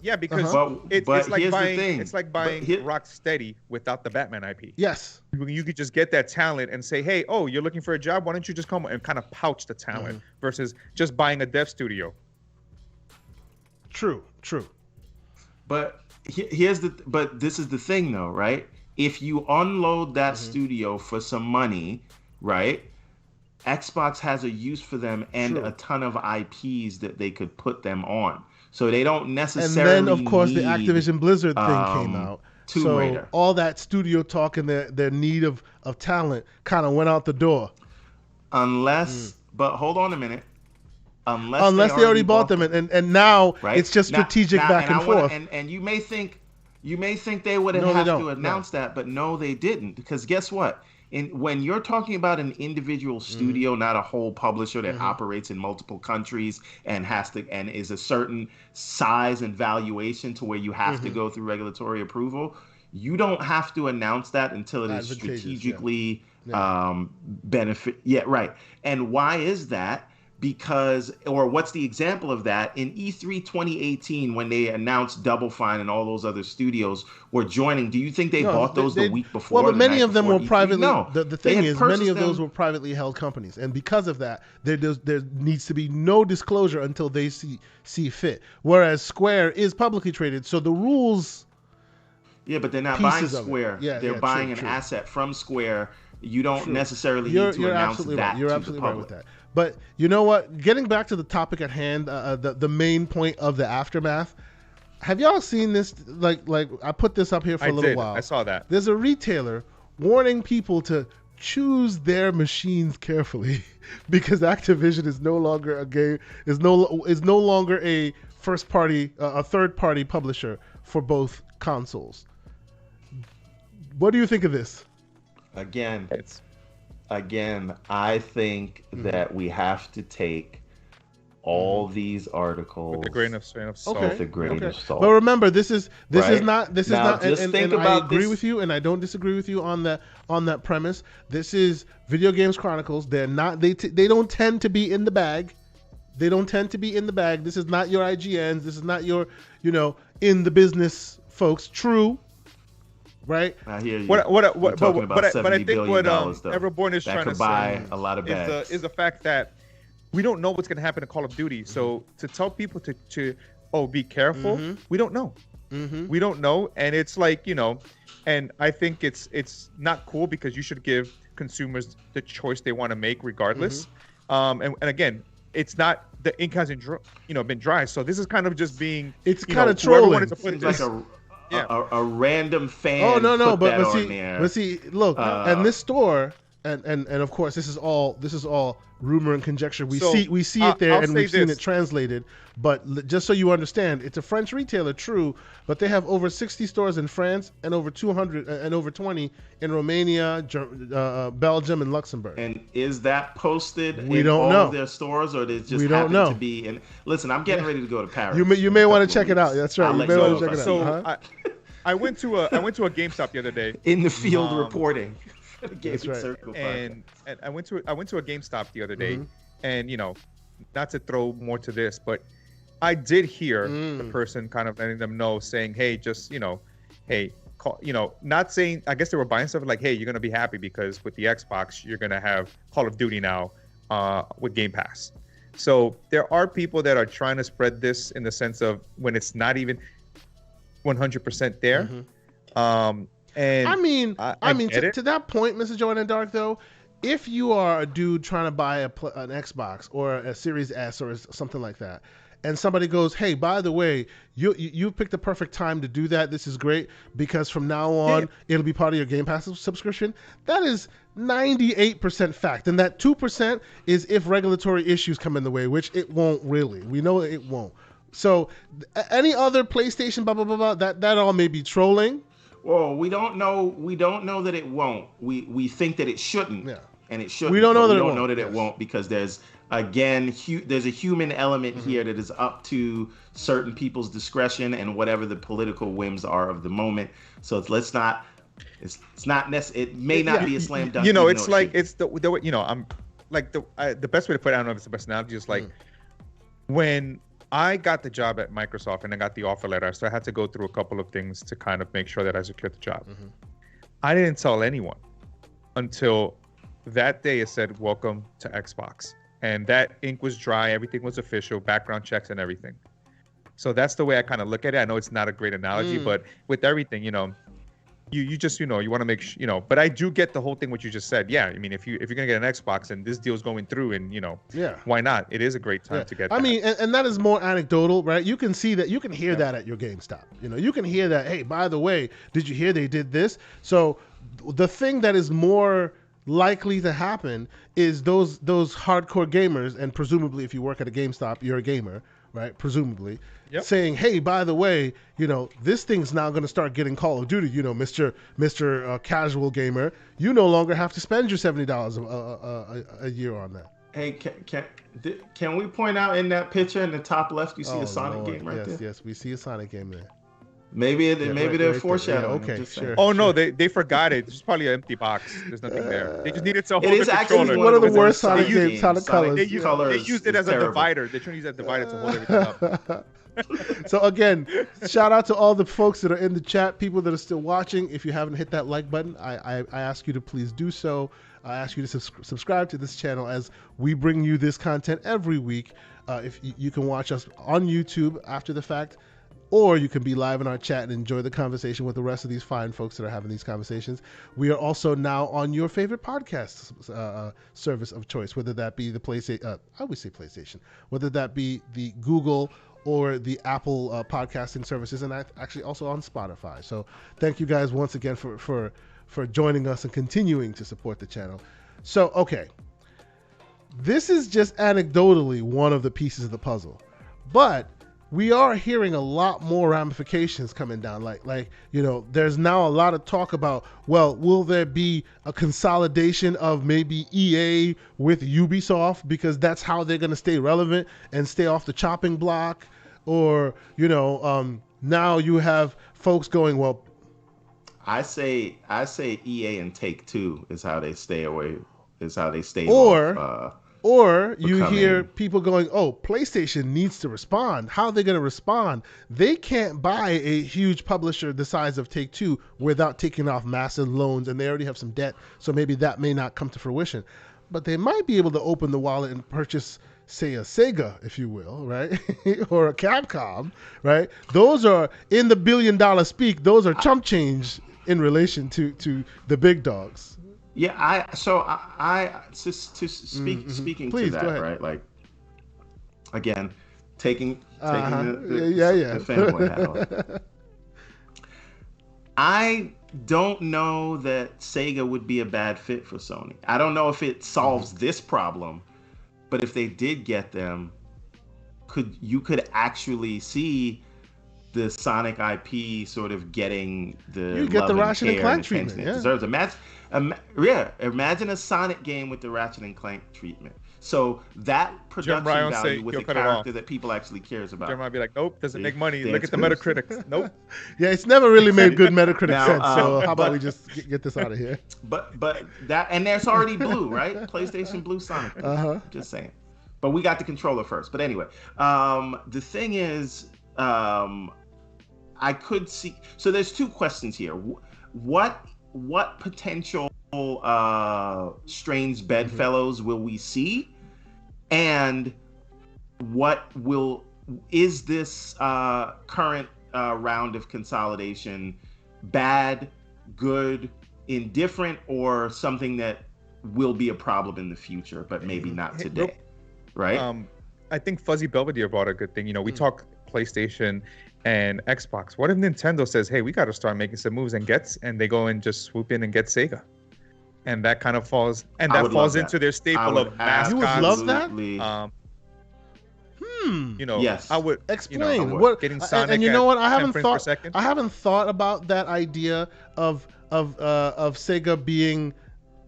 Yeah, because it's like buying Rocksteady without the Batman IP. Yes. You could just get that talent and say, hey, oh, you're looking for a job? Why don't you just come and kind of pouch the talent versus just buying a dev studio? True. But this is the thing though, right? If you unload that studio for some money, right? Xbox has a use for them and a ton of IPs that they could put them on. So they don't necessarily. And then, of course, the Activision-Blizzard thing came out. Tomb Raider. All that studio talk and their need of talent kind of went out the door. But hold on a minute. Unless they already bought them, and now it's just strategic back and forth. And you may think they would have to announce that, but no, they didn't. Because guess what? When you're talking about an individual studio, not a whole publisher that operates in multiple countries and is a certain size and valuation to where you have to go through regulatory approval, you don't have to announce that until it is strategically benefit. Yeah, right. And why is that? What's the example of that? In E3 2018, when they announced Double Fine and all those other studios were joining, do you think they bought those the week before? Well, but many of them were privately. No. The thing is, many of those were privately held companies, and because of that, there needs to be no disclosure until they see fit. Whereas Square is publicly traded, so the rules. Yeah, but they're not buying Square. They're buying an asset from Square. You don't necessarily need to announce that. You're absolutely right with that. But you know what? Getting back to the topic at hand, the main point of the aftermath. Have y'all seen this? Like I put this up here for a little while. I saw that. There's a retailer warning people to choose their machines carefully because Activision is no longer is no longer a third party publisher for both consoles. What do you think of this? Again, I think that we have to take all these articles with a grain of salt. But remember, this is not, and I agree with you, and I don't disagree with you on that premise. This is Video Games Chronicles. They're not. They don't tend to be in the bag. This is not your IGNs. This is not your in the business folks. True. Right. I hear you. But I think what everyone is trying to say a lot of is the fact that we don't know what's going to happen to Call of Duty. So to tell people to be careful, we don't know. We don't know, and it's like and I think it's not cool because you should give consumers the choice they want to make regardless. And again, it's not the ink hasn't been dry, so this is kind of just being kind of trolling. A random fan. Oh no, but see, look, and this store, and of course this is all rumor and conjecture. We see it there, and we've seen it translated. But just so you understand, it's a French retailer, true, but they have over 60 stores in France and over 200 and over 20 in Romania, Belgium, and Luxembourg. And is that posted in all of their stores, or does it just happen to be in? Listen, I'm getting ready to go to Paris. You may want to check it out. That's right. You may want to check it out. So I went to a GameStop the other day. In the field reporting. That's right. Circle and I went to a GameStop the other day, and not to throw more to this, but I did hear the person kind of letting them know, saying, hey, just hey, call, not saying, I guess they were buying stuff like, hey, you're gonna be happy because with the Xbox you're gonna have Call of Duty now with Game Pass. So there are people that are trying to spread this in the sense of when it's not even 100% there. And I mean, to that point, Mrs. Joanna Dark, though, if you are a dude trying to buy an Xbox or a Series S or something like that, and somebody goes, hey, by the way, you picked the perfect time to do that. This is great because from now on, it'll be part of your Game Pass subscription. That is 98% fact. And that 2% is if regulatory issues come in the way, which it won't really. We know it won't. So any other PlayStation, blah, blah, blah, blah, that all may be trolling. Well, we don't know that it won't. We think that it shouldn't. Yeah. And it shouldn't. We don't know that it won't because there's a human element here that is up to certain people's discretion and whatever the political whims are of the moment. So it's not necessary. It may not be a slam dunk. It's like it's the I'm like the best way to put it. I don't know if it's the best analogy. Is like when I got the job at Microsoft and I got the offer letter, so I had to go through a couple of things to kind of make sure that I secured the job. I didn't tell anyone until that day. It said, welcome to Xbox. And that ink was dry. Everything was official, background checks and everything. So that's the way I kind of look at it. I know it's not a great analogy, but with everything, you just, you want to make sure, but I do get the whole thing, what you just said. Yeah. I mean, if you're going to get an Xbox and this deal's going through and, why not? It is a great time to get that. I mean, and that is more anecdotal, right? You can see that, you can hear that at your GameStop. You can hear that, hey, by the way, did you hear they did this? So the thing that is more likely to happen is those hardcore gamers, and presumably if you work at a GameStop, you're a gamer, right? Presumably. Saying, hey, by the way, this thing's now going to start getting Call of Duty. Mr. Casual gamer, you no longer have to spend your $70 a year on that. Hey, can we point out in that picture in the top left, you see a Sonic game right there? Yes, we see a Sonic game there. Maybe they're foreshadowing. Okay, sure. Oh no, they forgot it. It's probably an empty box. There's nothing there. They just needed to hold the controller. Actually one of the worst Sonic games. Sonic Colors. They used it as a divider. They're trying to use that divider to hold everything up. So again, shout out to all the folks that are in the chat, people that are still watching. If you haven't hit that like button, I ask you to please do so. I ask you to subscribe to this channel as we bring you this content every week. If you can watch us on YouTube after the fact, or you can be live in our chat and enjoy the conversation with the rest of these fine folks that are having these conversations. We are also now on your favorite podcast service of choice, whether that be the PlayStation, I always say PlayStation, whether that be the Google or the Apple podcasting services, and actually also on Spotify. So thank you guys once again for joining us and continuing to support the channel. So, okay, this is just anecdotally one of the pieces of the puzzle, but we are hearing a lot more ramifications coming down. Like there's now a lot of talk about, well, will there be a consolidation of maybe EA with Ubisoft because that's how they're going to stay relevant and stay off the chopping block? Or, now you have folks going, well, I say EA and Take-Two is how they stay away, is how they stay off. Or you hear people going, oh, PlayStation needs to respond. How are they going to respond? They can't buy a huge publisher the size of Take-Two without taking off massive loans, and they already have some debt, so maybe that may not come to fruition. But they might be able to open the wallet and purchase, say, a Sega, if you will, right? Or a Capcom, right? Those are, in the billion-dollar speak, those are chump change in relation to the big dogs. Yeah, speaking Please, to that, right? Like, again, taking the fanboy hat on. I don't know that Sega would be a bad fit for Sony. I don't know if it solves this problem, but if they did get them, you could actually see the Sonic IP sort of getting the love and Ratchet and Clank treatment. It deserves. Imagine a Sonic game with the Ratchet and Clank treatment. So that production value with a character that people actually cares about. Jeremiah be like, nope, doesn't make money. Look at the Metacritic. Nope. Yeah, it's never really made good Metacritic sense. So how about we just get this out of here? But that, and there's already Blue, right? PlayStation Blue Sonic. Just saying. But we got the controller first. But anyway, the thing is, I could see. So there's two questions here. What potential strange bedfellows will we see, and is this current round of consolidation bad, good, indifferent, or something that will be a problem in the future, but maybe not today, right? I think Fuzzy Belvedere brought a good thing. You know, we talk PlayStation and Xbox. What if Nintendo says, hey, we got to start making some moves, and they go and just swoop in and get Sega? And that kind of falls into their staple of mascots. You would love that? You know, yes. I would explain what getting Sonic. And you know what? I haven't thought about that idea of Sega being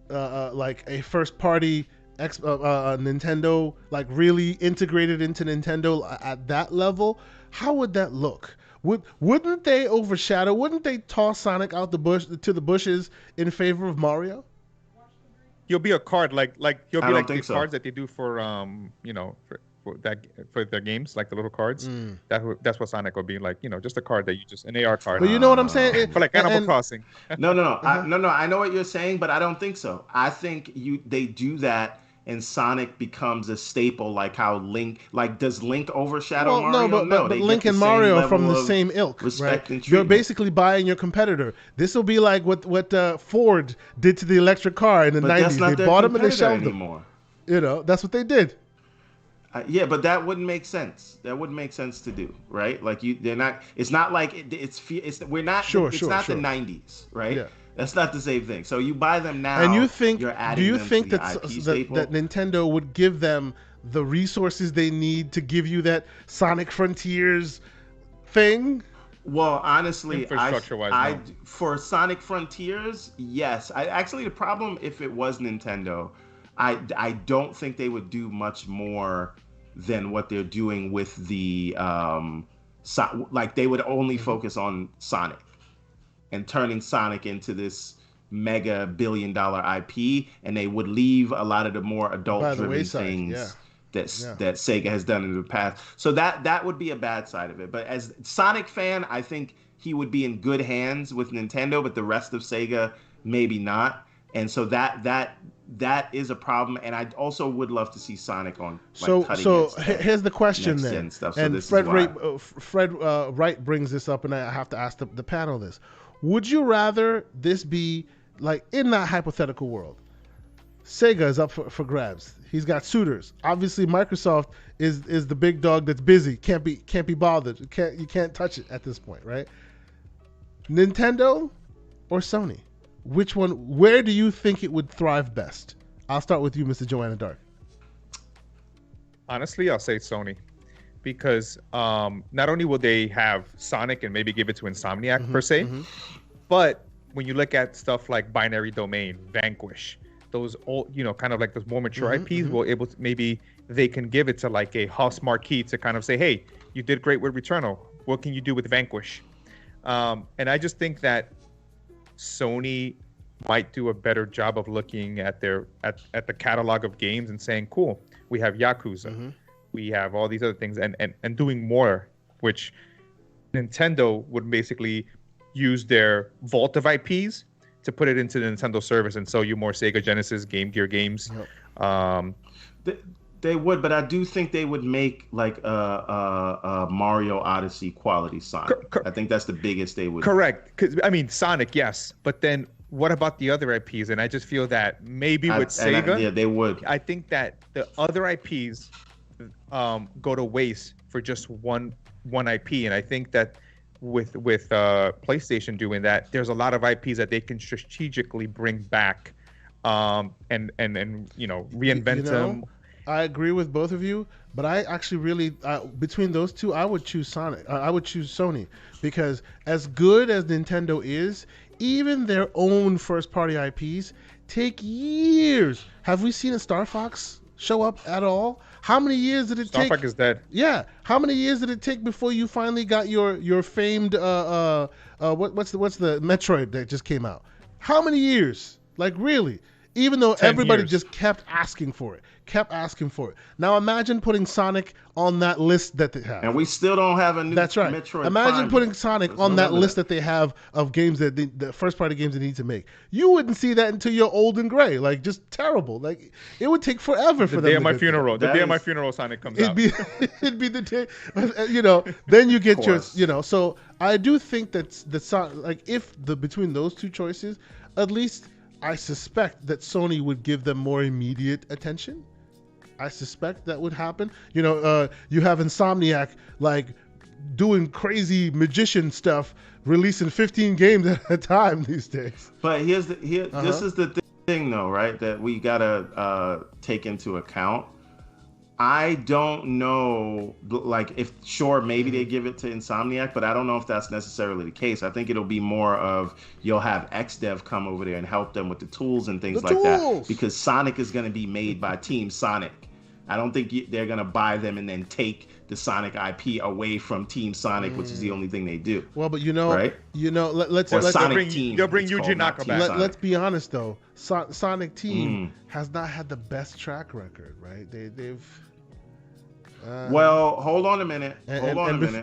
like a first party Nintendo, like really integrated into Nintendo at that level. How would that look? Wouldn't they overshadow? Wouldn't they toss Sonic out the bushes in favor of Mario? You'll be a card like you'll be like the cards that they do for for their games, like the little cards. That's what Sonic will be like. You know, just a card that you just an AR card. But you know what I'm saying? For like Animal Crossing. No. I know what you're saying, but I don't think so. I think they do that, and Sonic becomes a staple, like how Link. Like, does Link overshadow Mario? No, but Link and Mario are from the same ilk, right? You're basically buying your competitor. This will be like what Ford did to the electric car in the 90s. They bought them and they shelved them. You know, that's what they did. Yeah, but that wouldn't make sense. That wouldn't make sense to do, right? Like they're not. It's not like we're not. It's not the 90s, right? Yeah. That's not the same thing. So you buy them now. And you think? Do you think that Nintendo would give them the resources they need to give you that Sonic Frontiers thing? Well, honestly, infrastructure-wise, for Sonic Frontiers, yes. Actually, the problem if it was Nintendo, I don't think they would do much more than what they're doing with the like they would only focus on Sonic and turning Sonic into this mega billion-dollar IP, and they would leave a lot of the more adult-driven things that Sega has done in the past. So that would be a bad side of it. But as Sonic fan, I think he would be in good hands with Nintendo, but the rest of Sega maybe not. And so that is a problem. And I also would love to see Sonic on. Like, so here's the question then. Stuff. And Fred Wright brings this up, and I have to ask the panel this. Would you rather this be like in that hypothetical world? Sega is up for grabs. He's got suitors. Obviously, Microsoft is the big dog that's busy. Can't be bothered. You can't touch it at this point, right? Nintendo or Sony? Which one? Where do you think it would thrive best? I'll start with you, Mr. Joanna Dark. Honestly, I'll say Sony, because not only will they have Sonic and maybe give it to Insomniac per se, but when you look at stuff like Binary Domain, Vanquish, those old, kind of like those more mature IPs, will able to, maybe they can give it to like a House Marquee to kind of say, hey, you did great with Returnal. What can you do with Vanquish? And I just think that Sony might do a better job of looking at their at the catalog of games and saying, cool, we have Yakuza, we have all these other things, and doing more, which Nintendo would basically use their vault of IPs to put it into the Nintendo service and sell you more Sega Genesis, Game Gear games. They would, but I do think they would make like a Mario Odyssey quality Sonic. I think that's the biggest they would. Correct. Because I mean, Sonic, yes, but then what about the other IPs? And I just feel that maybe with Sega, they would. I think that the other IPs go to waste for just one IP, and I think that with PlayStation doing that, there's a lot of IPs that they can strategically bring back, and reinvent them. I agree with both of you, but I actually really between those two, I would choose Sonic. I would choose Sony, because as good as Nintendo is, even their own first-party IPs take years. Have we seen a Star Fox show up at all? How many years did it take? Star Trek is dead. Yeah. How many years did it take before you finally got your famed what's the Metroid that just came out? How many years? Like, really? Even though everybody just kept asking for it. Now imagine putting Sonic on that list that they have. And we still don't have a new Metroid. Imagine putting Sonic on that list that they have of games that the first party games they need to make. You wouldn't see that until you're old and gray. Like, just terrible. Like, it would take forever for them. The day of my funeral. The day of my funeral, Sonic comes out. It'd be the day, then you get your, so I do think that like, if between those two choices, at least I suspect that Sony would give them more immediate attention. I suspect that would happen. You have Insomniac like doing crazy magician stuff, releasing 15 games at a time these days. But this is the thing though, right? That we gotta take into account. I don't know, like, maybe they give it to Insomniac, but I don't know if that's necessarily the case. I think it'll be more of you'll have XDev come over there and help them with the tools and things like that, because Sonic is going to be made by Team Sonic. I don't think they're going to buy them and then take the Sonic IP away from Team Sonic, which is the only thing they do. Well, but right? Let's bring Yuji Naka back. Let's be honest though, Sonic Team has not had the best track record, right? They've well, hold on a minute.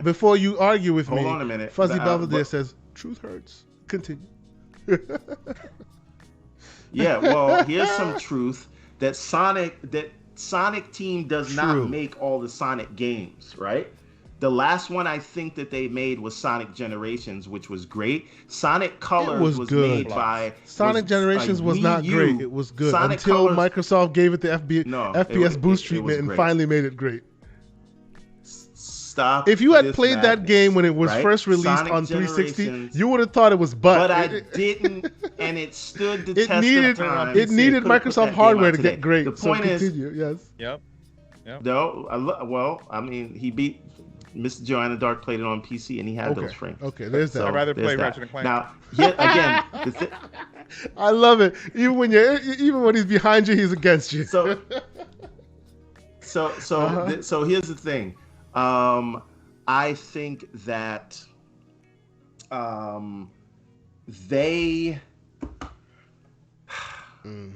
Before you argue with me, hold on a minute. Fuzzy Belvedere says, truth hurts. Continue. Yeah, well, here's some truth that Sonic Team does not make all the Sonic games, right? The last one I think that they made was Sonic Generations, which was great. Sonic Colors was made by... Sonic Generations was not great. It was good until Microsoft gave it the FPS boost treatment and finally made it great. Stop. If you had played that game when it was first released Sonic on 360, you would have thought it was butt. But I didn't, and it stood the test of time. It needed Microsoft hardware to get great. The point is, yes. Yep. No, well, I mean, he beat Mr. Joanna Dark, played it on PC, and he had those frames. Okay, there's that. I'd rather play Ratchet and Clank. Now, again, I love it. Even when he's behind you, he's against you. So here's the thing. I think that they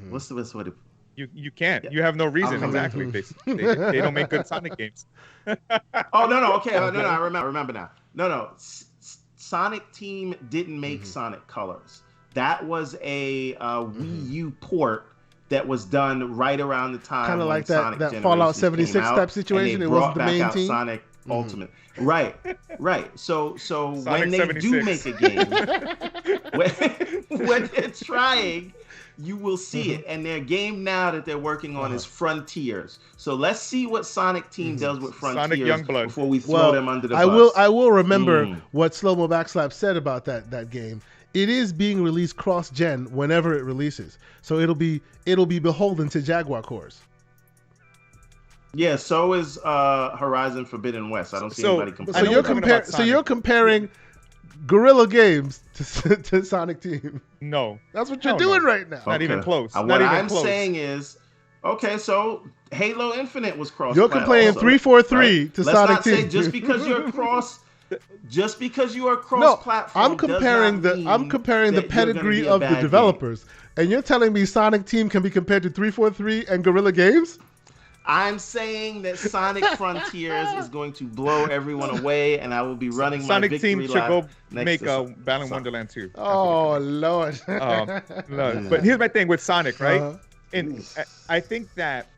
what's the best way to you can't. You have no reason. Exactly. They don't make good Sonic games. Oh no. Okay. No. I remember now. No. Sonic Team didn't make Sonic Colors. That was a Wii U port that was done right around the time, kind of like that Fallout 76 type situation. It was the main team. Sonic Ultimate, right. So when they 76. Do make a game, when they're trying, you will see it. And their game now that they're working on is Frontiers. So let's see what Sonic Team does with Frontiers before we throw them under the bus. I will remember what Slow Mo Backslap said about that game. It is being released cross-gen whenever it releases, so it'll be beholden to Jaguar cores. Yeah, so is Horizon Forbidden West. I don't see anybody comparing. So you're comparing Guerrilla Games to Sonic Team. No, that's what you're doing right now. Not even close. What I'm saying is, okay, so Halo Infinite was cross. You're comparing 343 to Let's Sonic not Team. Say just because you're cross. Just because you are cross-platform, I'm comparing the pedigree of the developers, and you're telling me Sonic Team can be compared to 343 and Guerrilla Games? I'm saying that Sonic Frontiers is going to blow everyone away, and I will be running Sonic my victory Team should go make Battle in Wonderland 2. Oh Lord! But here's my thing with Sonic, right? And I think that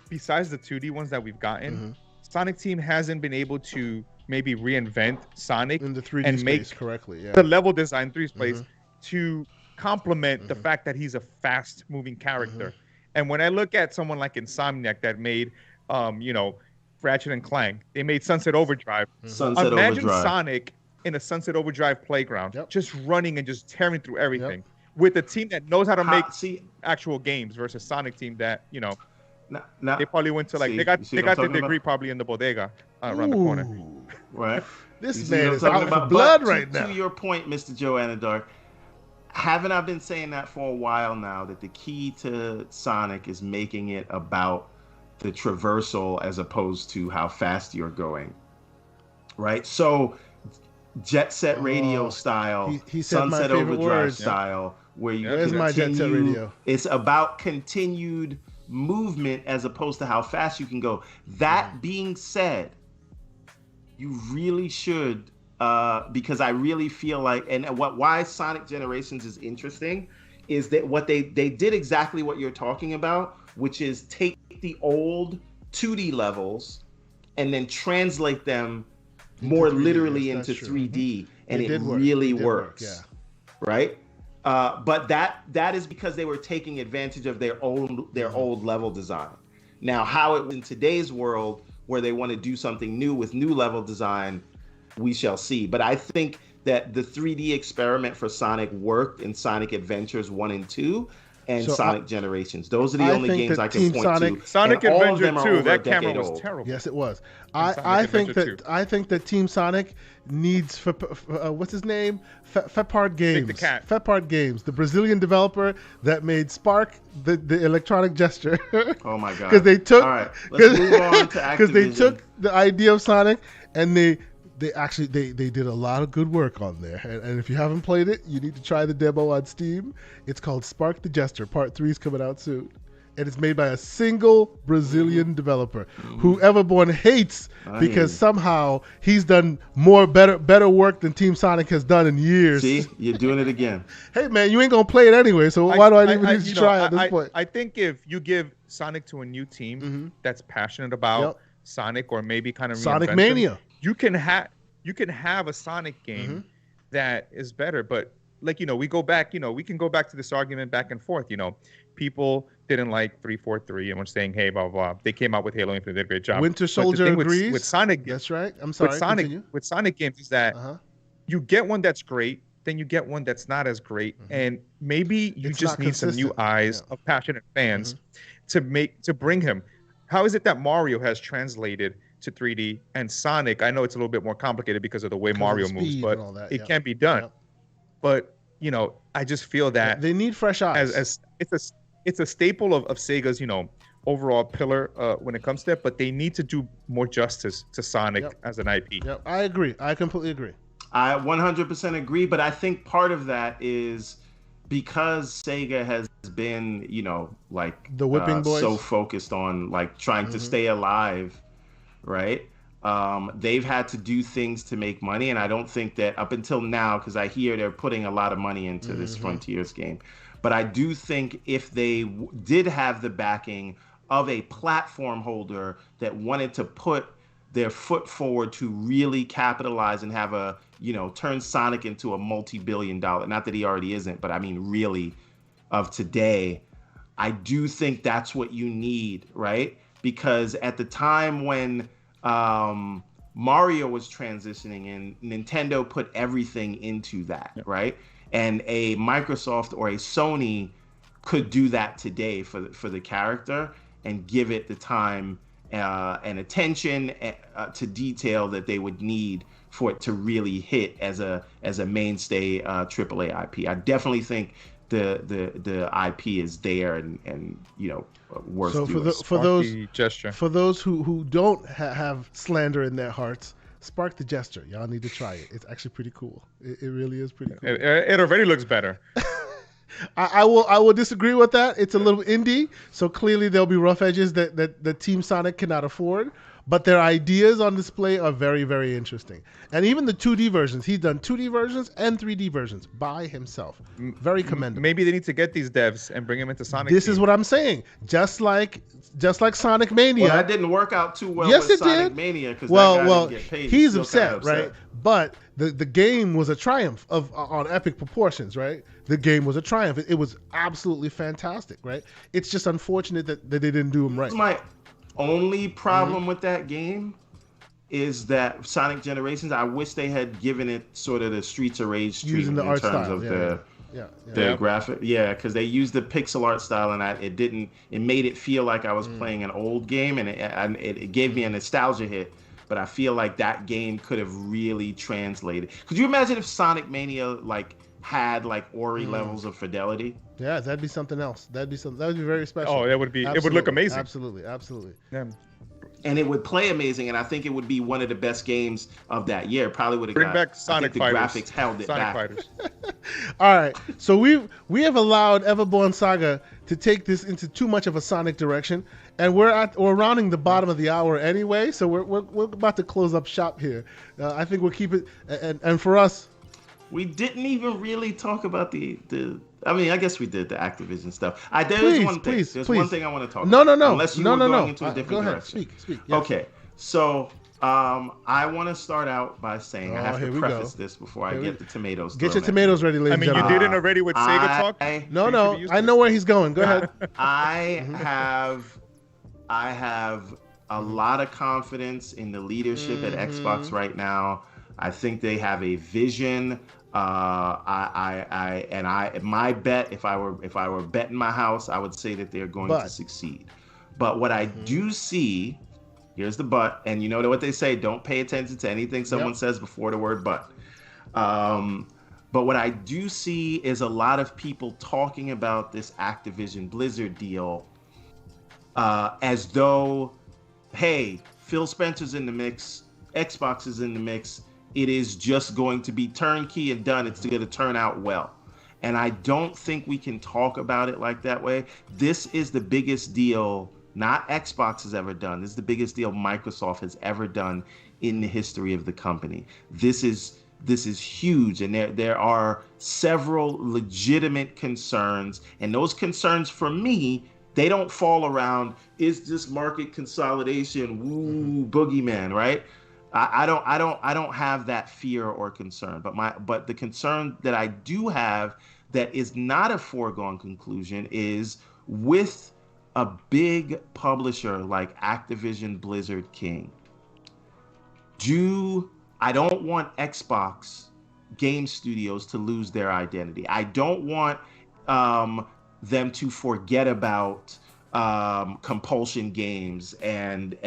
besides the 2D ones that we've gotten, Sonic Team hasn't been able to maybe reinvent Sonic in the 3D and make correctly, the level design 3D space to complement the fact that he's a fast-moving character. And when I look at someone like Insomniac that made, Ratchet and Clank, they made Sunset Overdrive. Imagine Sonic in a Sunset Overdrive playground, just running and just tearing through everything, with a team that knows how to make actual games versus Sonic Team that they probably went to they got the degree probably in the bodega around the corner. Right. This man is out for blood right now. To your point, Mr. Joanna Dark, haven't I been saying that for a while now, that the key to Sonic is making it about the traversal as opposed to how fast you're going, right? So Jet Set Radio style, he said Sunset Overdrive words. style, where you Where's my Jet Set Radio? It's about continued movement as opposed to how fast you can go. That being said, you really should, because I really feel like, and why Sonic Generations is interesting is that what they did exactly what you're talking about, which is take the old 2D levels and then translate them more literally into 3D, and it really works. Right? But that is because they were taking advantage of their old level design. Now, how it in today's world, where they want to do something new with new level design, we shall see. But I think that the 3D experiment for Sonic worked in Sonic Adventures 1 and 2 and Sonic Generations. Those are the only games I can point to. Sonic Adventure 2, that camera was terrible. Yes, it was. I think that Team Sonic needs what's his name? Fepard Games. Fepard Games, the Brazilian developer that made Spark the electronic gesture. Oh my god. Because they took all right, let's move on to Activision. Because they took the idea of Sonic and they did a lot of good work on there. And if you haven't played it, you need to try the demo on Steam. It's called Spark the Jester. Part 3 is coming out soon. And it's made by a single Brazilian developer who everyone hates because somehow he's done better work than Team Sonic has done in years. See, you're doing it again. Hey man, you ain't gonna play it anyway, so why do I even need to try at this point? I think if you give Sonic to a new team that's passionate about Sonic, or maybe kind of Sonic Mania, you can have a Sonic game that is better. But like, we go back, we can go back to this argument back and forth. People didn't like 343 and were saying, hey, blah, blah, blah. They came out with Halo Infinite, did a great job. Winter Soldier agrees. With Sonic, that's right. I'm sorry. With Sonic games is that you get one that's great, then you get one that's not as great, and maybe you just need some new eyes of passionate fans to bring him. How is it that Mario has translated to 3D and Sonic? I know it's a little bit more complicated because of the way Mario moves, but it can be done. But I just feel that they need fresh eyes. As it's a staple of Sega's overall pillar when it comes to it, but they need to do more justice to Sonic as an IP. Yep, I agree. I completely agree. I 100% agree, but I think part of that is because Sega has been, like the whipping boys, so focused on like trying to stay alive, right? They've had to do things to make money, and I don't think that up until now, because I hear they're putting a lot of money into this Frontiers game, but I do think if they did have the backing of a platform holder that wanted to put their foot forward to really capitalize and have a, turn Sonic into a multi-billion-dollar, not that he already isn't, but I mean really of today, I do think that's what you need, right? Because at the time when Mario was transitioning and Nintendo put everything into that, right? And a Microsoft or a Sony could do that today for the character and give it the time and attention to detail that they would need for it to really hit as a mainstay AAA IP. I definitely think the IP is there and worth doing. For those who don't have slander in their hearts, Spark the Jester, y'all need to try it. It's actually pretty cool. It really is pretty cool. It already looks better. I will disagree with that. It's a little indie, so clearly there'll be rough edges that Team Sonic cannot afford. But their ideas on display are very, very interesting. And even the 2D versions, he's done 2D versions and 3D versions by himself. Very commendable. Maybe they need to get these devs and bring them into Sonic. This is what I'm saying. Just like Sonic Mania. Well, that didn't work out too well with Sonic Mania because well, didn't get paid. He's upset, right? But the game was a triumph on epic proportions, right? The game was a triumph. It was absolutely fantastic, right? It's just unfortunate that they didn't do them right. My only problem with that game is that Sonic Generations, I wish they had given it sort of the Streets of Rage treatment in terms of the graphic. Yeah, because they used the pixel art style and it made it feel like I was playing an old game, and it gave me a nostalgia hit. But I feel like that game could have really translated. Could you imagine if Sonic Mania had like Ori levels of fidelity. Yeah, that'd be something else. That would be very special. Oh, that would be. Absolutely. It would look amazing. Absolutely. Yeah. And it would play amazing, and I think it would be one of the best games of that year. Probably would have bring back Sonic Fighters. The graphics held it back. Fighters. All right, so we have allowed Everborn Saga to take this into too much of a Sonic direction, and we're rounding the bottom of the hour anyway. So we're about to close up shop here. I think we'll keep it, and for us, we didn't even really talk about the. I mean, I guess we did the Activision stuff. There's one thing I want to talk about. No. Unless you were going into a different direction. Speak. Yes. Okay, so I want to start out by saying I have to preface this before I get the tomatoes. Get your tomatoes ready, ladies and gentlemen. I mean, you did it already with Sega Talk. No. I know where he's going. Go ahead. I have a lot of confidence in the leadership at Xbox right now. I think they have a vision. My bet, if I were betting my house, I would say that they're going to succeed. But what I do see, here's the but, and you know what they say: don't pay attention to anything someone says before the word but. But what I do see is a lot of people talking about this Activision-Blizzard deal as though, hey, Phil Spencer's in the mix, Xbox is in the mix. It is just going to be turnkey and done. It's going to turn out well. And I don't think we can talk about it like that way. This is the biggest deal, not Xbox has ever done. This is the biggest deal Microsoft has ever done in the history of the company. This is huge. And there are several legitimate concerns. And those concerns, for me, they don't fall around, is this market consolidation, woo, boogeyman, right? I don't have that fear or concern, but the concern that I do have that is not a foregone conclusion is with a big publisher like Activision-Blizzard King. I don't want Xbox game studios to lose their identity. I don't want them to forget about Compulsion Games and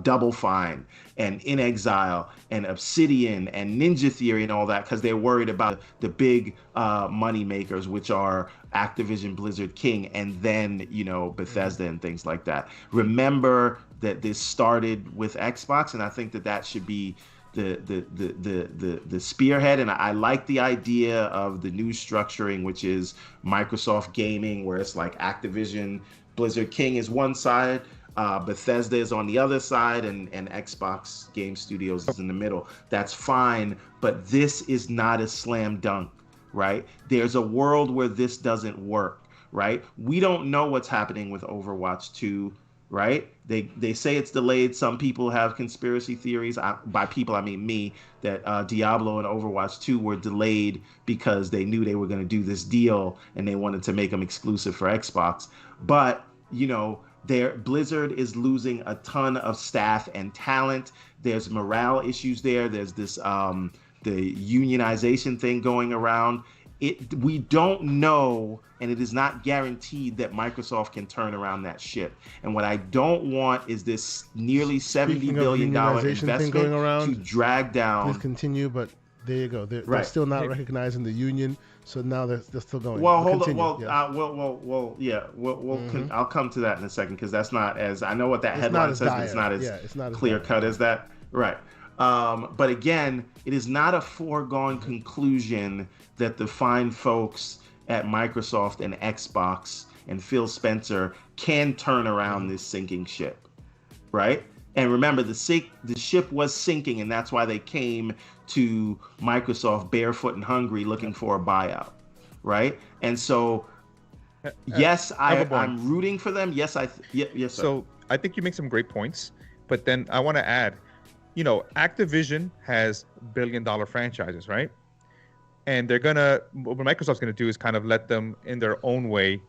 Double Fine and In Exile and Obsidian and Ninja Theory and all that, because they're worried about the big money makers, which are Activision, Blizzard King, and then Bethesda and things like that. Remember that this started with Xbox, and I think that should be the spearhead. And I like the idea of the new structuring, which is Microsoft Gaming, where it's like Activision, Blizzard King is one side, Bethesda is on the other side, and Xbox Game Studios is in the middle. That's fine, but this is not a slam dunk, right? There's a world where this doesn't work, right? We don't know what's happening with Overwatch 2, right? They say it's delayed. Some people have conspiracy theories. By people, I mean me, that Diablo and Overwatch 2 were delayed because they knew they were going to do this deal and they wanted to make them exclusive for Xbox. But, Blizzard is losing a ton of staff and talent. There's morale issues there. There's this the unionization thing going around. We don't know, and it is not guaranteed that Microsoft can turn around that ship. And what I don't want is this nearly $70 billion investment going around, to drag down. Please continue, but there you go. They're still not recognizing the union, so now they're still going. Well, hold on. I'll come to that in a second, because that's not as, I know what that headline says, but it's not as clear cut as that. Right. But again, it is not a foregone conclusion that the fine folks at Microsoft and Xbox and Phil Spencer can turn around this sinking ship, right? And remember, the ship was sinking, and that's why they came to Microsoft barefoot and hungry looking for a buyout, right? And so, yes, I'm rooting for them. Yes, yes, sir. So I think you make some great points, but then I want to add, Activision has billion-dollar franchises, right? And what Microsoft's going to do is kind of let them, in their own way,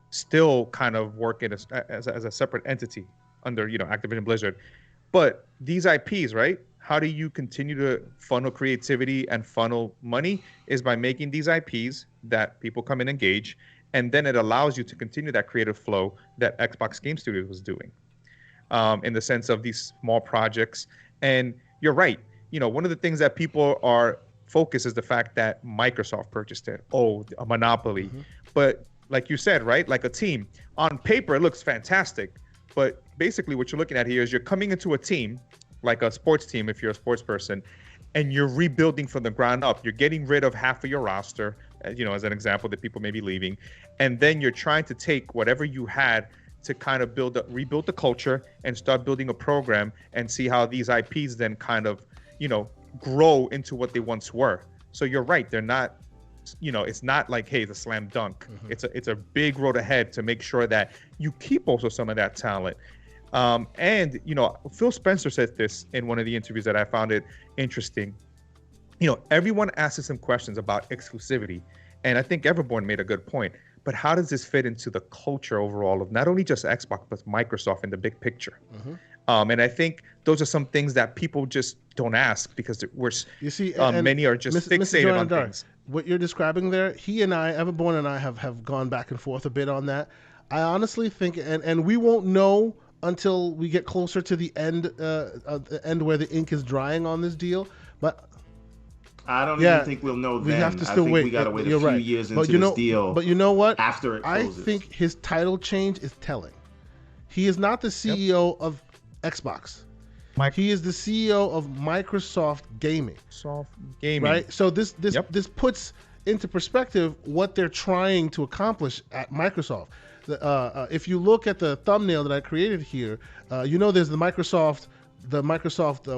still kind of work as a separate entity under, Activision Blizzard. But these IPs, right? How do you continue to funnel creativity and funnel money? Is by making these IPs that people come and engage, and then it allows you to continue that creative flow that Xbox Game Studios was doing, in the sense of these small projects. And you're right. One of the things that people are focus is the fact that Microsoft purchased it. Oh, a monopoly. But like you said, right? Like a team. On paper, it looks fantastic. But basically what you're looking at here is you're coming into a team, like a sports team if you're a sports person, and you're rebuilding from the ground up. You're getting rid of half of your roster, as an example, that people may be leaving. And then you're trying to take whatever you had to kind of rebuild the culture and start building a program and see how these IPs then kind of, grow into what they once were. So you're right. They're not, it's not like, hey, it's a slam dunk. It's a big road ahead to make sure that you keep also some of that talent. And Phil Spencer said this in one of the interviews that I found it interesting. Everyone asks some questions about exclusivity. And I think Everborn made a good point. But how does this fit into the culture overall of not only just Xbox, but Microsoft in the big picture? And I think those are some things that people just don't ask because many are just fixated on things. What you're describing there, Everborn and I have gone back and forth a bit on that. I honestly think, and we won't know until we get closer to the end where the ink is drying on this deal. But I don't even think we'll know then. We have to still wait. We got to wait a few years into this deal. But you know what? After it closes. I think his title change is telling. He is not the CEO of Xbox. He is the CEO of Microsoft Gaming. Right? So this puts into perspective what they're trying to accomplish at Microsoft. If you look at the thumbnail that I created here, there's the Microsoft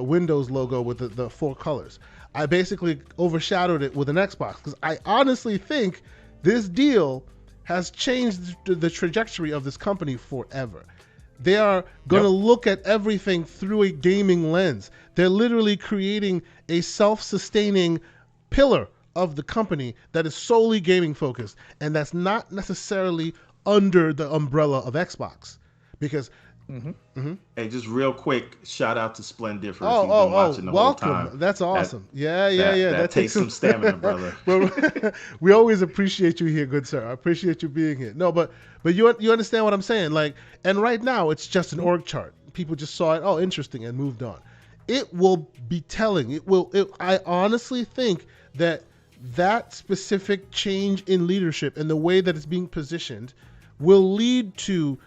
Windows logo with the 4 colors. I basically overshadowed it with an Xbox because I honestly think this deal has changed the trajectory of this company forever. They are going to look at everything through a gaming lens. They're literally creating a self-sustaining pillar of the company that is solely gaming focused, and that's not necessarily under the umbrella of Xbox. Because Hey, just real quick, shout out to Splendid for if you've been watching the welcome. whole time. That's awesome. Yeah. That takes some stamina, brother. We always appreciate you here, good sir. I appreciate you being here. No, but you understand what I'm saying. And right now it's just an org chart. People just saw it, interesting, and moved on. It will be telling. I honestly think that specific change in leadership and the way that it's being positioned will lead to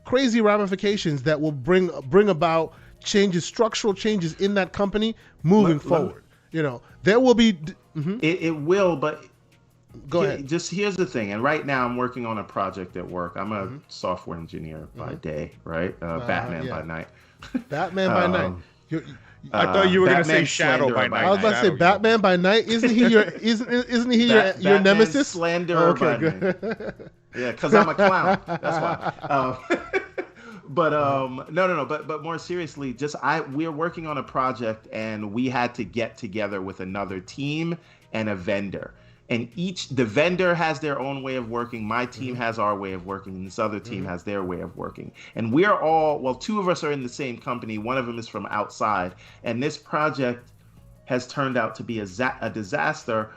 crazy ramifications that will bring about structural changes in that company moving forward. There will be. It will, but go ahead. Just here's the thing, and right now I'm working on a project at work. I'm a software engineer by day, right? Batman by night. Batman by night. I thought you were going to say Shadow by night. I was about to say Batman by night. Isn't he your nemesis? Slanderer by night. Yeah, because I'm a clown. That's why. But more seriously, we're working on a project, and we had to get together with another team and a vendor. And the vendor has their own way of working. My team has our way of working, and this other team has their way of working. And we're all, 2 of us are in the same company. One of them is from outside. And this project has turned out to be a disaster,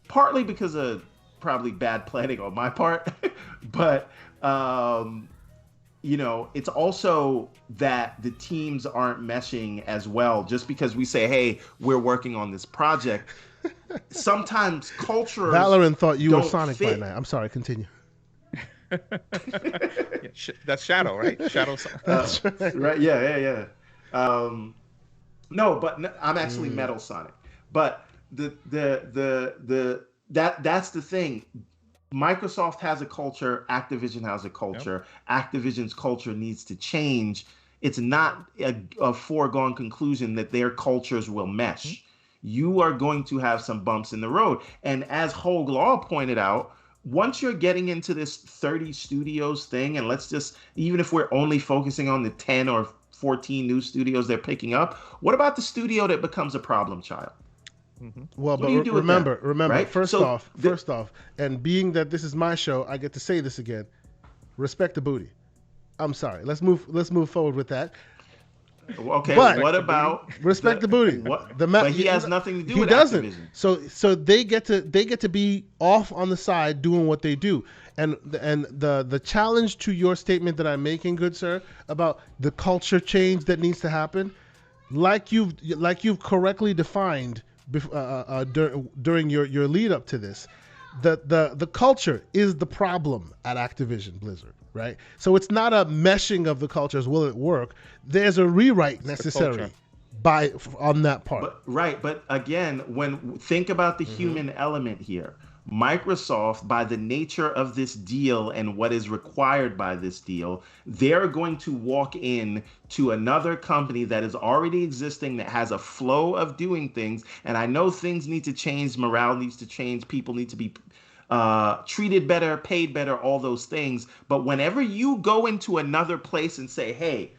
partly because of probably bad planning on my part. But, it's also that the teams aren't meshing as well. Just because we say, hey, we're working on this project, sometimes cultures Valorant thought you were Sonic by night. I'm sorry, continue. That's Shadow, right? Shadow. That's right. Right. Yeah. No, but I'm actually Metal Sonic. But that's the thing. Microsoft has a culture. Activision has a culture. Yep. Activision's culture needs to change. It's not a foregone conclusion that their cultures will mesh. Mm-hmm. You are going to have some bumps in the road. And as Hogue Law pointed out, once you're getting into this 30 studios thing, and let's just, even if we're only focusing on the 10 or 14 new studios they're picking up, what about the studio that becomes a problem child? Mm-hmm. Well, but remember, right? First off, and being that this is my show, I get to say this again. Respect the booty. I'm sorry. Let's move forward with that. Okay, but what about respect the booty? But he has nothing to do with doesn't. Activision. So they get to be off on the side doing what they do. And the challenge to your statement that I'm making, good sir, about the culture change that needs to happen, like you've correctly defined during your lead up to this, the culture is the problem at Activision Blizzard, right? So it's not a meshing of the cultures. Will it work? There's a rewrite necessary on that part. But again, think about the human element here. Microsoft, by the nature of this deal and what is required by this deal, they're going to walk in to another company that is already existing, that has a flow of doing things. And I know things need to change, morale needs to change, people need to be treated better, paid better, all those things. But whenever you go into another place and say, hey,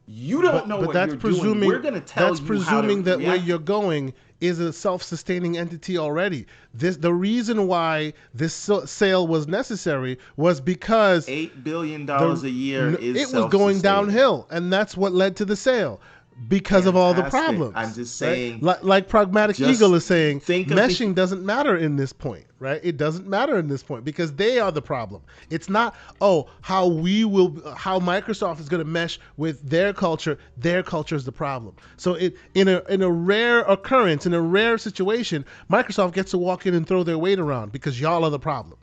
you don't know what you're doing, we're going to tell you how to react. That's presuming that where you're going is a self-sustaining entity already. The reason why this sale was necessary was because $8 billion a year is it was going downhill, and that's what led to the sale. Because of all the problems. I'm just saying, right? like Pragmatic Eagle is saying, meshing doesn't matter in this point, right? It doesn't matter in this point because they are the problem. It's not how Microsoft is going to mesh with their culture. Their culture is the problem. So in a rare occurrence, in a rare situation, Microsoft gets to walk in and throw their weight around because y'all are the problem.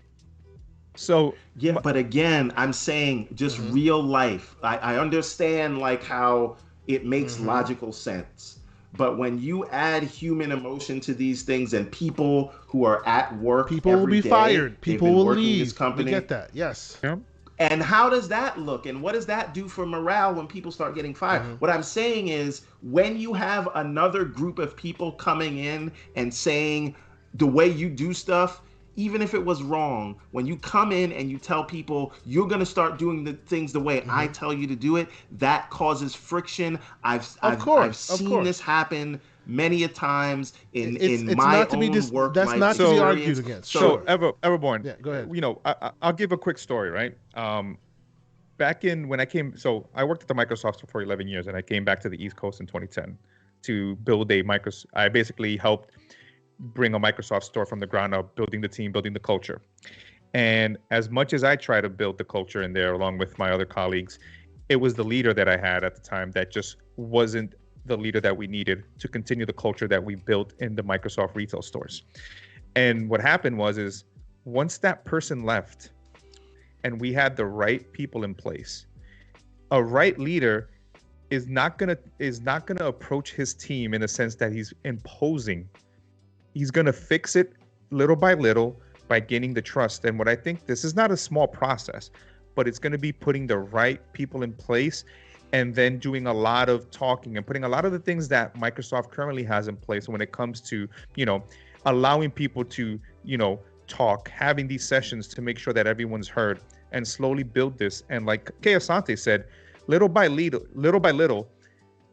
So yeah, but again, I'm saying just real life. I understand like how it makes logical sense. But when you add human emotion to these things and people who are at work, people will be fired. People will leave. This company. We get that. Yes. Yeah. And how does that look? And what does that do for morale when people start getting fired? What I'm saying is when you have another group of people coming in and saying the way you do stuff, even if it was wrong, when you come in and you tell people you're going to start doing the things the way I tell you to do it, that causes friction. I've seen this happen many a times in my own work life. That's not to be argued against. So Everborn, yeah, go ahead. You know, I'll give a quick story, right? Back in when I came, so I worked at the Microsoft store for 11 years, and I came back to the East Coast in 2010 to build a Microsoft. I basically helped bring a Microsoft store from the ground up, building the team, building the culture. And as much as I try to build the culture in there along with my other colleagues, it was the leader that I had at the time that just wasn't the leader that we needed to continue the culture that we built in the Microsoft retail stores. And what happened is once that person left and we had the right people in place, a right leader is not gonna approach his team in the sense that he's imposing. He's going to fix it little by little by gaining the trust. And what I think, this is not a small process, but it's going to be putting the right people in place and then doing a lot of talking and putting a lot of the things that Microsoft currently has in place when it comes to, allowing people to, talk, having these sessions to make sure that everyone's heard and slowly build this. And like Kay Asante said, little by little,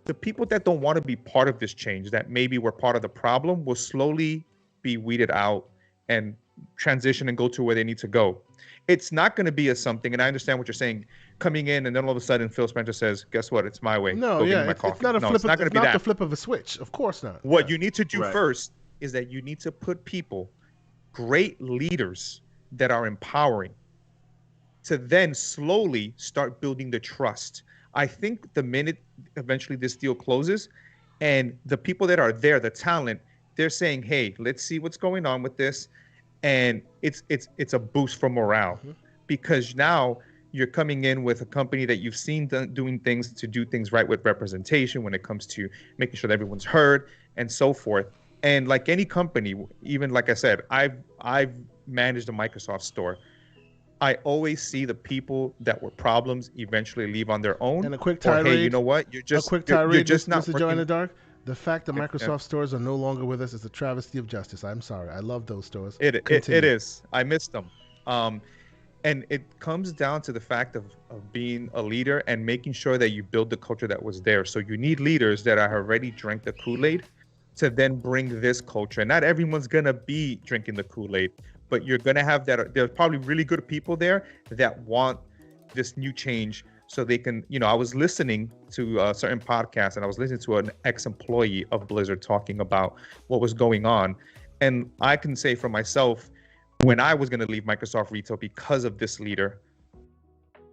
the people that don't want to be part of this change, that maybe were part of the problem, will slowly be weeded out and transition and go to where they need to go. It's not going to be something, and I understand what you're saying, coming in and then all of a sudden Phil Spencer says, guess what, it's my way. No, yeah, it's not the flip of a switch. Of course not. What you need to do first is that you need to put people, great leaders that are empowering, to then slowly start building the trust. I think the minute eventually this deal closes and the people that are there, the talent, they're saying, hey, let's see what's going on with this. And it's a boost for morale because now you're coming in with a company that you've seen doing things to do things right with representation when it comes to making sure that everyone's heard and so forth. And like any company, even like I said, I've managed a Microsoft store. I always see the people that were problems eventually leave on their own. And a quick tirade. Hey, you know what? You're just not Mr. Joanna Dark. The fact that Microsoft stores are no longer with us is a travesty of justice. I'm sorry. I love those stores. It is. I miss them. And it comes down to the fact of being a leader and making sure that you build the culture that was there. So you need leaders that are already drank the Kool-Aid to then bring this culture. And not everyone's going to be drinking the Kool-Aid, but you're going to have that. There's probably really good people there that want this new change so they can, I was listening to a certain podcast and I was listening to an ex-employee of Blizzard talking about what was going on. And I can say for myself, when I was going to leave Microsoft Retail because of this leader,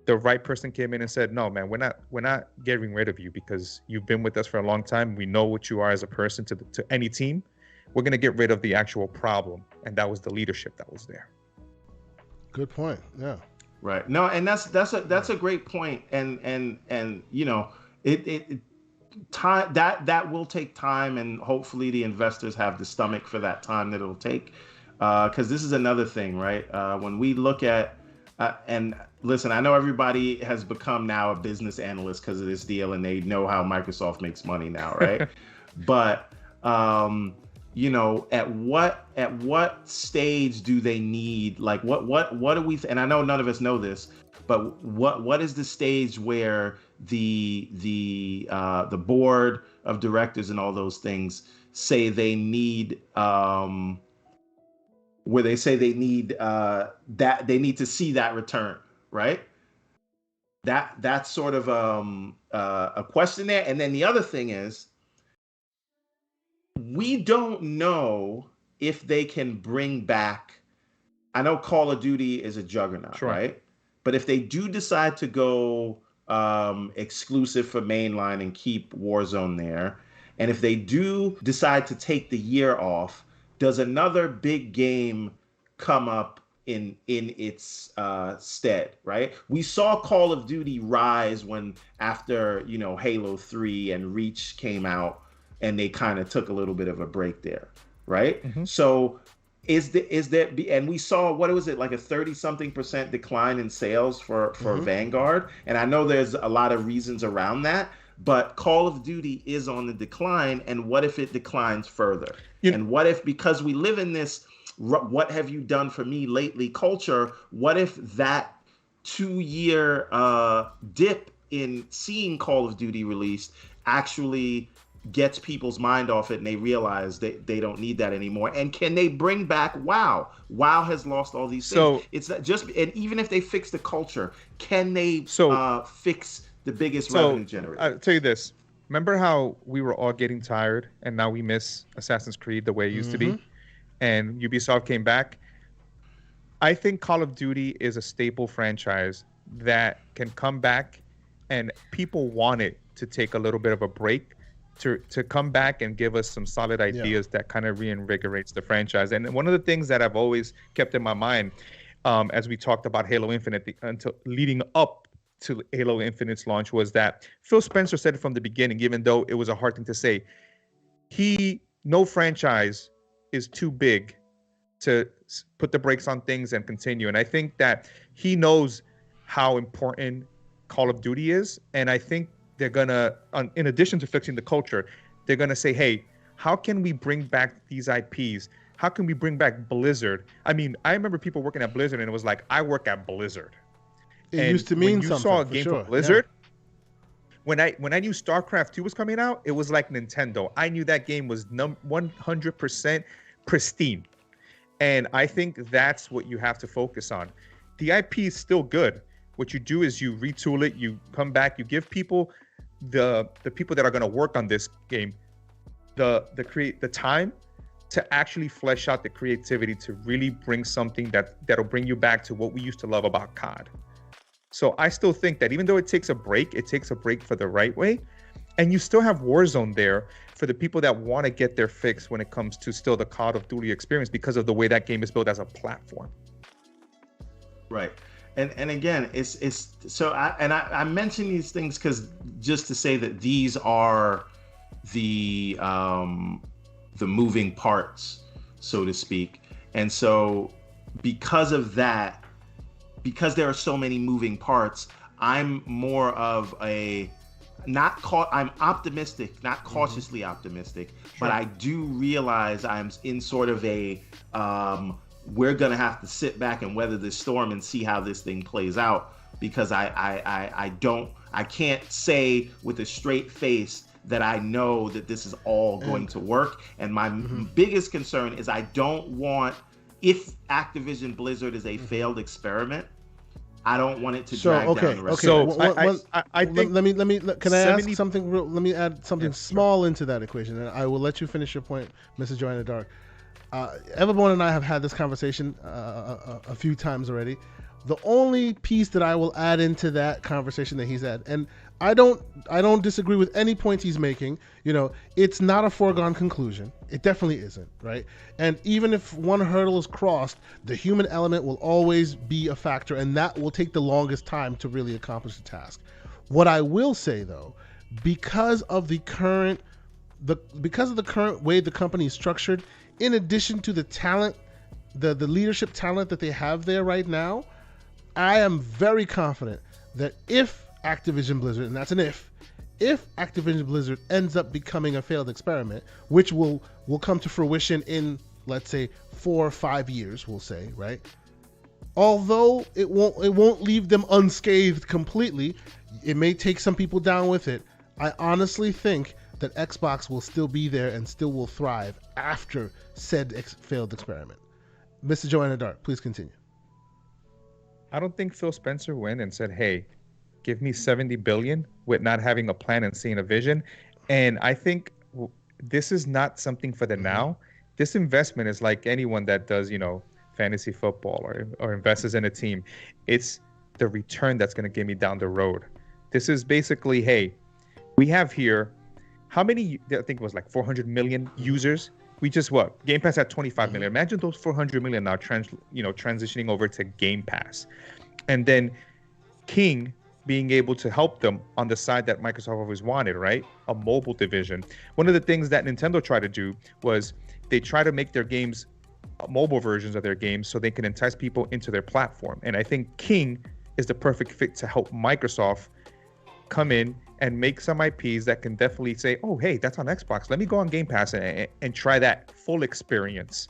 the right person came in and said, no, man, we're not getting rid of you because you've been with us for a long time. We know what you are as a person to any team, we're going to get rid of the actual problem, and that was the leadership that was there. Good point. Yeah. Right. No, and that's a great point, and it time that will take time, and hopefully the investors have the stomach for that time that it'll take, because this is another thing, right? When we look at and listen, I know everybody has become now a business analyst because of this deal, and they know how Microsoft makes money now, right? But at what stage do they need, like what do we and I know none of us know this, but what is the stage where the board of directors and all those things say they need where they say they need that they need to see that return, right? That's sort of a question there. And then the other thing is, we don't know if they can bring back, I know Call of Duty is a juggernaut, sure, right? But if they do decide to go exclusive for mainline and keep Warzone there, and if they do decide to take the year off, does another big game come up in its stead, right? We saw Call of Duty rise when after Halo 3 and Reach came out, and they kind of took a little bit of a break there, right? Mm-hmm. So is there and we saw, what was it, like a 30-something% decline in sales for mm-hmm. Vanguard, and I know there's a lot of reasons around that, but Call of Duty is on the decline, and what if it declines further? And what if, because we live in this what have you done for me lately culture, what if that 2-year dip in seeing Call of Duty released actually gets people's mind off it, and they realize that they don't need that anymore? And can they bring back WoW? WoW has lost all these things. So it's not just, and even if they fix the culture, can they fix the biggest revenue generator? I'll tell you this. Remember how we were all getting tired, and now we miss Assassin's Creed the way it used mm-hmm. to be, and Ubisoft came back? I think Call of Duty is a staple franchise that can come back, and people want it to take a little bit of a break to come back and give us some solid ideas that kind of reinvigorates the franchise. And one of the things that I've always kept in my mind, as we talked about Halo Infinite until leading up to Halo Infinite's launch, was that Phil Spencer said it from the beginning, even though it was a hard thing to say. No franchise is too big to put the brakes on things and continue. And I think that he knows how important Call of Duty is. And I think they're going to, in addition to fixing the culture, they're going to say, hey, how can we bring back these IPs? How can we bring back Blizzard? I mean, I remember people working at Blizzard, and it was like, I work at Blizzard. It used to mean something. When you saw a game from Blizzard, when I knew StarCraft 2 was coming out, it was like Nintendo. I knew that game was 100% pristine. And I think that's what you have to focus on. The IP is still good. What you do is you retool it, you come back, you give people, the people that are going to work on this game, the time to actually flesh out the creativity to really bring something that'll bring you back to what we used to love about COD. So I still think that even though it takes a break for the right way, and you still have Warzone there for the people that want to get their fix when it comes to still the Call of Duty experience, because of the way that game is built as a platform. Right. And again, it's so I mention these things because just to say that these are the moving parts, so to speak. And so because of that, because there are so many moving parts, I'm more of I'm optimistic, not cautiously mm-hmm. optimistic, sure. But I do realize I'm in sort of a we're gonna have to sit back and weather this storm and see how this thing plays out, because I can't say with a straight face that I know that this is all going to work. And my mm-hmm. biggest concern is I don't want, if Activision-Blizzard is a mm-hmm. failed experiment, I don't want it to drag down the rest. Okay. I think let me can I ask something? Let me add something small into that equation, and I will let you finish your point, Mrs. Joanna Dark. Everbone and I have had this conversation a few times already. The only piece that I will add into that conversation that he's had, and I don't disagree with any points he's making. It's not a foregone conclusion. It definitely isn't, right? And even if one hurdle is crossed, the human element will always be a factor, and that will take the longest time to really accomplish the task. What I will say, though, because of the current way the company is structured, in addition to the talent, the leadership talent that they have there right now, I am very confident that if Activision-Blizzard, and that's an if Activision-Blizzard ends up becoming a failed experiment, which will come to fruition in, let's say, 4 or 5 years, we'll say, right? Although it won't leave them unscathed completely, it may take some people down with it. I honestly think that Xbox will still be there and still will thrive after said failed experiment. Mr. Joanna Dark, please continue. I don't think Phil Spencer went and said, hey, give me $70 billion with not having a plan and seeing a vision. And I think this is not something for the now. This investment is like anyone that does, fantasy football or invests in a team. It's the return that's going to get me down the road. This is basically, hey, we have here, how many, I think it was like 400 million users. We just Game Pass had 25 million. Imagine those 400 million now transitioning over to Game Pass. And then King being able to help them on the side that Microsoft always wanted, right? A mobile division. One of the things that Nintendo tried to do was they try to make their games mobile versions of their games so they can entice people into their platform. And I think King is the perfect fit to help Microsoft come in and make some IPs that can definitely say, oh, hey, that's on Xbox. Let me go on Game Pass and try that full experience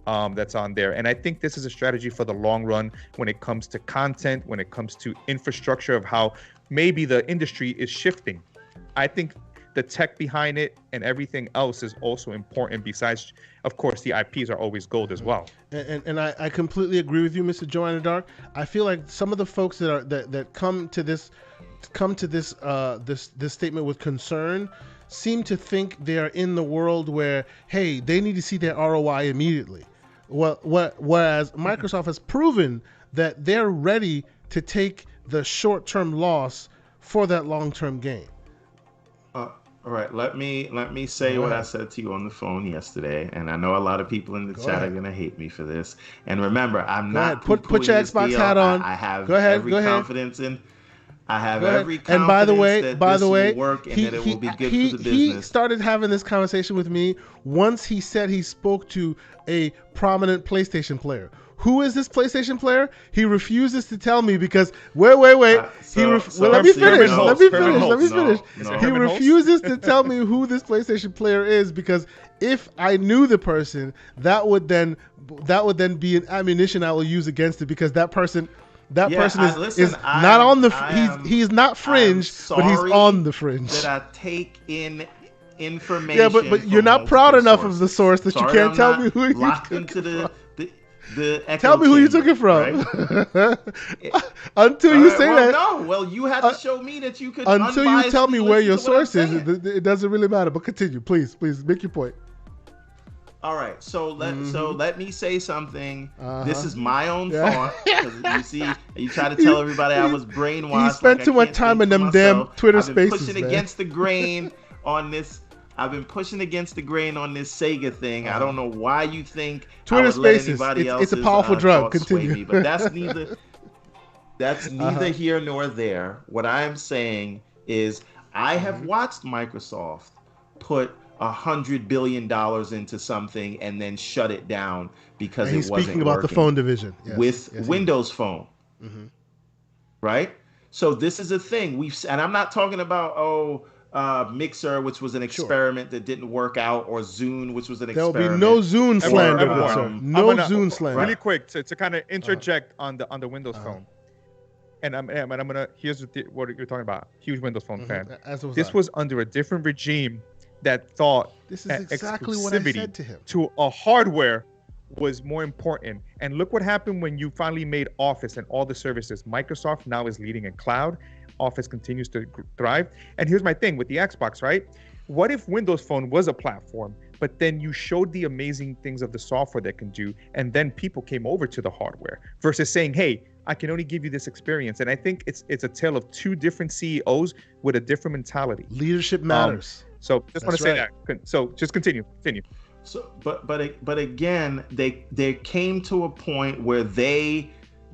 that's on there. And I think this is a strategy for the long run when it comes to content, when it comes to infrastructure of how maybe the industry is shifting. I think the tech behind it and everything else is also important besides, of course, the IPs are always gold as well. And I completely agree with you, Mr. Joanna Dark. I feel like some of the folks that come to this statement with concern seem to think they are in the world where, hey, they need to see their ROI immediately. Whereas Microsoft has proven that they're ready to take the short-term loss for that long-term gain. All right, let me say what I said to you on the phone yesterday, and I know a lot of people in the chat are gonna hate me for this. And remember, I'm not put your Xbox hat on. I have every confidence in. I have every confidence and by the way, will work and that it will be good for the business. He started having this conversation with me once he said he spoke to a prominent PlayStation player. Who is this PlayStation player? He refuses to tell me because let me finish. He refuses to tell me who this PlayStation player is because if I knew the person, that would then be an ammunition I will use against it because that person is not on the he's not fringe, but he's on the fringe. That I take in information. Yeah, but you're not proud enough of the source that you can't tell me who you locked into the echo tell me who you took it from. Right? Until you say that. No, well, you had to show me that you could. Until you tell me where your source is, it doesn't really matter. But continue, please make your point. All right, so let me say something. This is my own thought. You see, you try to tell everybody I was brainwashed. He spent too much time in them damn Twitter Spaces. Pushing against the grain on this. I've been pushing against the grain on this Sega thing. I don't know why you think Twitter Spaces. It's a powerful drug. Continue. Me, but that's neither here nor there. What I am saying is I have watched Microsoft put $100 billion into something and then shut it down because it wasn't working. Speaking about the phone division with Windows Phone, right? So this is a thing and I'm not talking about Mixer, which was an experiment that didn't work out, or Zune, which was an experiment. There'll be no Zune slander, Zune slander. Really quick to kind of interject on the Windows Phone. And I'm gonna here's what you're talking about. Huge Windows Phone fan. This was under a different regime that thought this is exactly what I said to him. To a hardware was more important. And look what happened when you finally made Office and all the services. Microsoft now is leading in cloud. Office continues to thrive. And here's my thing with the Xbox, right? What if Windows Phone was a platform but then you showed the amazing things of the software that can do, and then people came over to the hardware versus saying, hey, I can only give you this experience. And I think it's a tale of two different CEOs with a different mentality. Leadership matters. So just want to say that. So just continue. So, but again, they came to a point where they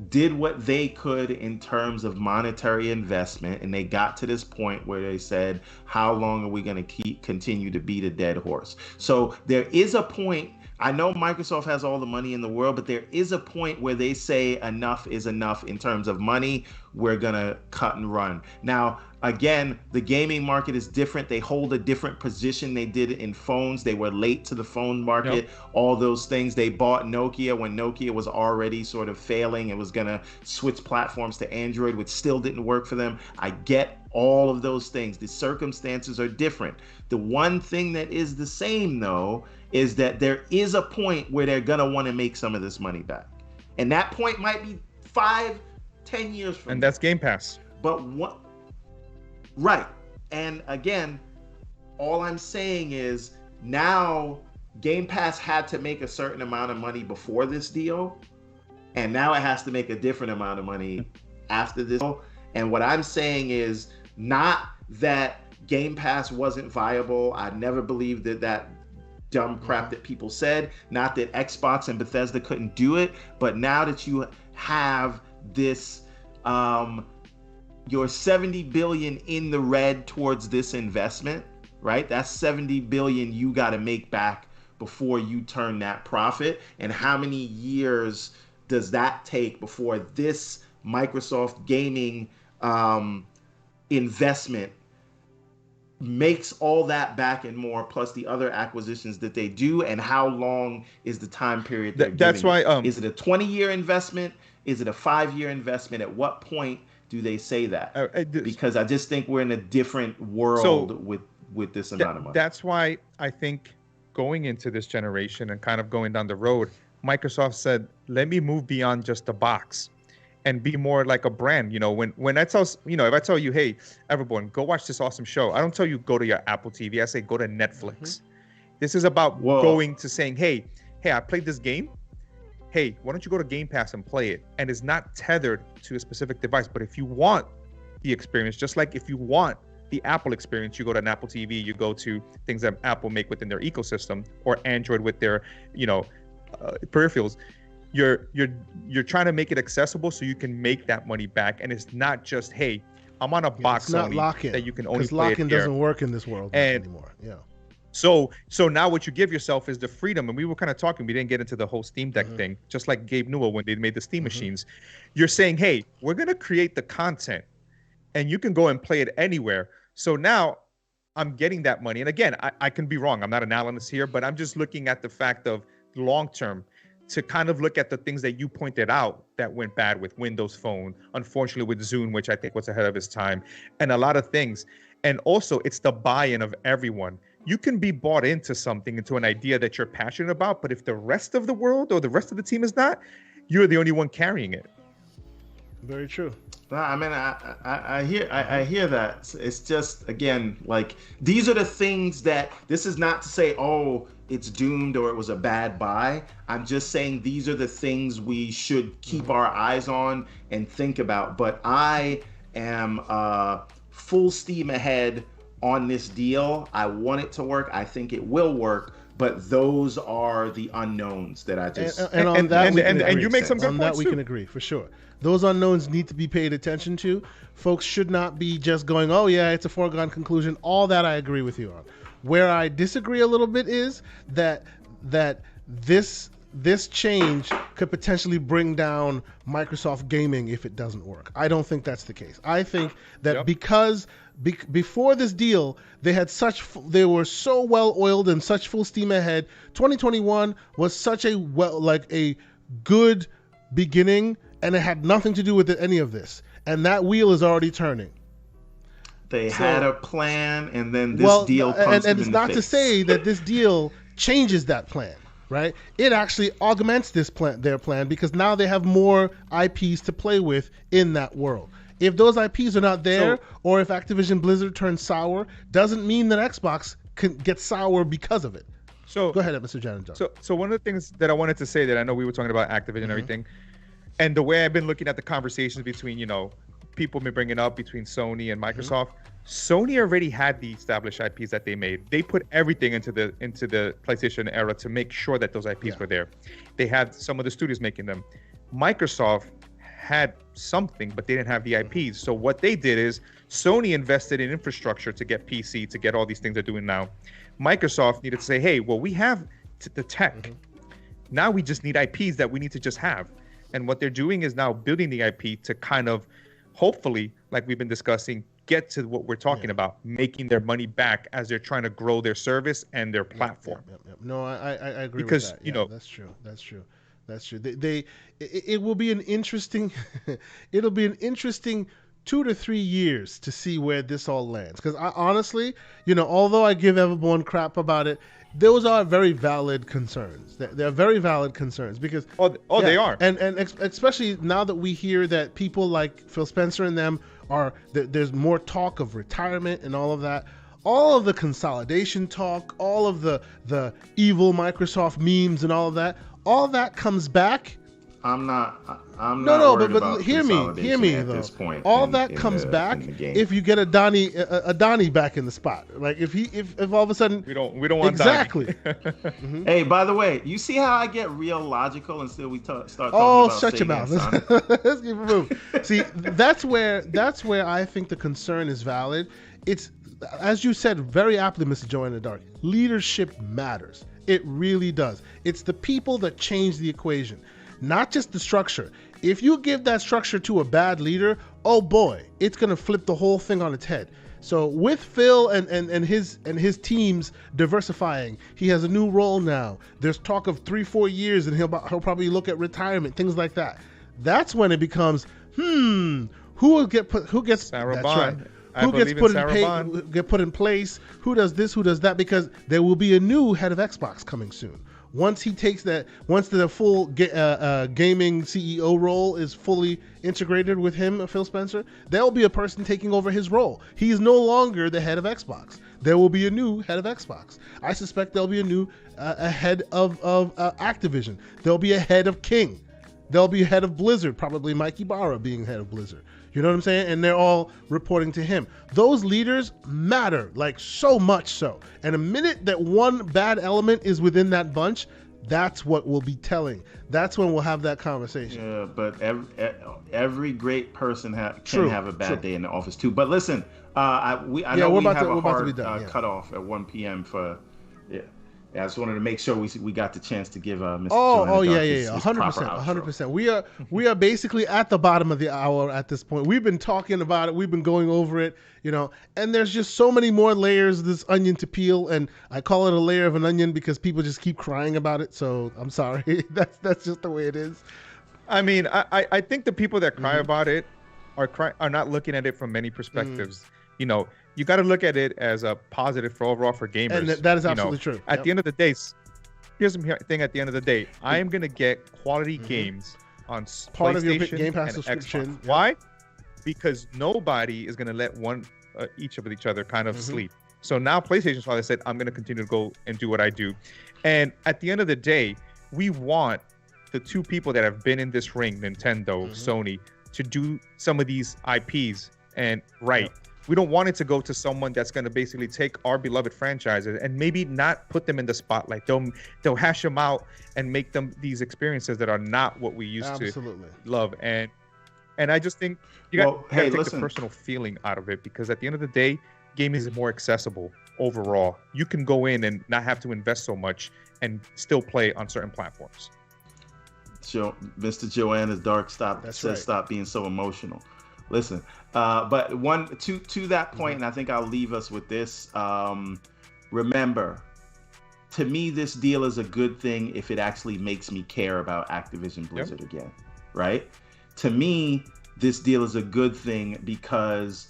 did what they could in terms of monetary investment, and they got to this point where they said, how long are we going to continue to beat a dead horse? So there is a point. I know Microsoft has all the money in the world, but there is a point where they say enough is enough in terms of money. We're going to cut and run. Now, again, the gaming market is different. They hold a different position. They did it in phones. They were late to the phone market, all those things. They bought Nokia when Nokia was already sort of failing and was going to switch platforms to Android, which still didn't work for them. I get all of those things. The circumstances are different. The one thing that is the same, though, is that there is a point where they're going to want to make some of this money back. And that point might be 5-10 years from now. And that's Game Pass. But what? Right. And again, all I'm saying is now Game Pass had to make a certain amount of money before this deal, and now it has to make a different amount of money after this deal. And what I'm saying is not that Game Pass wasn't viable. I never believed that dumb crap that people said. Not that Xbox and Bethesda couldn't do it, but now that you have this, you're 70 billion in the red towards this investment, right? That's 70 billion you got to make back before you turn that profit. And how many years does that take before this Microsoft gaming investment makes all that back and more, plus the other acquisitions that they do? And how long is the time period? That's why. Is it a 20-year investment? Is it a 5-year investment? At what point do they say that? Because I just think we're in a different world with this amount of money. That's why I think going into this generation and kind of going down the road, Microsoft said, let me move beyond just the box and be more like a brand. You know, when I tell, you know, if I tell you, hey, everyone, go watch this awesome show, I don't tell you go to your Apple TV. I say go to Netflix. Mm-hmm. This is about going to saying, hey, I played this game. Hey, why don't you go to Game Pass and play it? And it's not tethered to a specific device. But if you want the experience, just like if you want the Apple experience, you go to an Apple TV, you go to things that Apple make within their ecosystem, or Android with their, peripherals. You're trying to make it accessible so you can make that money back, and it's not just, hey, I'm on a box only that you can only play it here. Lock-in doesn't work in this world anymore. Yeah. So now what you give yourself is the freedom, and we were kind of talking, we didn't get into the whole Steam Deck thing, just like Gabe Newell when they made the Steam machines. You're saying, hey, we're going to create the content, and you can go and play it anywhere. So now I'm getting that money. And again, I can be wrong. I'm not an analyst here, but I'm just looking at the fact of long-term to kind of look at the things that you pointed out that went bad with Windows Phone, unfortunately with Zune, which I think was ahead of its time, and a lot of things. And also, it's the buy-in of everyone. You can be bought into something, into an idea that you're passionate about, but if the rest of the world or the rest of the team is not, you're the only one carrying it. Very true. I mean, I hear that. It's just, again, like, these are the things that, this is not to say, oh, it's doomed or it was a bad buy. I'm just saying these are the things we should keep our eyes on and think about. But I am full steam ahead on this deal. I want it to work. I think it will work. But those are the unknowns that I just... And you make some good points, that we can agree, for sure. Those unknowns need to be paid attention to. Folks should not be just going, oh, yeah, it's a foregone conclusion. All that I agree with you on. Where I disagree a little bit is that this change could potentially bring down Microsoft gaming if it doesn't work. I don't think that's the case. I think that because before this deal, they were so well oiled and such full steam ahead. 2021 was such a good beginning, and it had nothing to do with any of this. And that wheel is already turning. They had a plan, and then this deal comes and it's not to say that this deal changes that plan, right? It actually augments their plan, because now they have more IPs to play with in that world. If those IPs are not there, or if Activision-Blizzard turns sour, doesn't mean that Xbox can get sour because of it. So go ahead, Mr. Joanna Dark. So one of the things that I wanted to say that I know we were talking about Activision and everything, and the way I've been looking at the conversations between, you know, people been bringing up between Sony and Microsoft. Sony already had the established IPs that they made. They put everything into the PlayStation era to make sure that those IPs were there. They had some of the studios making them. Microsoft had something, but they didn't have the IPs. So what they did is Sony invested in infrastructure to get PC, to get all these things they're doing now. Microsoft needed to say, hey, well, we have the tech. Now we just need IPs that we need to just have. And what they're doing is now building the IP to kind of, hopefully, like we've been discussing, get to what we're talking about, making their money back as they're trying to grow their service and their platform. No, I agree because, with that. You know, that's true. It will be an interesting, it'll be an interesting 2 to 3 years to see where this all lands. Because I honestly, you know, although I give Everborn crap about it, those are very valid concerns. They're very valid concerns because they are, and especially now that we hear that people like Phil Spencer and them are there's more talk of retirement and all of that. All of the consolidation talk, all of the evil Microsoft memes and all of that comes back. I'm not worried about hear me at though. This point all that comes back if you get a Donnie back in the spot. Like if all of a sudden we don't want exactly. Hey, by the way, you see how I get real logical and still we start talking about shut Sega your mouth. Let's keep it moving. See, that's where I think the concern is valid. It's, as you said very aptly, Mr. Joanna Dark, leadership matters. It really does. It's the people that change the equation, not just the structure. If you give that structure to a bad leader, oh boy, it's going to flip the whole thing on its head. So with Phil and his teams diversifying, he has a new role now. There's talk of 3-4 years and he'll probably look at retirement, things like that. That's when it becomes, who gets Sarah that's Bond. right. Who gets put in place? Who does this? Who does that? Because there will be a new head of Xbox coming soon. Once the full gaming CEO role is fully integrated with him, Phil Spencer, there will be a person taking over his role. He is no longer the head of Xbox. There will be a new head of Xbox. I suspect there'll be a new a head of Activision. There'll be a head of King. There'll be a head of Blizzard, probably Mike Ibarra being head of Blizzard. You know what I'm saying? And they're all reporting to him. Those leaders matter, like so much so. And a minute that one bad element is within that bunch, that's what we'll be telling. That's when we'll have that conversation. Yeah, but every great person can have a bad day in the office too. But listen, I know we have a hard cutoff at 1 p.m. for. Yeah, I just wanted to make sure we got the chance to give Mr. Yeah, 100%. We are basically at the bottom of the hour at this point. We've been talking about it. We've been going over it, you know, and there's just so many more layers of this onion to peel, and I call it a layer of an onion because people just keep crying about it. So I'm sorry, that's just the way it is. I mean, I think the people that cry about it are not looking at it from many perspectives. You know, you got to look at it as a positive for overall for gamers. And that is absolutely true. At the end of the day, here's the thing. At the end of the day, I am going to get quality games on part PlayStation of your Game Pass and subscription. Xbox. Why? Because nobody is going to let each of each other kind of sleep. So now PlayStation's father said, I'm going to continue to go and do what I do. And at the end of the day, we want the two people that have been in this ring, Nintendo, Sony, to do some of these IPs and we don't want it to go to someone that's going to basically take our beloved franchises and maybe not put them in the spotlight. They'll hash them out and make them these experiences that are not what we used to love. And I just think you got to take the personal feeling out of it, because at the end of the day, gaming is more accessible overall. You can go in and not have to invest so much and still play on certain platforms. Mr. Joanna Dark, stop being so emotional. Listen, but to that point, and I think I'll leave us with this. Remember, to me, this deal is a good thing if it actually makes me care about Activision-Blizzard again, right? To me, this deal is a good thing because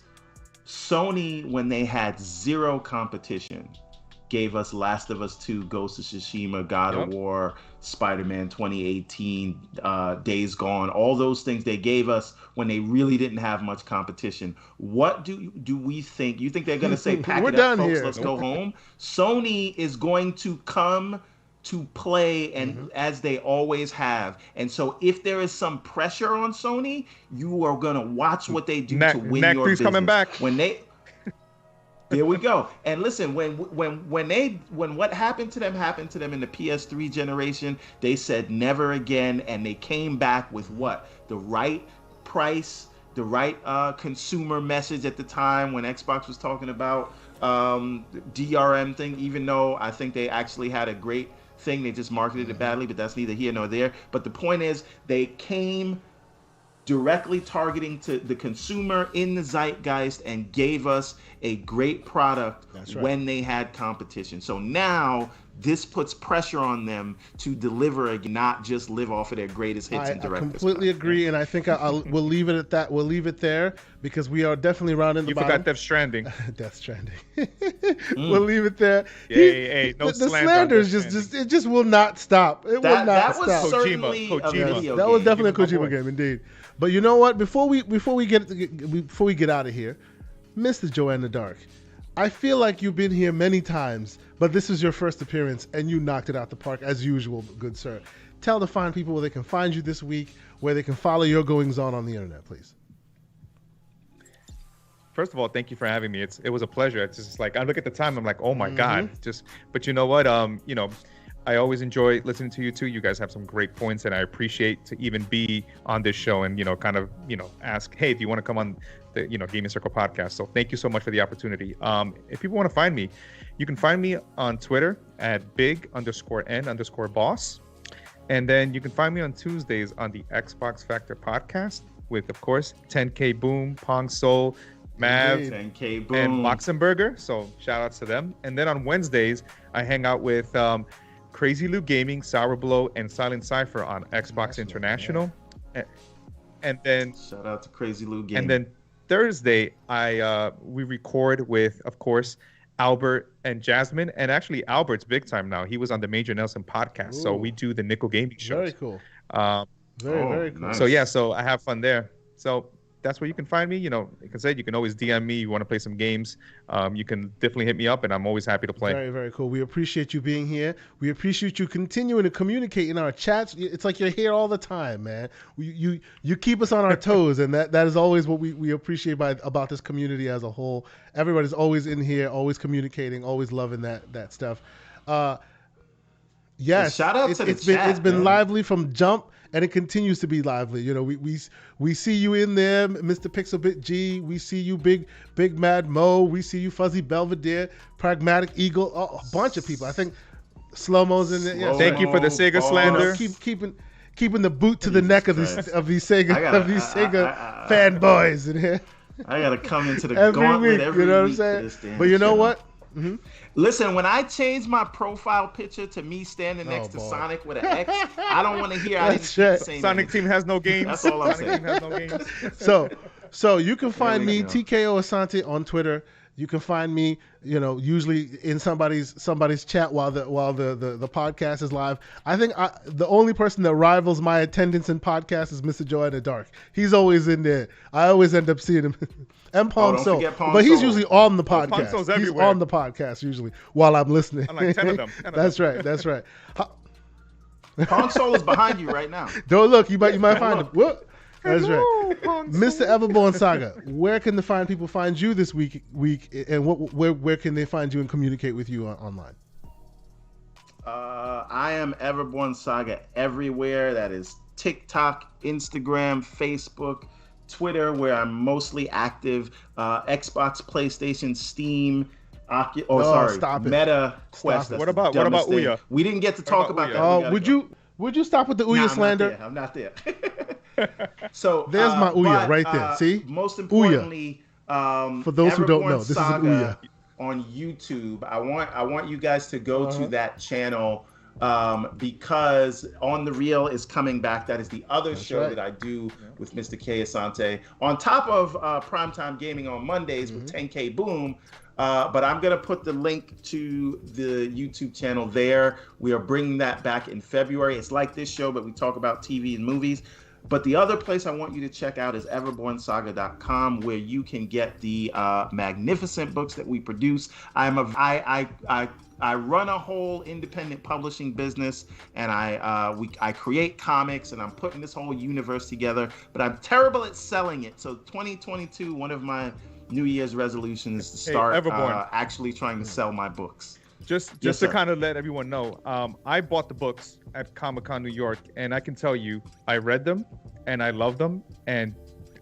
Sony, when they had zero competition, gave us Last of Us 2, Ghost of Tsushima, God of War, Spider-Man 2018, Days Gone, all those things they gave us when they really didn't have much competition. What do we think? You think they're going to say, pack it up, folks, let's go home? Sony is going to come to play, and as they always have. And so if there is some pressure on Sony, you are going to watch what they do to win your business. Coming back. There we go. And listen, when what happened to them in the PS3 generation, they said never again, and they came back with what? The right price, the right consumer message at the time when Xbox was talking about DRM thing, even though I think they actually had a great thing, they just marketed it badly, but that's neither here nor there. But the point is, they came directly targeting to the consumer in the zeitgeist and gave us a great product when they had competition. So now this puts pressure on them to deliver again, not just live off of their greatest hits and direct. I completely agree, and I think we'll leave it at that. We'll leave it there because we are definitely rounding the bottom. You forgot Death Stranding. Death Stranding. We'll leave it there. No the slander is just will not stop. It will not stop. That was certainly a video game. That was definitely a Kojima game, indeed. But you know what? Before we get out of here, Mr. Joanna Dark, I feel like you've been here many times, but this is your first appearance, and you knocked it out the park as usual, good sir. Tell the fine people where they can find you this week, where they can follow your goings-on the internet, please. First of all, thank you for having me. It was a pleasure. It's just like, I look at the time, I'm like, oh my God. But you know what? I always enjoy listening to you too. You guys have some great points, and I appreciate to even be on this show and, ask, hey, do you want to come on the, Gaming Circle podcast? So thank you so much for the opportunity. If people want to find me, you can find me on Twitter at big_n_boss. And then you can find me on Tuesdays on the Xbox Factor podcast with, of course, 10K Boom, Pong Soul, Mav, 10K Boom, and Boxenberger. So shout outs to them. And then on Wednesdays, I hang out with Crazy Lou Gaming, Sour Blow, and Silent Cypher on Xbox International. Yeah. And then shout out to Crazy Lou Gaming. And then Thursday, we record with, of course, Albert and Jasmine. And actually, Albert's big time now. He was on the Major Nelson podcast. Ooh. So we do the Nickel Gaming shows. Very cool. Very cool. Nice. So I have fun there. So that's where you can find me. Like I said, you can always DM me. You want to play some games. You can definitely hit me up, and I'm always happy to play. Very, very cool. We appreciate you being here. We appreciate you continuing to communicate in our chats. It's like you're here all the time, man. You keep us on our toes, and that is always what we appreciate about this community as a whole. Everybody's always in here, always communicating, always loving that stuff. Yes, shout out to the chat. It's been lively from jump. And it continues to be lively. We see you in there, Mr. Pixelbit G. We see you, Big Mad Mo. We see you, Fuzzy Belvedere, Pragmatic Eagle. A bunch of people. I think Slow-Mo's in there. Yeah, thank you for the Sega slander. Keeping the boot to the neck of these Sega fanboys in here. I gotta come into the gauntlet every week. What I'm saying? But you know what? Mm-hmm. Listen, when I change my profile picture to me standing next to Sonic with an X, I don't want to hear I didn't say Sonic Team has no games. That's all I'm saying. Has no games. So you can find me, TKO Asante, on Twitter. You can find me, usually in somebody's chat while the podcast is live. I think the only person that rivals my attendance in podcasts is Mr. Joanna Dark. He's always in there. I always end up seeing him. And Pong Soul, but he's usually on the podcast. Pong Soul's everywhere. He's on the podcast usually while I'm listening. I'm like 10 of them. That's right. Pong Soul is behind you right now. Don't look. You might find him. Whoop. That's right. Mr. Everborn Saga, where can the fine people find you this week, and where can they find you and communicate with you online? I am Everborn Saga everywhere. That is TikTok, Instagram, Facebook, Twitter, where I'm mostly active. Xbox, PlayStation, Steam. Meta Quest. What about Ouya? We didn't get to talk about that. Would you stop with the Ouya slander? I'm not there. So there's my Ouya right there. See, most importantly, for those who don't know, this is an Ouya on YouTube. I want you guys to go to that channel. Because On the Reel is coming back. That is the other show that I do with Mr. K. Asante. On top of Primetime Gaming on Mondays with 10K Boom, But I'm going to put the link to the YouTube channel there. We are bringing that back in February. It's like this show, but we talk about TV and movies. But the other place I want you to check out is everbornsaga.com, where you can get the magnificent books that we produce. I run a whole independent publishing business, and I create comics, and I'm putting this whole universe together. But I'm terrible at selling it. So 2022, one of my New Year's resolutions is to start actually trying to sell my books. Just to kind of let everyone know, I bought the books at Comic-Con New York, and I can tell you, I read them, and I love them, and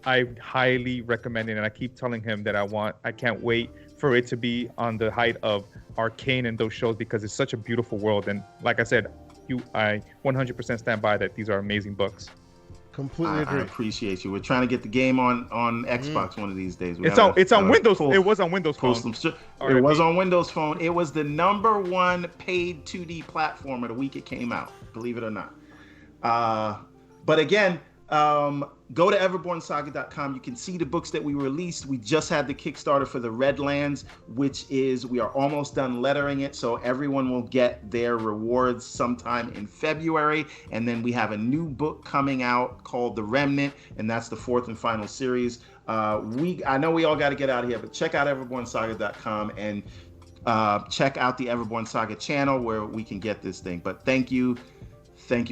I highly recommend it. And I keep telling him that I can't wait for it to be on the height of Arcane and those shows, because it's such a beautiful world. And like I said, I 100% stand by that. These are amazing books. Completely agree. I appreciate you. We're trying to get the game on Xbox one of these days. It's on Windows. It was on Windows Phone. It was on Windows Phone. It was the #1 paid 2D platformer the week it came out. Believe it or not. But again, go to everbornsaga.com. You can see the books that we released. We just had the Kickstarter for the Redlands, which is, we are almost done lettering it, so everyone will get their rewards sometime in February. And then we have a new book coming out called The Remnant, and that's the 4th and final series. I know we all got to get out of here, but check out everbornsaga.com and check out the Everborn Saga channel where we can get this thing. But thank you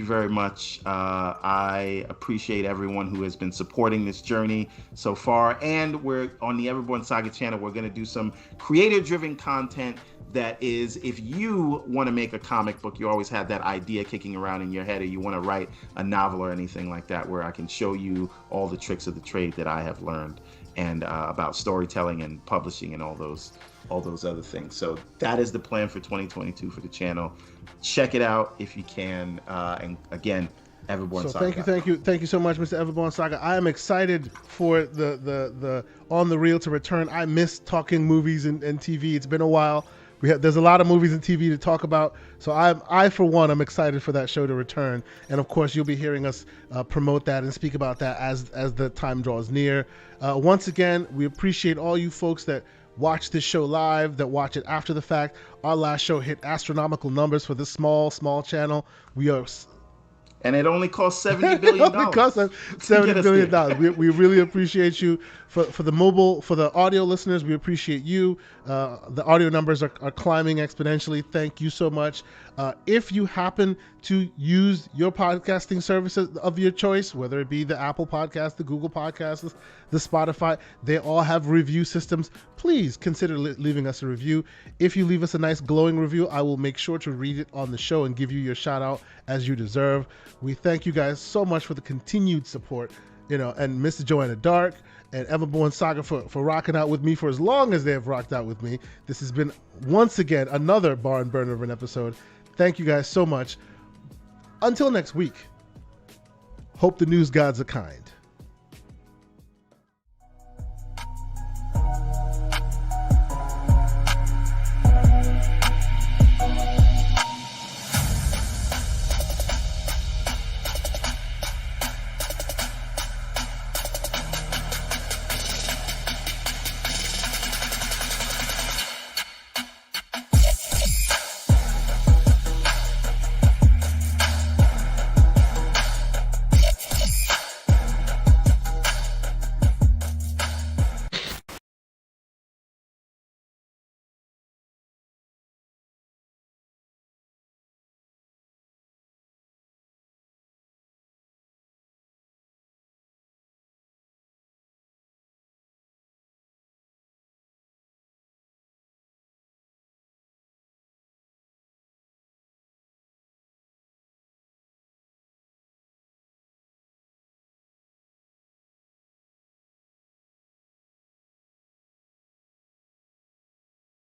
very much. I appreciate everyone who has been supporting this journey so far. And we're on the Everborn Saga channel. We're going to do some creator-driven content that is, if you want to make a comic book, you always have that idea kicking around in your head, or you want to write a novel or anything like that, where I can show you all the tricks of the trade that I have learned, and about storytelling and publishing and all those other things. So that is the plan for 2022 for the channel. Check it out if you can. And again, Everborn Saga. Thank you so much, Mr. Everborn Saga. I am excited for the On the Reel to return. I miss talking movies and TV. It's been a while. There's a lot of movies and TV to talk about. So I for one, I'm excited for that show to return. And of course, you'll be hearing us promote that and speak about that as the time draws near. Once again, we appreciate all you folks that watch this show live, that watch it after the fact. Our last show hit astronomical numbers for this small channel. And it only cost $70 billion. It only cost us $70 billion. We really appreciate you. For the audio listeners, we appreciate you. The audio numbers are climbing exponentially. Thank you so much. If you happen to use your podcasting services of your choice, whether it be the Apple Podcast, the Google Podcasts, the Spotify, they all have review systems. Please consider leaving us a review. If you leave us a nice glowing review, I will make sure to read it on the show and give you your shout out as you deserve. We thank you guys so much for the continued support, and Mr. Joanna Dark and Everborn Saga for rocking out with me for as long as they have rocked out with me. This has been, once again, another barn burner of an episode. Thank you guys so much. Until next week, hope the news gods are kind.